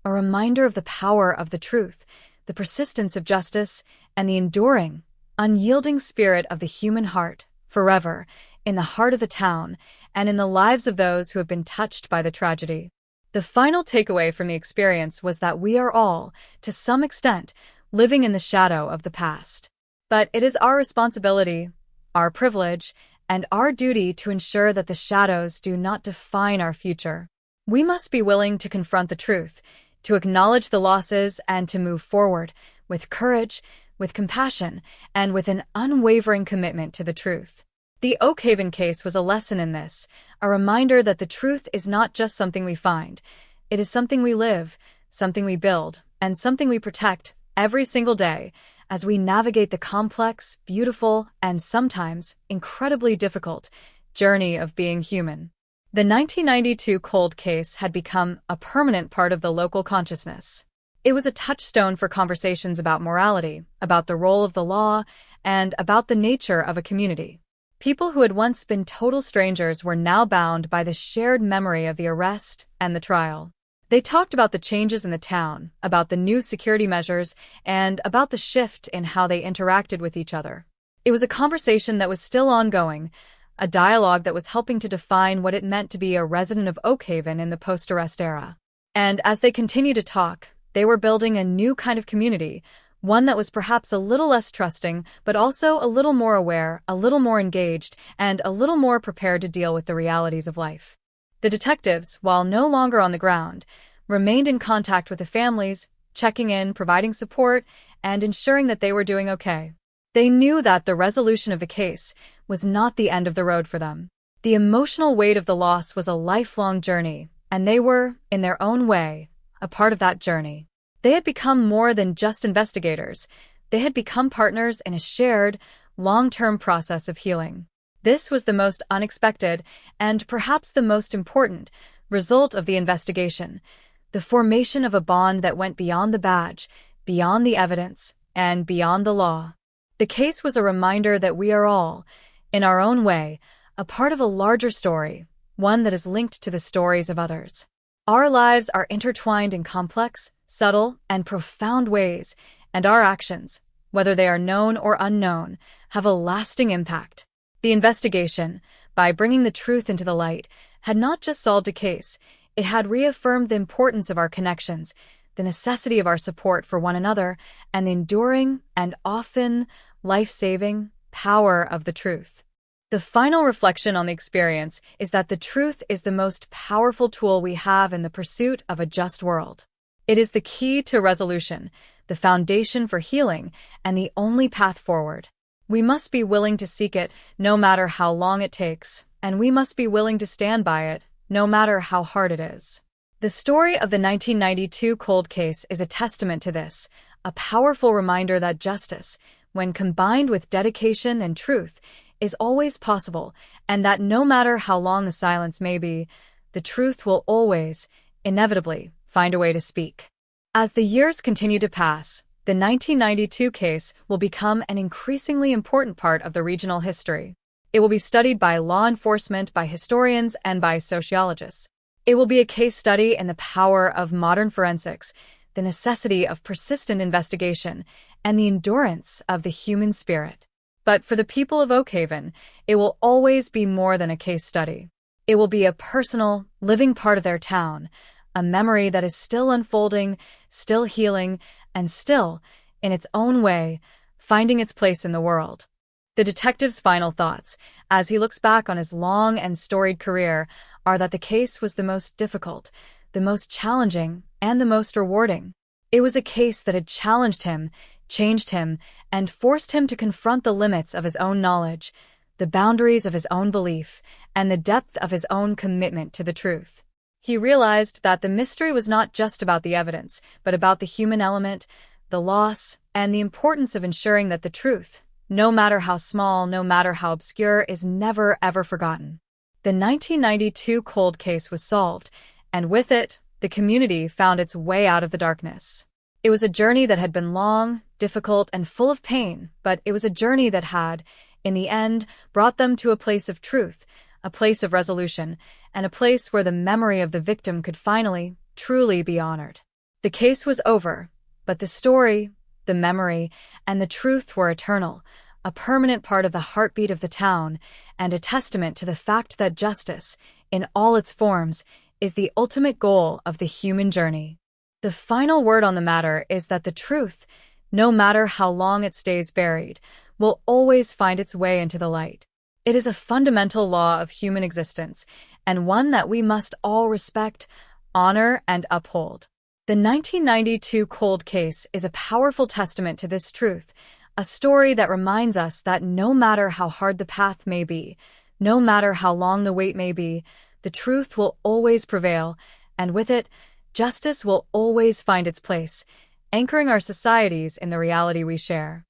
a reminder of the power of the truth, the persistence of justice, and the enduring, unyielding spirit of the human heart, forever, in the heart of the town, and in the lives of those who have been touched by the tragedy. The final takeaway from the experience was that we are all, to some extent, living in the shadow of the past. But it is our responsibility, our privilege, and our duty to ensure that the shadows do not define our future. We must be willing to confront the truth, to acknowledge the losses, and to move forward with courage, with compassion, and with an unwavering commitment to the truth. The Oakhaven case was a lesson in this, a reminder that the truth is not just something we find. It is something we live, something we build, and something we protect every single day as we navigate the complex, beautiful, and sometimes incredibly difficult journey of being human. The 1992 cold case had become a permanent part of the local consciousness. It was a touchstone for conversations about morality, about the role of the law, and about the nature of a community. People who had once been total strangers were now bound by the shared memory of the arrest and the trial. They talked about the changes in the town, about the new security measures, and about the shift in how they interacted with each other. It was a conversation that was still ongoing, a dialogue that was helping to define what it meant to be a resident of Oakhaven in the post-arrest era. And as they continued to talk, they were building a new kind of community, one that was perhaps a little less trusting, but also a little more aware, a little more engaged, and a little more prepared to deal with the realities of life. The detectives, while no longer on the ground, remained in contact with the families, checking in, providing support, and ensuring that they were doing okay. They knew that the resolution of the case was not the end of the road for them. The emotional weight of the loss was a lifelong journey, and they were, in their own way, a part of that journey. They had become more than just investigators. They had become partners in a shared, long-term process of healing. This was the most unexpected, and perhaps the most important, result of the investigation, the formation of a bond that went beyond the badge, beyond the evidence, and beyond the law. The case was a reminder that we are all, in our own way, a part of a larger story, one that is linked to the stories of others. Our lives are intertwined in complex, subtle, and profound ways, and our actions, whether they are known or unknown, have a lasting impact. The investigation, by bringing the truth into the light, had not just solved a case, it had reaffirmed the importance of our connections, the necessity of our support for one another, and the enduring and often life-saving power of the truth. The final reflection on the experience is that the truth is the most powerful tool we have in the pursuit of a just world. It is the key to resolution, the foundation for healing, and the only path forward. We must be willing to seek it, no matter how long it takes, and we must be willing to stand by it, no matter how hard it is. The story of the 1992 cold case is a testament to this, a powerful reminder that justice, when combined with dedication and truth, is always possible, and that no matter how long the silence may be, the truth will always, inevitably, find a way to speak. As the years continue to pass, the 1992 case will become an increasingly important part of the regional history. It will be studied by law enforcement, by historians, and by sociologists. It will be a case study in the power of modern forensics, the necessity of persistent investigation, and the endurance of the human spirit. But for the people of Oakhaven, it will always be more than a case study. It will be a personal, living part of their town, a memory that is still unfolding, still healing, and still, in its own way, finding its place in the world. The detective's final thoughts, as he looks back on his long and storied career, are that the case was the most difficult, the most challenging, and the most rewarding. It was a case that had challenged him, changed him, and forced him to confront the limits of his own knowledge, the boundaries of his own belief, and the depth of his own commitment to the truth. He realized that the mystery was not just about the evidence, but about the human element, the loss, and the importance of ensuring that the truth, no matter how small, no matter how obscure, is never ever forgotten. The 1992 cold case was solved, and with it, the community found its way out of the darkness. It was a journey that had been long, difficult, and full of pain, but it was a journey that had, in the end, brought them to a place of truth, a place of resolution, and a place where the memory of the victim could finally, truly be honored. The case was over, but the story, the memory, and the truth were eternal, a permanent part of the heartbeat of the town, and a testament to the fact that justice, in all its forms, is the ultimate goal of the human journey. The final word on the matter is that the truth, no matter how long it stays buried, will always find its way into the light. It is a fundamental law of human existence, and one that we must all respect, honor, and uphold. The 1992 cold case is a powerful testament to this truth, a story that reminds us that no matter how hard the path may be, no matter how long the wait may be, the truth will always prevail, and with it, justice will always find its place, anchoring our societies in the reality we share.